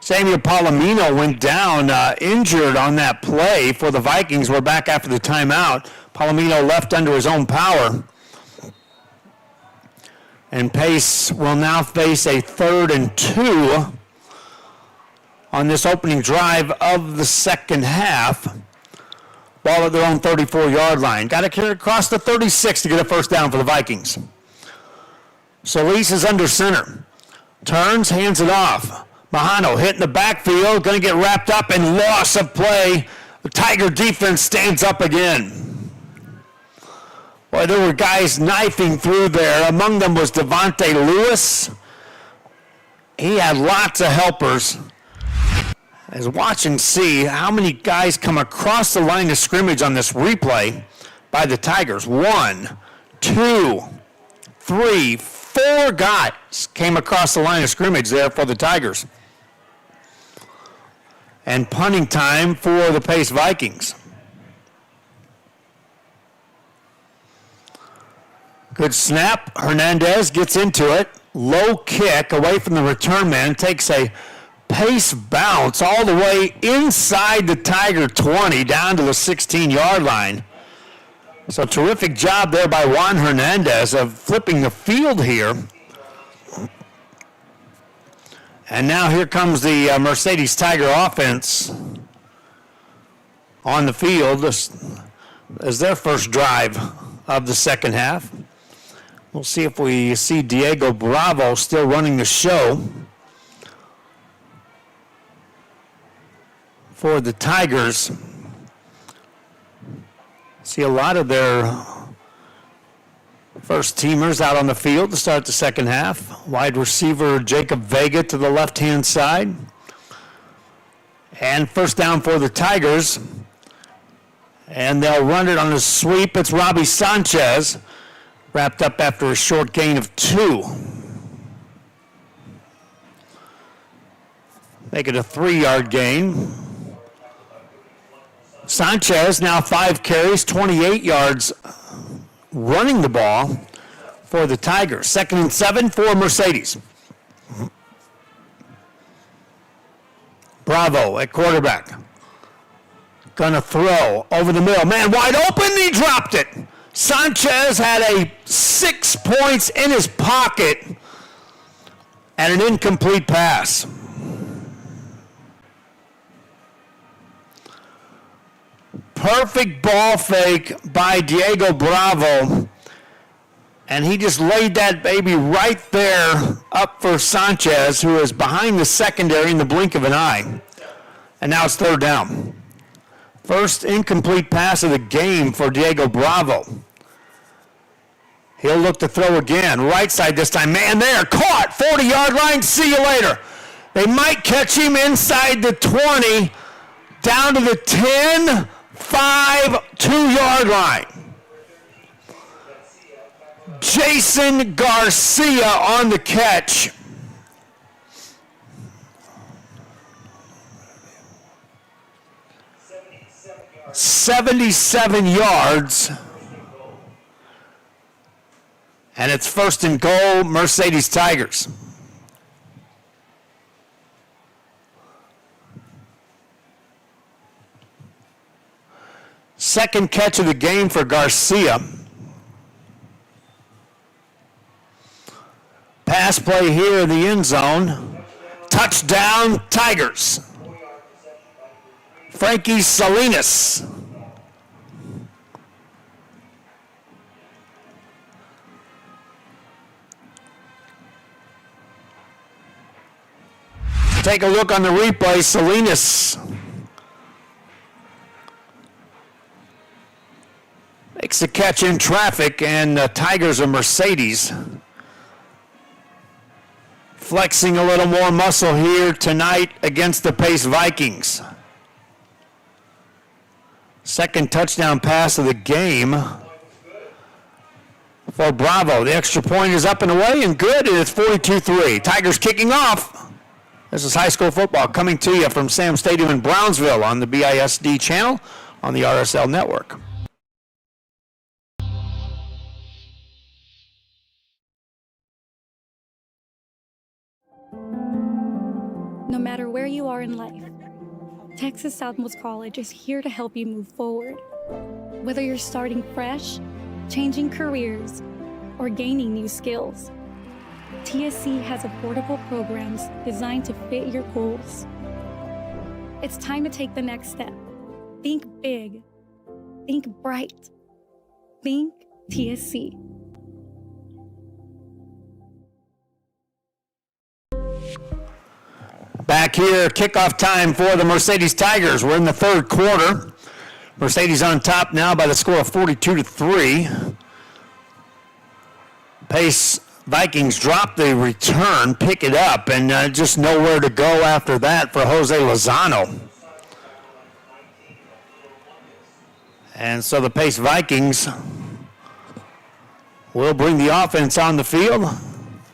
Samuel Palomino went down injured on that play for the Vikings. We're back after the timeout. Palomino left under his own power. And Pace will now face a 3rd and 2 on this opening drive of the second half. Ball at their own 34-yard line. Got to carry across the 36 to get a first down for the Vikings. Solis is under center. Turns, hands it off. Mahano hitting the backfield, going to get wrapped up in loss of play. The Tiger defense stands up again. Boy, there were guys knifing through there. Among them was Devontae Lewis. He had lots of helpers. As watch and see how many guys come across the line of scrimmage on this replay by the Tigers. 1, 2, 3, 4 guys came across the line of scrimmage there for the Tigers. And punting time for the Pace Vikings. Good snap. Hernandez gets into it. Low kick away from the return man. Takes a Pace bounce all the way inside the Tiger 20 down to the 16-yard line. So terrific job there by Juan Hernandez of flipping the field here. And now here comes the Mercedes Tiger offense on the field as their first drive of the second half. We'll see if we see Diego Bravo still running the show for the Tigers. See a lot of their first teamers out on the field to start the second half. Wide receiver Jacob Vega to the left-hand side. And first down for the Tigers. And they'll run it on a sweep. It's Robbie Sanchez, wrapped up after a short gain of 2. Make it a 3-yard gain. Sanchez now 5 carries, 28 yards running the ball for the Tigers. 2nd and 7 for Mercedes. Bravo at quarterback. Gonna throw over the middle. Man, wide open, he dropped it. Sanchez had 6 points in his pocket and an incomplete pass. Perfect ball fake by Diego Bravo. And he just laid that baby right there up for Sanchez, who is behind the secondary in the blink of an eye. And now it's 3rd down. First incomplete pass of the game for Diego Bravo. He'll look to throw again. Right side this time. Man there, caught. 40-yard line. See you later. They might catch him inside the 20, down to the 10, 5, 2-yard line. Jason Garcia on the catch. $77 yards. And it's 1st and goal, Mercedes Tigers. Second catch of the game for Garcia. Pass play here in the end zone. Touchdown, Tigers. Frankie Salinas. Take a look on the replay. Salinas makes the catch in traffic, and the Tigers are Mercedes. Flexing a little more muscle here tonight against the Pace Vikings. Second touchdown pass of the game for Bravo. The extra point is up and away and good, and it's 42-3. Tigers kicking off. This is high school football coming to you from Sam Stadium in Brownsville on the BISD channel on the RSL network. No matter where you are in life, Texas Southmost College is here to help you move forward. Whether you're starting fresh, changing careers, or gaining new skills, TSC has affordable programs designed to fit your goals. It's time to take the next step. Think big. Think bright. Think TSC. Back here, kickoff time for the Mercedes Tigers. We're in the 3rd quarter. Mercedes on top now by the score of 42-3. Pace Vikings drop the return, pick it up, and just nowhere to go after that for Jose Lozano. And so the Pace Vikings will bring the offense on the field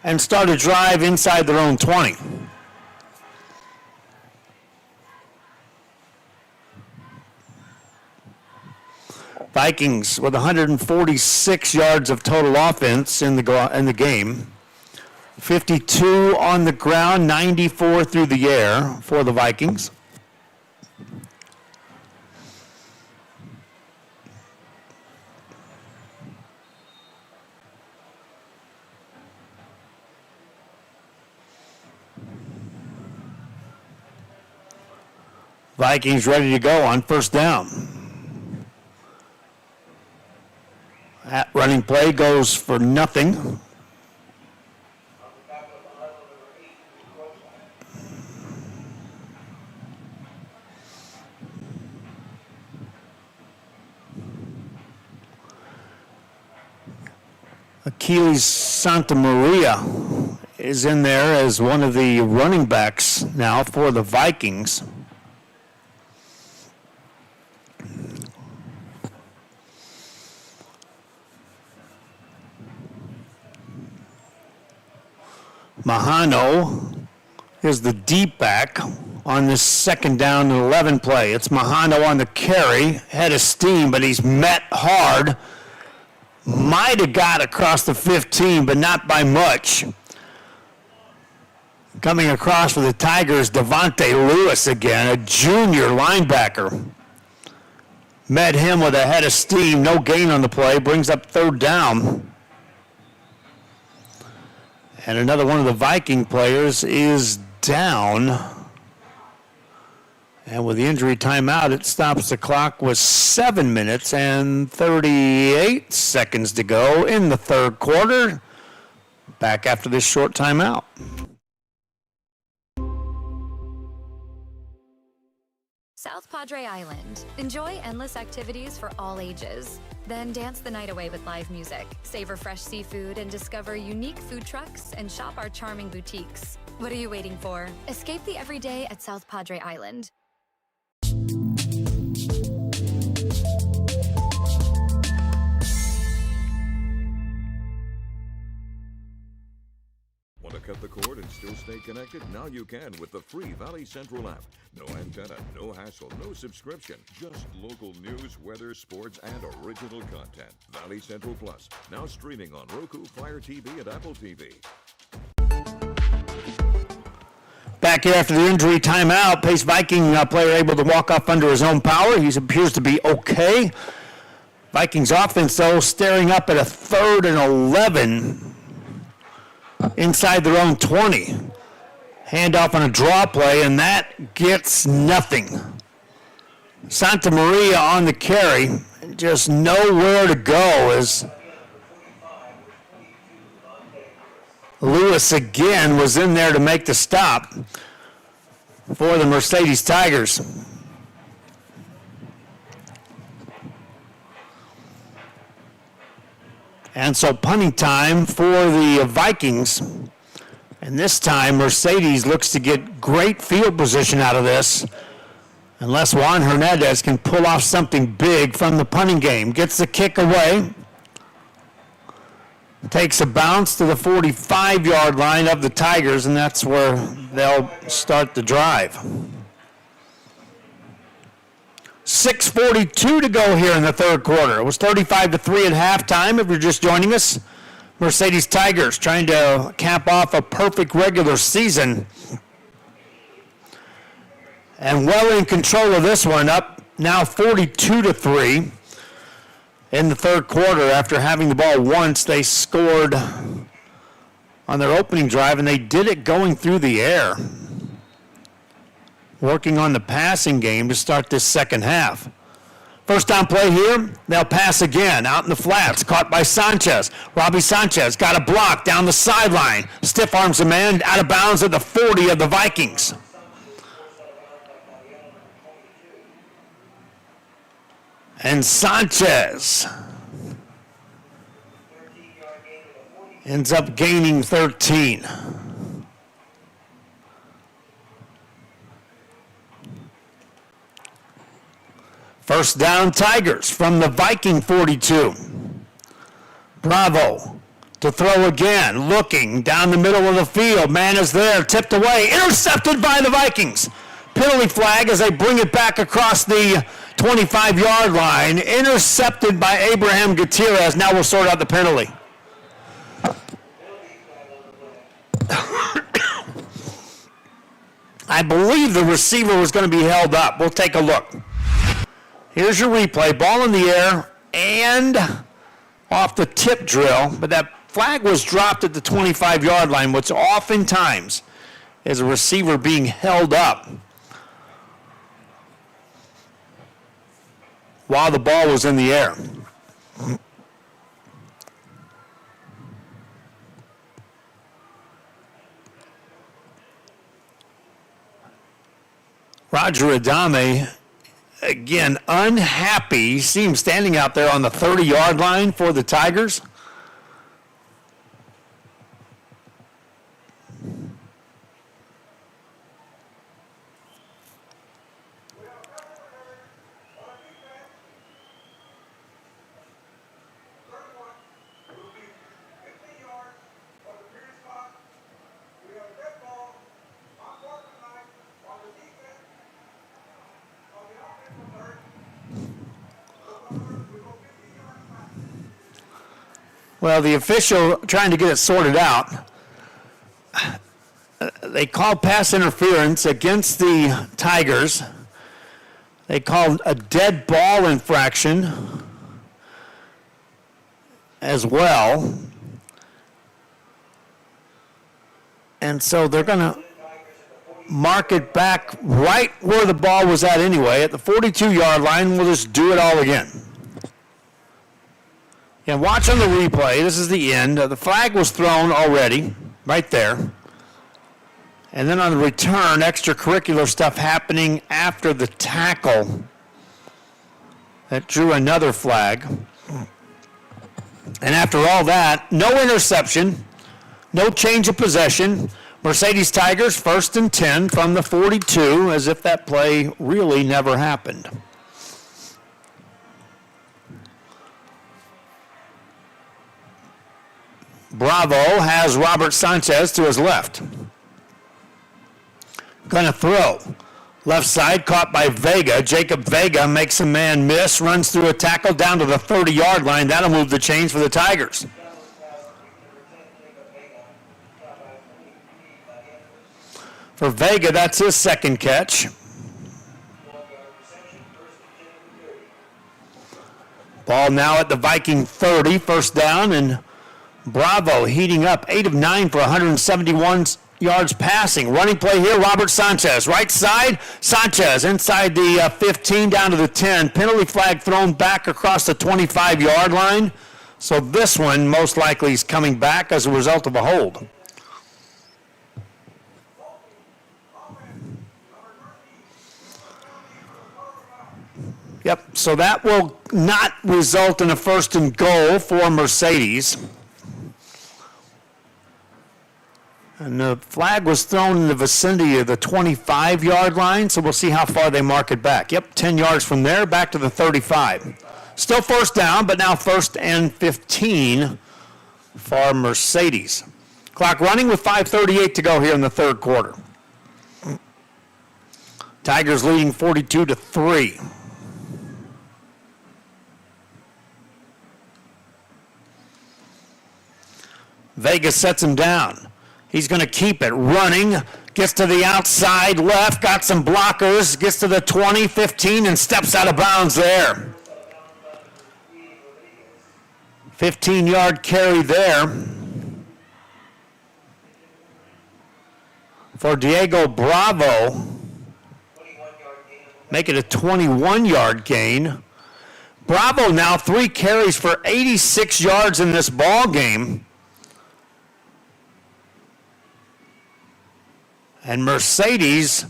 and start a drive inside their own 20. Vikings with 146 yards of total offense in the game. 52 on the ground, 94 through the air for the Vikings. Vikings ready to go on 1st down. That running play goes for nothing. Achilles Santa Maria is in there as one of the running backs now for the Vikings. Mahano is the deep back on this 2nd down and 11 play. It's Mahano on the carry, head of steam, but he's met hard Might have got across the 15, but not by much. Coming across for the Tigers, Devontae Lewis again, a junior linebacker. Met him with a head of steam, no gain on the play, brings up third down. And another one of the Viking players is down. And with the injury timeout, it stops the clock with 7 minutes and 38 seconds to go in the third quarter. Back after this short timeout. South Padre Island. Enjoy endless activities for all ages. Then dance the night away with live music, savor fresh seafood, and discover unique food trucks and shop our charming boutiques. What are you waiting for? Escape the everyday at South Padre Island. Want to cut the cord and still stay connected? Now you can with the free Valley Central app. No antenna, no hassle, no subscription. Just local news, weather, sports, and original content. Valley Central Plus, now streaming on Roku, Fire TV, and Apple TV. Back here after the injury timeout, Pace Viking player able to walk off under his own power. He appears to be okay. Vikings offense, though, staring up at a 3rd and 11 inside their own 20. Handoff on a draw play, and that gets nothing. Santa Maria on the carry, just nowhere to go as Lewis again was in there to make the stop for the Mercedes Tigers. And so punting time for the Vikings. And this time Mercedes looks to get great field position out of this unless Juan Hernandez can pull off something big from the punting game. Gets the kick away. Takes a bounce to the 45-yard line of the Tigers, and that's where they'll start the drive. 6:42 to go here in the third quarter. It was 35-3 at halftime. If you're just joining us, Mercedes Tigers trying to cap off a perfect regular season. And well in control of this one, up now 42-3. In the third quarter, after having the ball once, they scored on their opening drive, and they did it going through the air, working on the passing game to start this second half. First down play here, they'll pass again, out in the flats, caught by Sanchez. Robbie Sanchez got a block down the sideline, stiff arms a man out of bounds at the 40 of the Vikings. And Sanchez ends up gaining 13. First down, Tigers from the Viking 42. Bravo to throw again, looking down the middle of the field. Man is there, tipped away, intercepted by the Vikings. Penalty flag as they bring it back across the 25-yard line, intercepted by Abraham Gutierrez. Now we'll sort out the penalty. I believe the receiver was going to be held up. We'll take a look. Here's your replay. Ball in the air and off the tip drill, but that flag was dropped at the 25-yard line, which oftentimes is a receiver being held up while the ball was in the air. Roger Adame, again, unhappy. You see him standing out there on the 30-yard line for the Tigers. Well, the official trying to get it sorted out. They called pass interference against the Tigers. They called a dead ball infraction as well. And so they're going to mark it back right where the ball was at anyway, at the 42-yard line. We'll just do it all again. And watch on the replay. This is the end. The flag was thrown already, right there. And then on the return, extracurricular stuff happening after the tackle that drew another flag. And after all that, no interception, no change of possession. Mercedes Tigers 1st and 10 from the 42, as if that play really never happened. Bravo has Robert Sanchez to his left. Going to throw. Left side caught by Vega. Jacob Vega makes a man miss, runs through a tackle down to the 30-yard line. That'll move the chains for the Tigers. For Vega, that's his second catch. Ball now at the Viking 30, first down, and Bravo heating up, 8 of 9 for 171 yards passing. Running play here, Robert Sanchez. Right side, Sanchez inside the 15 down to the 10. Penalty flag thrown back across the 25-yard line. So this one most likely is coming back as a result of a hold. Yep, so that will not result in a 1st and goal for Mercedes. And the flag was thrown in the vicinity of the 25-yard line, so we'll see how far they mark it back. Yep, 10 yards from there, back to the 35. Still first down, but now 1st and 15 for Mercedes. Clock running with 5:38 to go here in the third quarter. Tigers leading 42-3. Vegas sets him down. He's going to keep it running. Gets to the outside left, got some blockers, gets to the 20, 15, and steps out of bounds there. 15-yard carry there for Diego Bravo. Make it a 21-yard gain. Bravo now 3 carries for 86 yards in this ball game. And Mercedes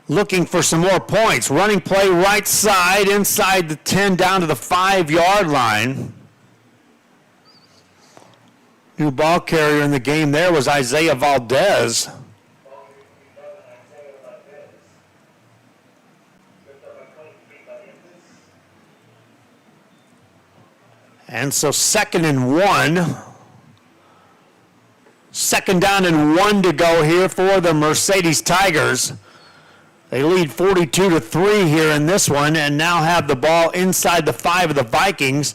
looking for some more points. Running play right side, inside the 10, down to the 5-yard line. New ball carrier in the game there was Isaiah Valdez. And so 2nd and 1. 2nd down and 1 to go here for the Mercedes Tigers. They lead 42-3 here in this one and now have the ball inside the 5 of the Vikings.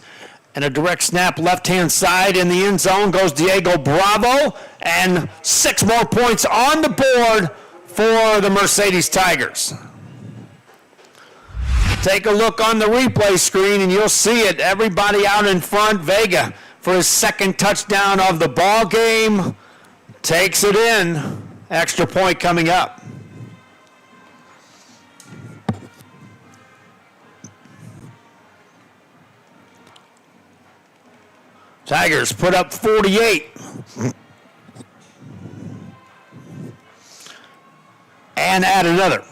And a direct snap left-hand side in the end zone goes Diego Bravo. And 6 more points on the board for the Mercedes Tigers. Take a look on the replay screen and you'll see it. Everybody out in front. Vega for his 2nd touchdown of the ball game. Takes it in. Extra point coming up. Tigers put up 48. And add another.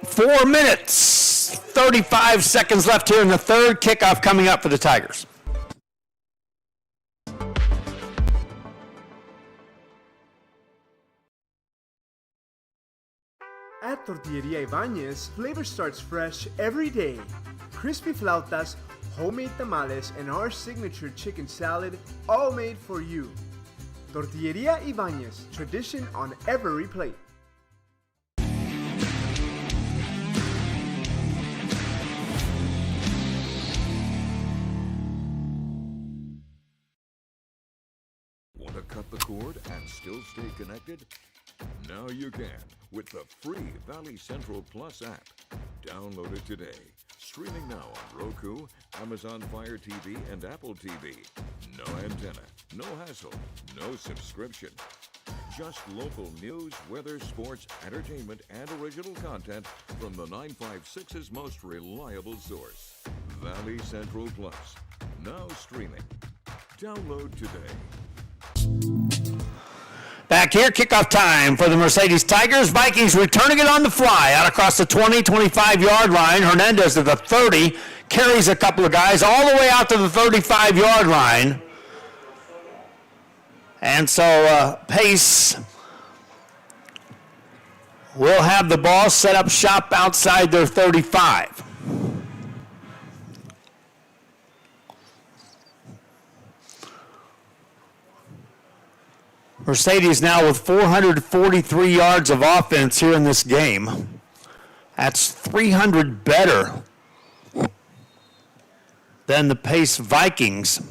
4 minutes, 35 seconds left here in the third. Kickoff coming up for the Tigers. At Tortilleria Ibañez, flavor starts fresh every day. Crispy flautas, homemade tamales, and our signature chicken salad, all made for you. Tortilleria Ibañez, tradition on every plate. the cord and still stay connected? Now you can with the free Valley Central Plus app. Download it today. Streaming now on Roku, Amazon Fire TV, and Apple TV. No antenna, no hassle, no subscription. Just local news, weather, sports, entertainment, and original content from the 956's most reliable source. Valley Central Plus. Now streaming. Download today. Back here, kickoff time for the Mercedes Tigers. Vikings returning it on the fly out across the 20, 25-yard line. Hernandez to the 30, carries a couple of guys all the way out to the 35-yard line. And so Pace will have the ball set up shop outside their 35. Mercedes now with 443 yards of offense here in this game. That's 300 better than the Pace Vikings.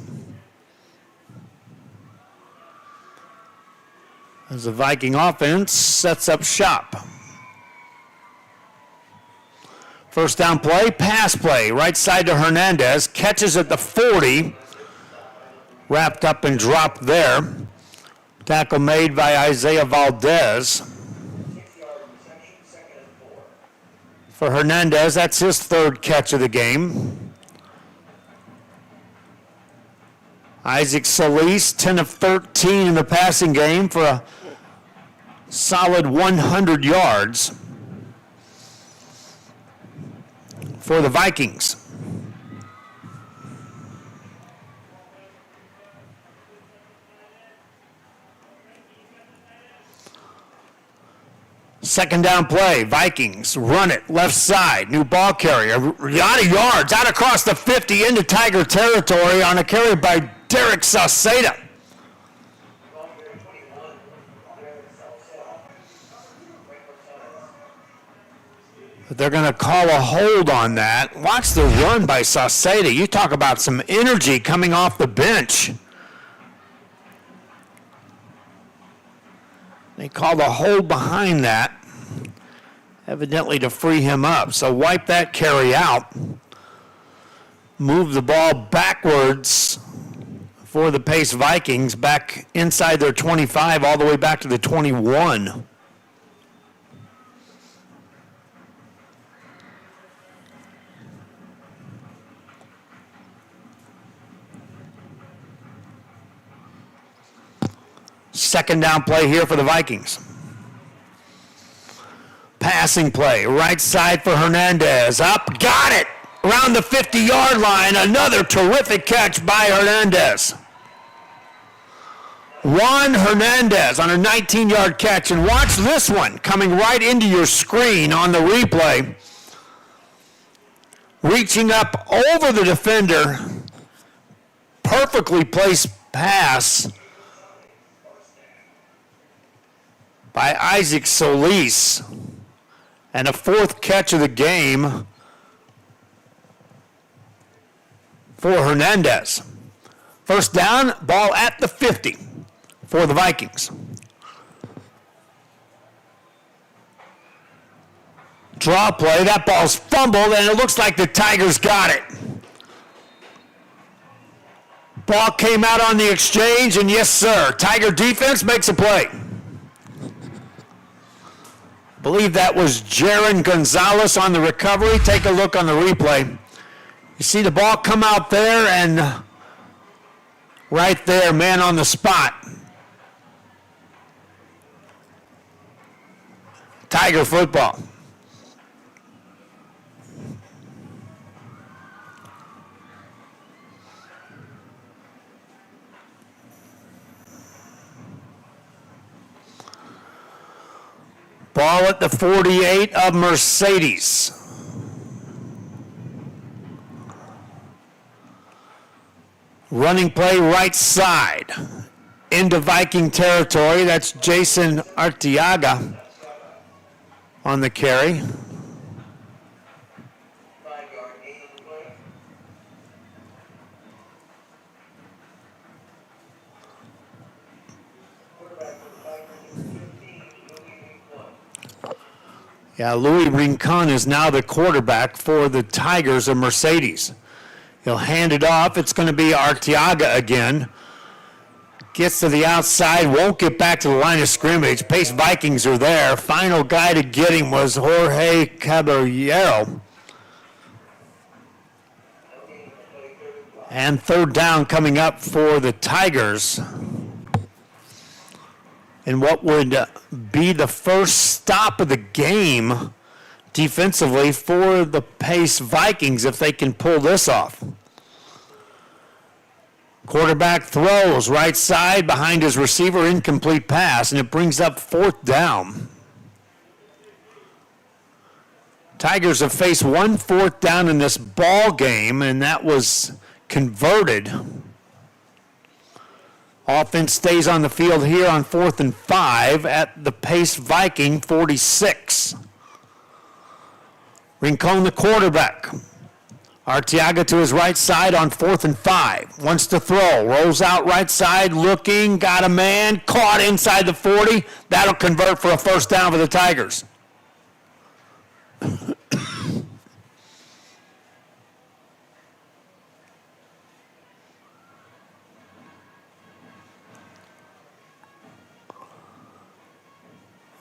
As the Viking offense sets up shop. First down play, pass play, right side to Hernandez, catches at the 40, wrapped up and dropped there. Tackle made by Isaiah Valdez. For Hernandez, that's his third catch of the game. Isaac Solis, 10 of 13 in the passing game for a solid 100 yards for the Vikings. Second down play, Vikings run it left side, new ball carrier, a lot of yards out across the 50 into Tiger territory on a carry by Derek Sauceda. But they're going to call a hold on that. Watch the run by Sauceda. You talk about some energy coming off the bench. They called a hold behind that, evidently to free him up. So wipe that carry out. Move the ball backwards for the Pace Vikings, back inside their 25, all the way back to the 21. Second down play here for the Vikings. Passing play, right side for Hernandez. Up, got it! Around the 50-yard line, another terrific catch by Hernandez. Juan Hernandez on a 19-yard catch, and watch this one coming right into your screen on the replay. Reaching up over the defender, perfectly placed pass by Isaac Solis, and a fourth catch of the game for Hernandez. First down, ball at the 50 for the Vikings. Draw play, that ball's fumbled, and it looks like the Tigers got it. Ball came out on the exchange, and yes, sir, Tiger defense makes a play. I believe that was Jaron Gonzalez on the recovery. Take a look on the replay. You see the ball come out there, and right there, man on the spot. Tiger football. Ball at the 48 of Mercedes. Running play right side into Viking territory. That's Jason Arteaga on the carry. Yeah, Louis Rincon is now the quarterback for the Tigers of Mercedes. He'll hand it off. It's going to be Arteaga again. Gets to the outside, won't get back to the line of scrimmage. Pace Vikings are there. Final guy to get him was Jorge Caballero. And third down coming up for the Tigers. And what would be the first stop of the game defensively for the Pace Vikings if they can pull this off. Quarterback throws right side behind his receiver, incomplete pass, and it brings up fourth down. Tigers have faced one fourth down in this ball game, and that was converted. Offense stays on the field here on 4th and 5 at the Pace Viking 46. Rincon, the quarterback. Arteaga to his right side on 4th and 5. Wants to throw. Rolls out right side, looking, got a man, caught inside the 40. That'll convert for a first down for the Tigers.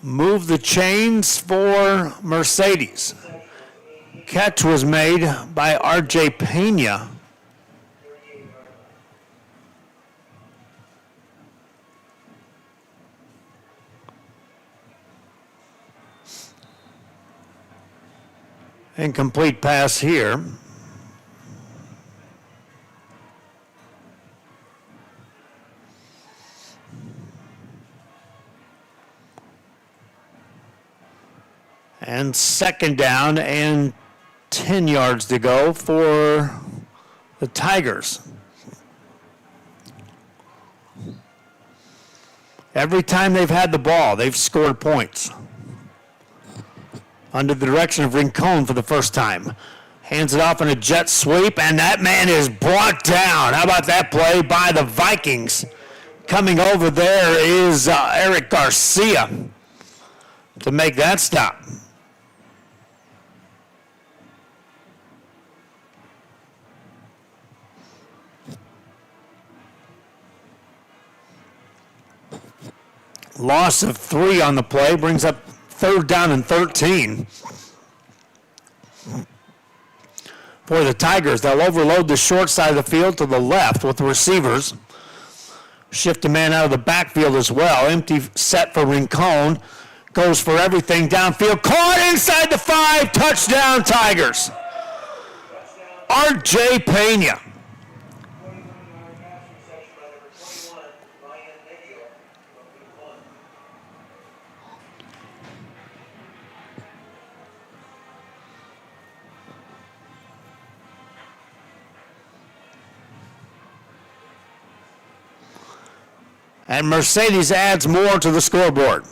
Move the chains for Mercedes. Catch was made by R.J. Pena. Incomplete pass here. And second down and 10 yards to go for the Tigers. Every time they've had the ball, they've scored points. Under the direction of Rincon for the first time. Hands it off in a jet sweep, and that man is brought down. How about that play by the Vikings? Coming over there is Eric Garcia to make that stop. Loss of 3 on the play brings up third down and 13. For the Tigers, they'll overload the short side of the field to the left with the receivers. Shift a man out of the backfield as well. Empty set for Rincon. Goes for everything downfield. Caught inside the 5. Touchdown, Tigers. R.J. Pena. And Mercedes adds more to the scoreboard.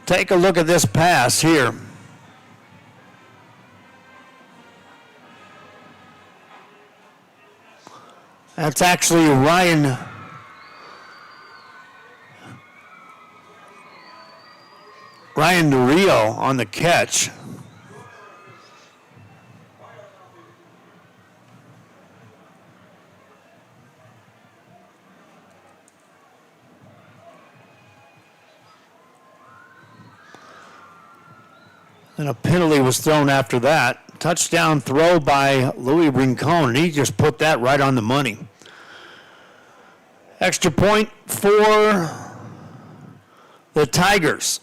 Take a look at this pass here. That's actually Ryan Rio on the catch. And a penalty was thrown after that. Touchdown throw by Louis Rincon, and he just put that right on the money. Extra point for the Tigers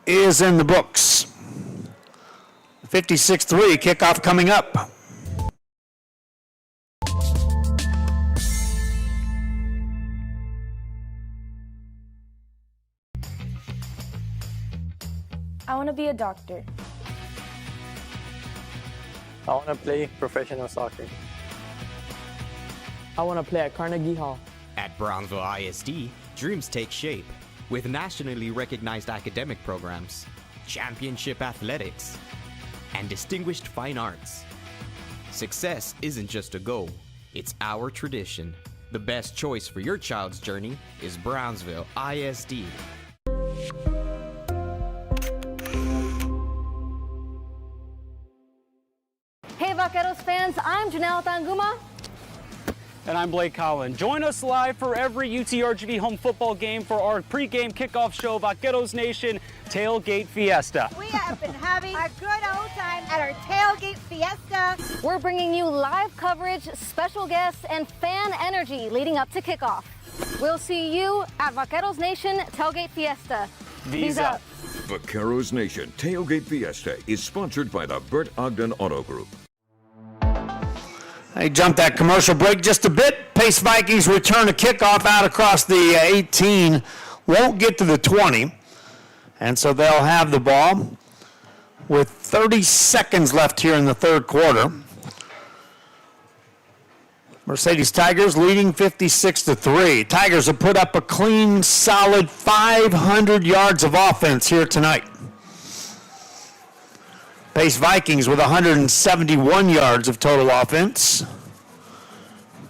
is in the books. 56-3, kickoff coming up. I want to be a doctor. I want to play professional soccer. I want to play at Carnegie Hall. At Brownsville ISD, dreams take shape with nationally recognized academic programs, championship athletics, and distinguished fine arts. Success isn't just a goal, it's our tradition. The best choice for your child's journey is Brownsville ISD. Hey Vaqueros fans, I'm Janelle Tanguma. And I'm Blake Collin. Join us live for every UTRGV home football game for our pregame kickoff show, Vaqueros Nation Tailgate Fiesta. We have been having a good old time at our Tailgate Fiesta. We're bringing you live coverage, special guests, and fan energy leading up to kickoff. We'll see you at Vaqueros Nation Tailgate Fiesta. V's up. Vaqueros Nation Tailgate Fiesta is sponsored by the Bert Ogden Auto Group. I jumped that commercial break just a bit. Pace Vikings return a kickoff out across the 18. Won't get to the 20. And so they'll have the ball with 30 seconds left here in the third quarter. Mercedes Tigers leading 56-3. Tigers have put up a clean, solid 500 yards of offense here tonight. Pace Vikings with 171 yards of total offense,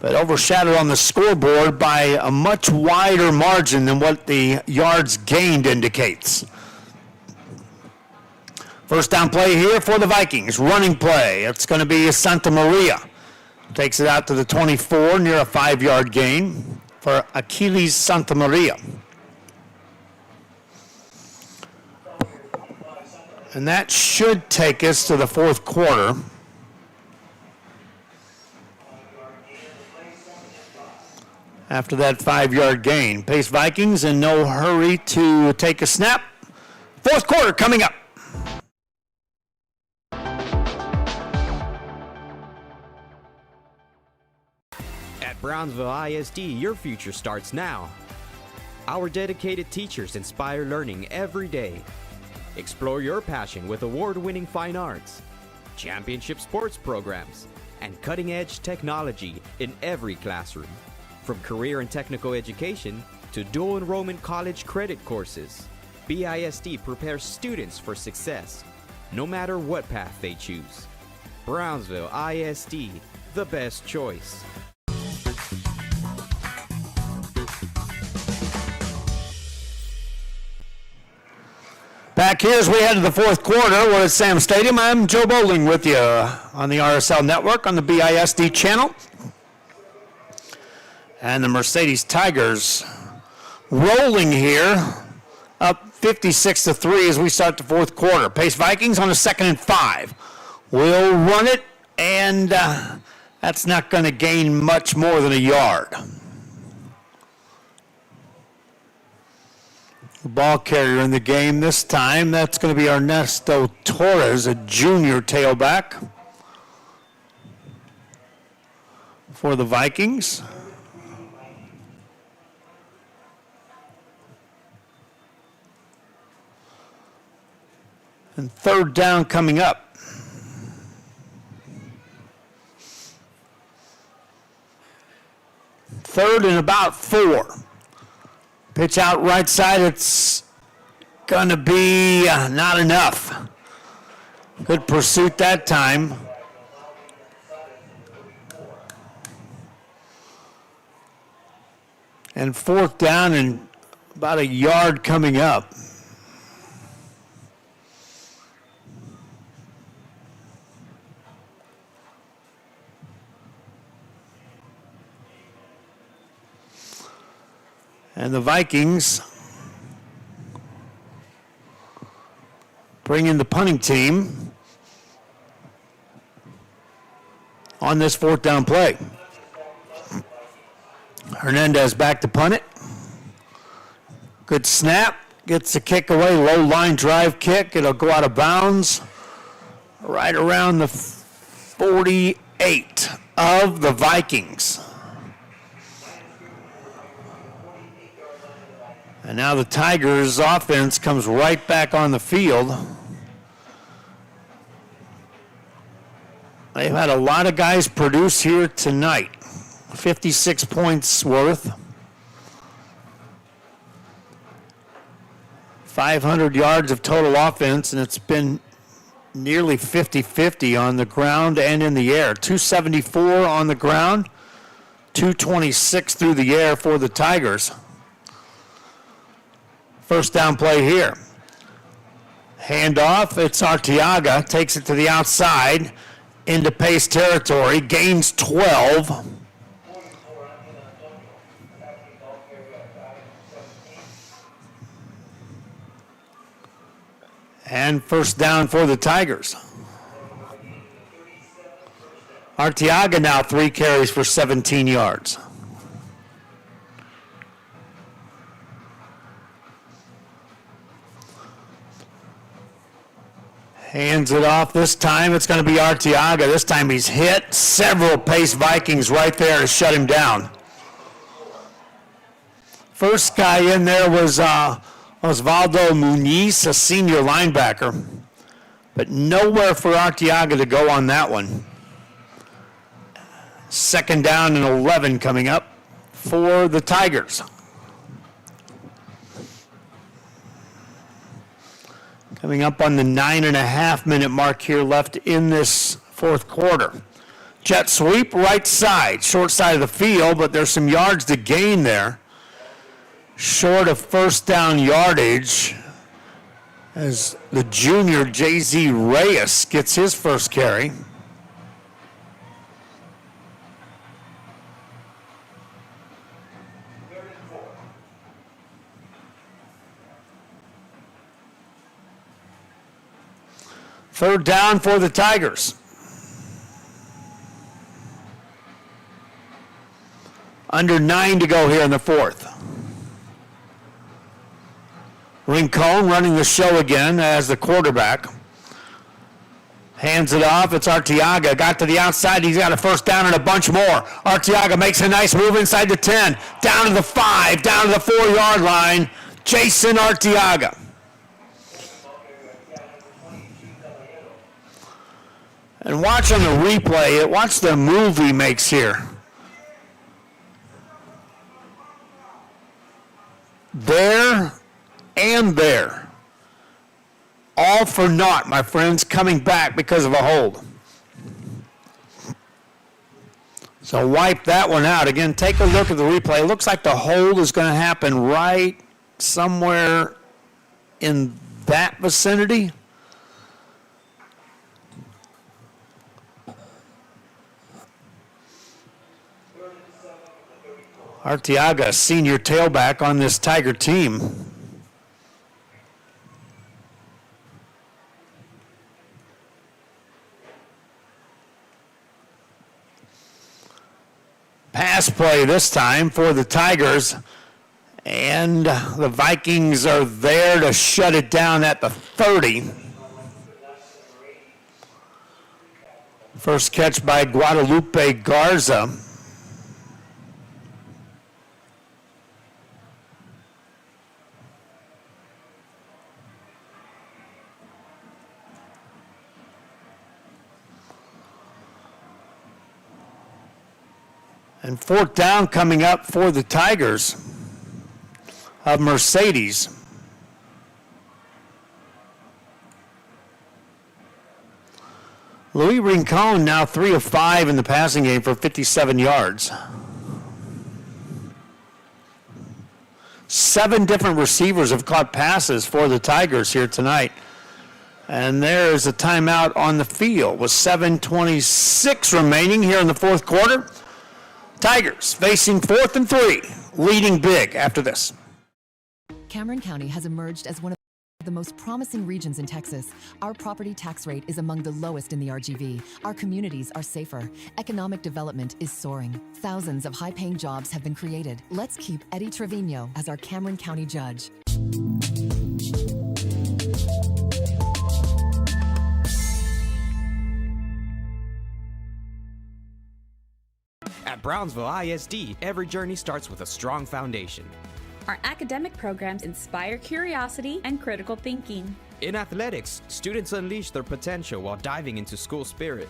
but overshadowed on the scoreboard by a much wider margin than what the yards gained indicates. First down play here for the Vikings. Running play. It's going to be Santa Maria. Takes it out to the 24 near a 5-yard gain for Achilles Santa Maria. And that should take us to the fourth quarter. After that 5-yard gain. Pace Vikings in no hurry to take a snap. Fourth quarter coming up. At Brownsville ISD, your future starts now. Our dedicated teachers inspire learning every day. Explore your passion with award-winning fine arts, championship sports programs, and cutting-edge technology in every classroom. From career and technical education to dual enrollment college credit courses, BISD prepares students for success, no matter what path they choose. Brownsville ISD, the best choice. Back here as we head to the fourth quarter, we're at Sam Stadium. I'm Joe Bowling with you on the RSL Network on the BISD channel. And the Mercedes Tigers rolling here, up 56-3 as we start the fourth quarter. Pace Vikings on a 2nd and 5. We'll run it, and that's not going to gain much more than a yard. The ball carrier in the game this time, that's going to be Ernesto Torres, a junior tailback for the Vikings. And third down coming up. Third and about 4. Pitch out right side, it's going to be not enough. Good pursuit that time. And fourth down and about a yard coming up. And the Vikings bring in the punting team on this fourth down play. Hernandez back to punt it. Good snap. Gets the kick away. Low line drive kick. It'll go out of bounds right around the 48 of the Vikings. And now the Tigers' offense comes right back on the field. They've had a lot of guys produce here tonight. 56 points worth. 500 yards of total offense, and it's been nearly 50-50 on the ground and in the air. 274 on the ground, 2:26 through the air for the Tigers. First down play here. Handoff, it's Arteaga, takes it to the outside into pace territory, gains 12. And first down for the Tigers. Arteaga now 3 carries for 17 yards. Hands it off this time. It's going to be Arteaga. This time he's hit. Several pace Vikings right there to shut him down. First guy in there was Osvaldo Muniz, a senior linebacker. But nowhere for Arteaga to go on that one. Second down and 11 coming up for the Tigers. Coming up on the 9.5-minute mark here left in this fourth quarter. Jet sweep right side, short side of the field, but there's some yards to gain there. Short of first down yardage as the junior J.Z. Reyes gets his first carry. Third down for the Tigers. Under 9 to go here in the fourth. Rincon running the show again as the quarterback. Hands it off. It's Arteaga. Got to the outside. He's got a first down and a bunch more. Arteaga makes a nice move inside the 10. Down to the 5. Down to the 4-yard line. Jason Arteaga. And watch on the replay, watch the move he makes here. There and there. All for naught, my friends, coming back because of a hold. So wipe that one out. Again, take a look at the replay. It looks like the hold is going to happen right somewhere in that vicinity. Arteaga, senior tailback on this Tiger team. Pass play this time for the Tigers, and the Vikings are there to shut it down at the 30. First catch by Guadalupe Garza. And fourth down coming up for the Tigers of Mercedes. Louis Rincon now 3 of 5 in the passing game for 57 yards. 7 different receivers have caught passes for the Tigers here tonight. And there is a timeout on the field with 7:26 remaining here in the fourth quarter. Tigers facing 4th and 3, leading big after this. Cameron County has emerged as one of the most promising regions in Texas. Our property tax rate is among the lowest in the RGV. Our communities are safer. Economic development is soaring. Thousands of high-paying jobs have been created. Let's keep Eddie Trevino as our Cameron County judge. At Brownsville ISD, every journey starts with a strong foundation. Our academic programs inspire curiosity and critical thinking. In athletics, students unleash their potential while diving into school spirit.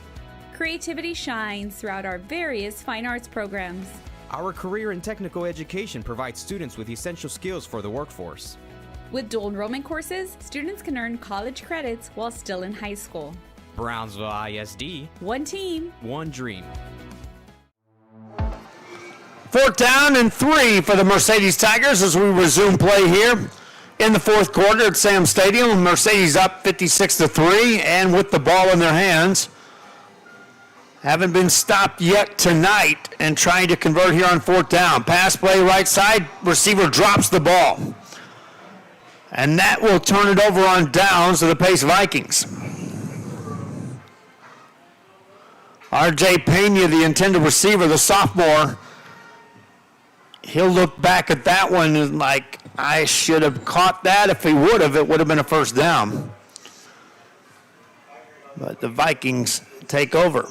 Creativity shines throughout our various fine arts programs. Our career and technical education provides students with essential skills for the workforce. With dual enrollment courses, students can earn college credits while still in high school. Brownsville ISD. One team. One dream. 4th down and 3 for the Mercedes Tigers as we resume play here in the 4th quarter at Sam Stadium. Mercedes up 56-3 and with the ball in their hands. Haven't been stopped yet tonight and trying to convert here on 4th down. Pass play right side, receiver drops the ball. And that will turn it over on downs to the Pace Vikings. R.J. Pena, the intended receiver, the sophomore, he'll look back at that one and like, I should have caught that. If he would have, it would have been a 1st down. But the Vikings take over.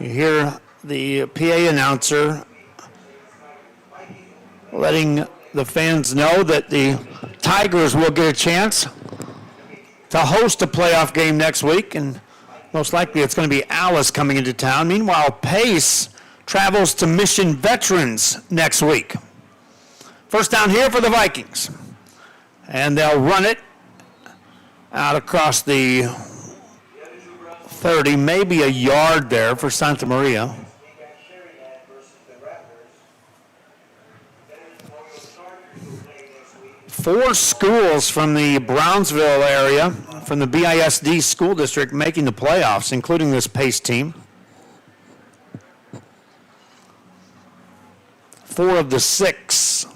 You hear the PA announcer letting the fans know that the Tigers will get a chance to host a playoff game next week, and most likely it's going to be Alice coming into town. Meanwhile, Pace travels to Mission Veterans next week. 1st down here for the Vikings, and they'll run it out across the 30, maybe a yard there for Santa Maria. Four schools from the Brownsville area, from the BISD school district, making the playoffs, including this Pace team. 4 of the 6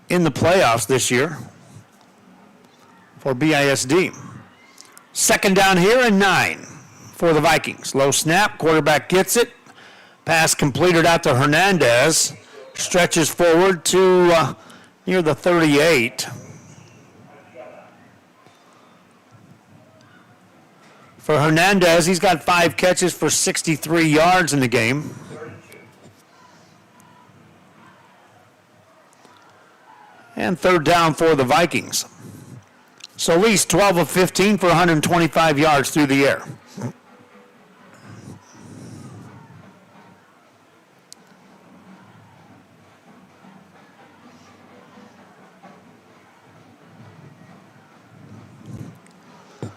in the playoffs this year for BISD. 2nd down here and 9 for the Vikings. Low snap, quarterback gets it. Pass completed out to Hernandez. Stretches forward to near the 38. For Hernandez, he's got 5 catches for 63 yards in the game. And 3rd down for the Vikings. Solis, 12 of 15 for 125 yards through the air.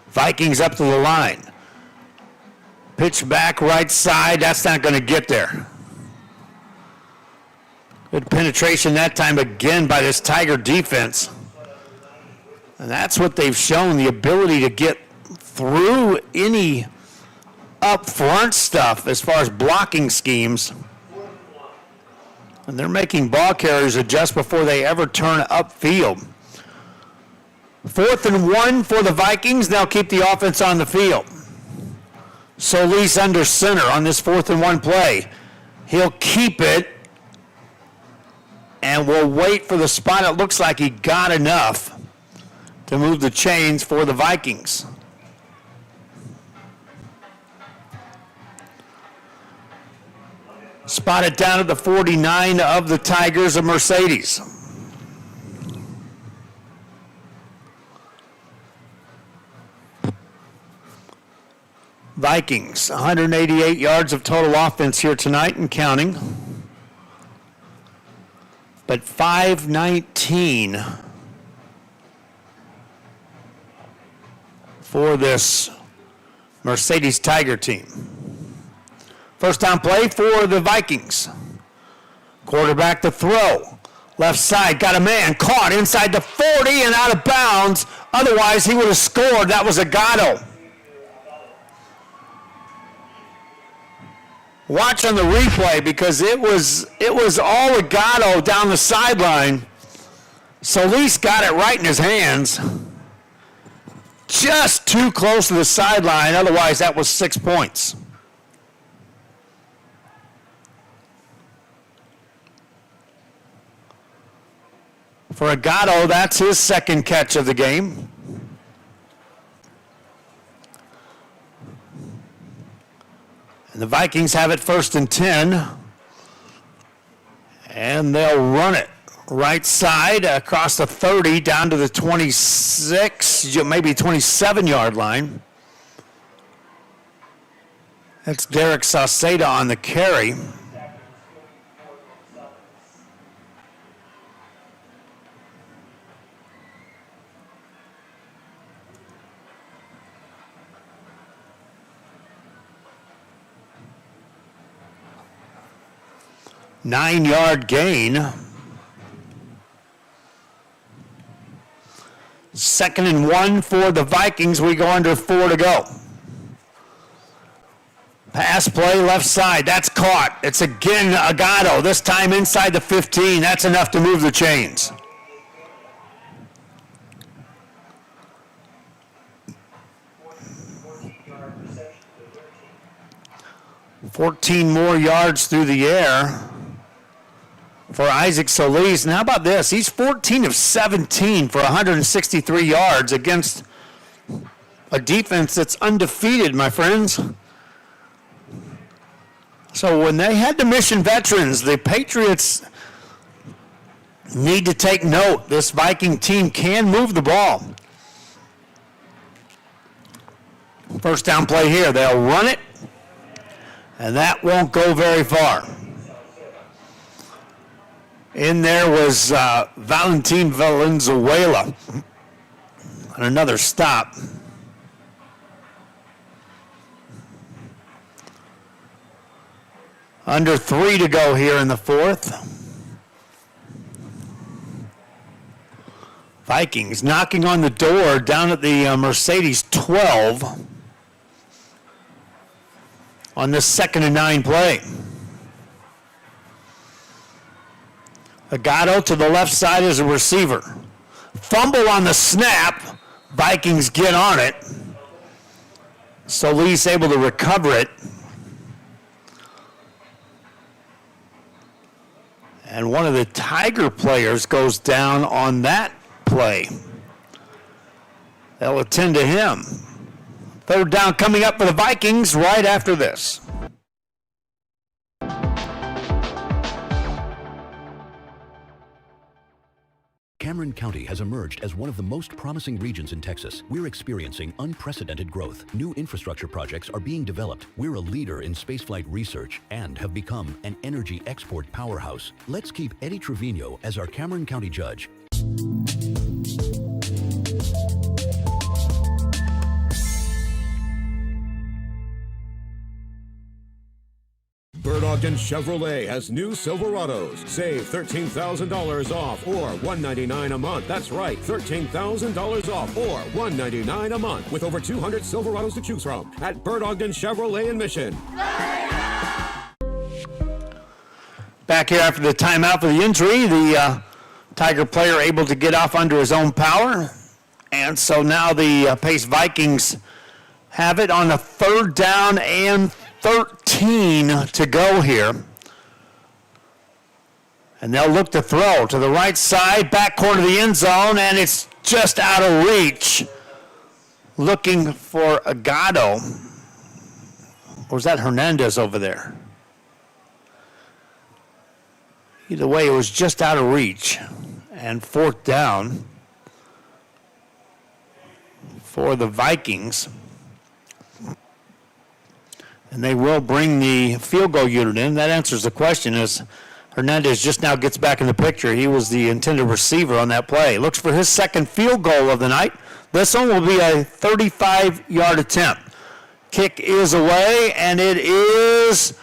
Vikings up to the line. Pitch back right side. That's not going to get there. Good penetration that time again by this Tiger defense. And that's what they've shown, the ability to get through any up front stuff as far as blocking schemes. And they're making ball carriers adjust before they ever turn upfield. 4th and 1 for the Vikings. They'll keep the offense on the field. Solis under center on this 4th and 1 play. He'll keep it and we'll wait for the spot. It looks like he got enough to move the chains for the Vikings. Spotted down at the 49 of the Tigers of Mercedes. Vikings, 188 yards of total offense here tonight and counting. But 519 for this Mercedes Tiger team. 1st down play for the Vikings. Quarterback to throw. Left side, got a man, caught inside the 40 and out of bounds. Otherwise, he would have scored. That was Agato. Watch on the replay because it was all Agato down the sideline. Solis got it right in his hands. Just too close to the sideline. Otherwise, that was 6 points. For Agato, that's his 2nd catch of the game. And the Vikings have it 1st and 10. And they'll run it right side across the 30 down to the 26, maybe 27-yard line. That's Derek Sauceda on the carry. 9-yard gain. 2nd and 1 for the Vikings. We go under 4 to go. Pass play left side. That's caught. It's again Agado, this time inside the 15. That's enough to move the chains. $14 more yards through the air for Isaac Solis. And how about this? He's 14 of 17 for 163 yards against a defense that's undefeated, my friends. So when they had the mission veterans, the Patriots need to take note. This Viking team can move the ball. First down play here. They'll run it, and that won't go very far. In there was Valentin Valenzuela on another stop. Under 3 to go here in the 4th. Vikings knocking on the door down at the Mercedes 12 on this 2nd and 9 play. Agado to the left side as a receiver. Fumble on the snap. Vikings get on it. Solis able to recover it. And one of the Tiger players goes down on that play. They'll attend to him. 3rd down coming up for the Vikings right after this. Cameron County has emerged as one of the most promising regions in Texas. We're experiencing unprecedented growth. New infrastructure projects are being developed. We're a leader in spaceflight research and have become an energy export powerhouse. Let's keep Eddie Trevino as our Cameron County judge. Bird Ogden Chevrolet has new Silverados. Save $13,000 off or $199 a month. That's right, $13,000 off or $199 a month with over 200 Silverados to choose from at Bird Ogden Chevrolet in Mission. Back here after the timeout for the injury, the Tiger player able to get off under his own power. And so now the Pace Vikings have it on a 3rd down and 13 to go here. And they'll look to throw to the right side, back corner of the end zone, and it's just out of reach. Looking for Agado. Or was that Hernandez over there? Either way, it was just out of reach. And 4th down for the Vikings. And they will bring the field goal unit in. That answers the question as Hernandez just now gets back in the picture. He was the intended receiver on that play. Looks for his 2nd field goal of the night. This one will be a 35-yard attempt. Kick is away, and it is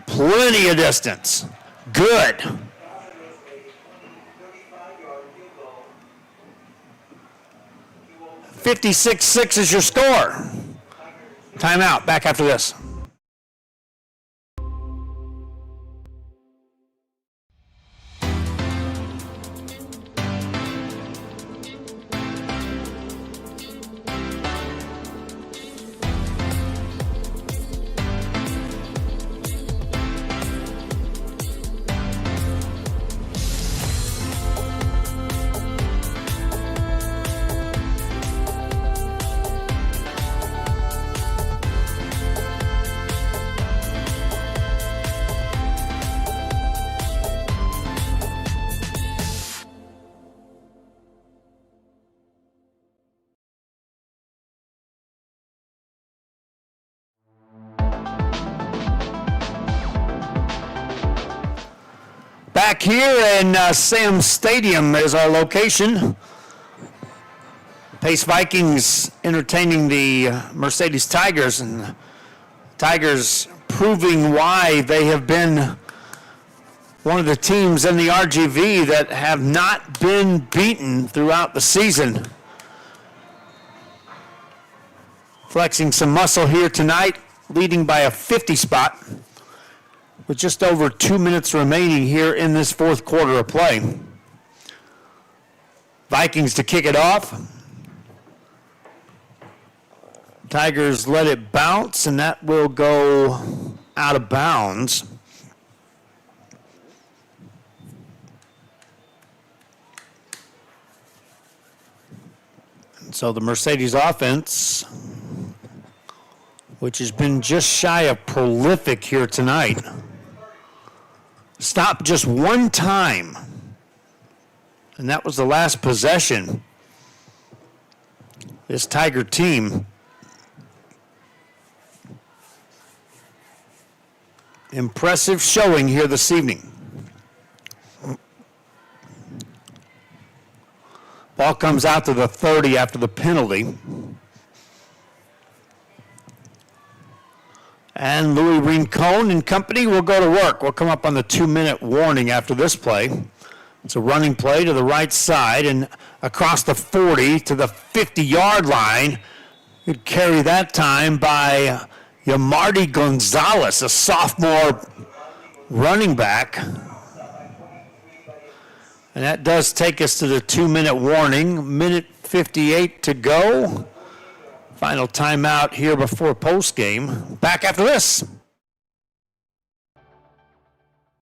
plenty of distance. Good. 56-6 is your score. Timeout. Back after this. Back here in Sam Stadium is our location. Pace Vikings entertaining the Mercedes Tigers, and Tigers proving why they have been one of the teams in the RGV that have not been beaten throughout the season. Flexing some muscle here tonight, leading by a 50 spot with just over 2 minutes remaining here in this fourth quarter of play. Vikings to kick it off. Tigers let it bounce, and that will go out of bounds. And so the Mercedes offense, which has been just shy of prolific here tonight, stopped just one time, and that was the last possession. This Tiger team, impressive showing here this evening. Ball comes out to the 30 after the penalty. And Louis Rincon and company will go to work. We'll come up on the 2-minute warning after this play. It's a running play to the right side and across the 40 to the 50-yard line. He'd carry that time by Yamardi Gonzalez, a sophomore running back. And that does take us to the 2-minute warning. Minute 58 to go. Final timeout here before postgame. Back after this.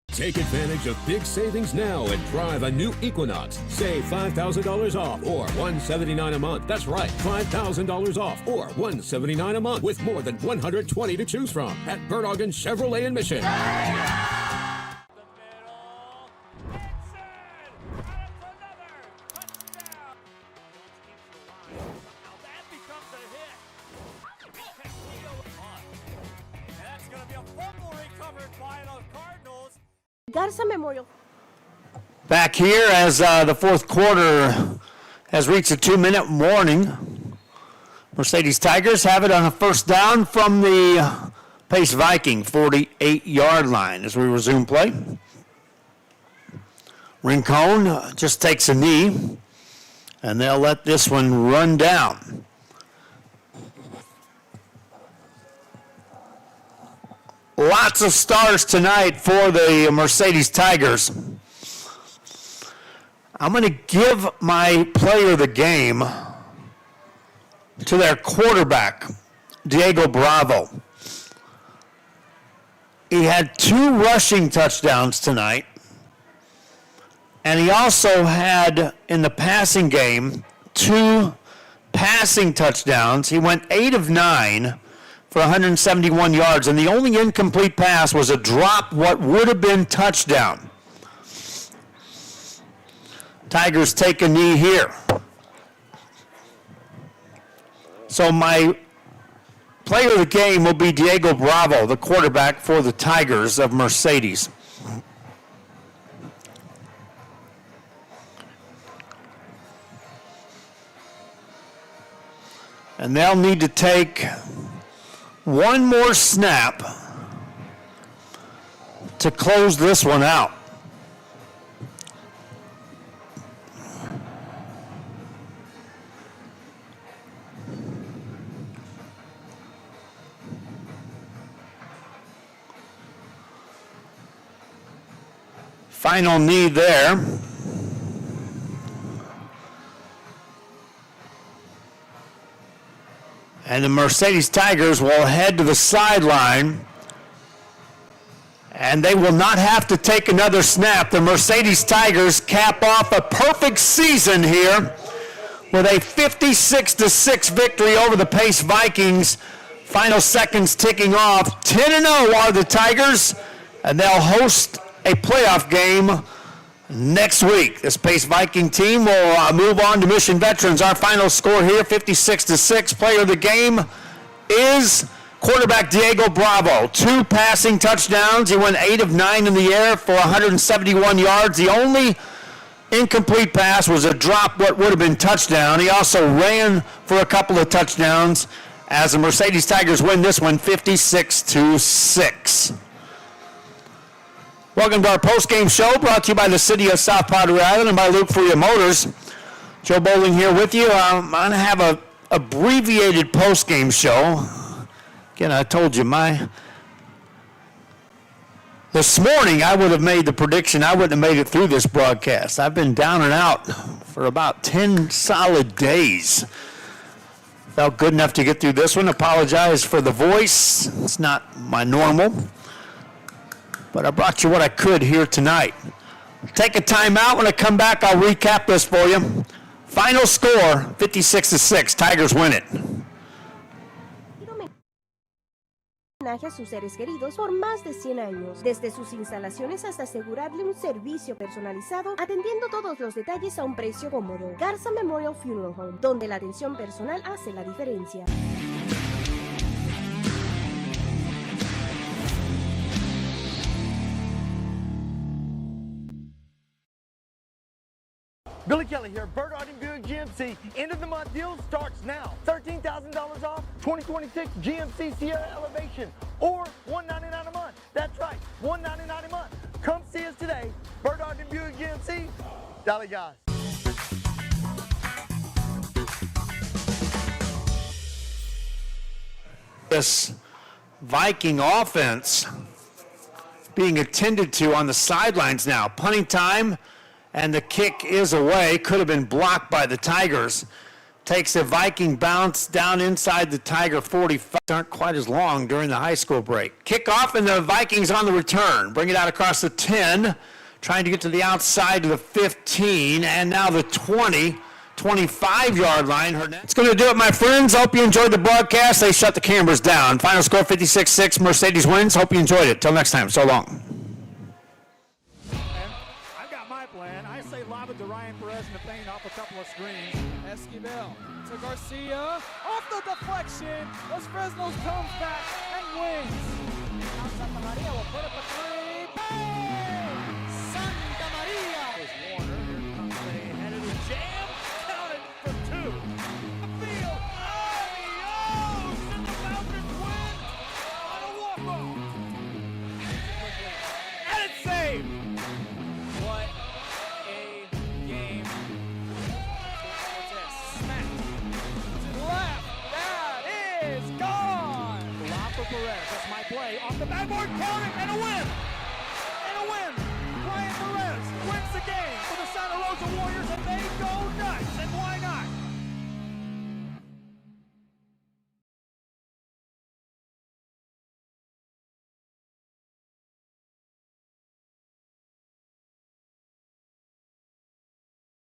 Take advantage of big savings now and drive a new Equinox. Save $5,000 off or $179 a month. That's right, $5,000 off or $179 a month with more than 120 to choose from at Berdogan Chevrolet in Mission. Garza Memorial. Back here as the fourth quarter has reached a 2-minute warning. Mercedes Tigers have it on a first down from the Pace Viking 48-yard line as we resume play. Rincon just takes a knee, and they'll let this one run down. Lots of stars tonight for the Mercedes Tigers. I'm going to give my player of the game to their quarterback, Diego Bravo. He had 2 rushing touchdowns tonight, and he also had, in the passing game, 2 passing touchdowns. He went 8 of 9 for 171 yards, and the only incomplete pass was a drop what would have been touchdown. Tigers take a knee here. So my player of the game will be Diego Bravo, the quarterback for the Tigers of Mercedes. And they'll need to take one more snap to close this one out. Final need there. And the Mercedes Tigers will head to the sideline, and they will not have to take another snap. The Mercedes Tigers cap off a perfect season here with a 56-6 victory over the Pace Vikings. Final seconds ticking off. 10-0 are the Tigers, and they'll host a playoff game next week. This Pace Viking team will move on to Mission Veterans. Our final score here, 56-6. Player of the game is quarterback Diego Bravo. 2 passing touchdowns. He went 8 of 9 in the air for 171 yards. The only incomplete pass was a drop what would have been touchdown. He also ran for a couple of touchdowns as the Mercedes Tigers win this one 56-6. Welcome to our post-game show brought to you by the City of South Padre Island and by Luke Freya Motors. Joe Bowling here with you. I'm going to have a abbreviated post-game show. Again, I told you, this morning I would have made the prediction I wouldn't have made it through this broadcast. I've been down and out for about 10 solid days. Felt good enough to get through this one. Apologize for the voice. It's not my normal. But I brought you what I could here tonight. Take a timeout. When I come back, I'll recap this for you. Final score, 56-6. Tigers win it. Homenaje a sus seres queridos por más de 100 años, desde sus instalaciones hasta asegurarle un servicio personalizado, atendiendo todos los detalles a un precio cómodo. Garza Memorial Funeral Home, donde la atención personal hace la diferencia. Billy Kelly here, Bert Arden Buick GMC. End of the month deal starts now. $13,000 off 2026 GMC Sierra Elevation or $199 a month. That's right, $199 a month. Come see us today. Bert Arden Buick GMC. Dale guys. This Viking offense being attended to on the sidelines now. Punting time. And the kick is away. Could have been blocked by the Tigers. Takes a Viking bounce down inside the Tiger 45. Aren't quite as long during the high school break. Kickoff and the Vikings on the return. Bring it out across the 10. Trying to get to the outside of the 15. And now the 20, 25-yard line. It's going to do it, my friends. Hope you enjoyed the broadcast. They shut the cameras down. Final score 56-6. Mercedes wins. Hope you enjoyed it. Till next time. So long. Garcia off the deflection. Los Fresnos comes back and wins. Now Santa Maria will put up a three. Bang! Santa Maria. There's Warner. Here comes the head of the jam. Counted for two. The field. Adios! And the Falcons win on a walk-off. And it's saved. What a game. What's this? Smack. Left, that is gone. Lob for Perez, that's my play. Off the backboard, count it, and a win! And a win!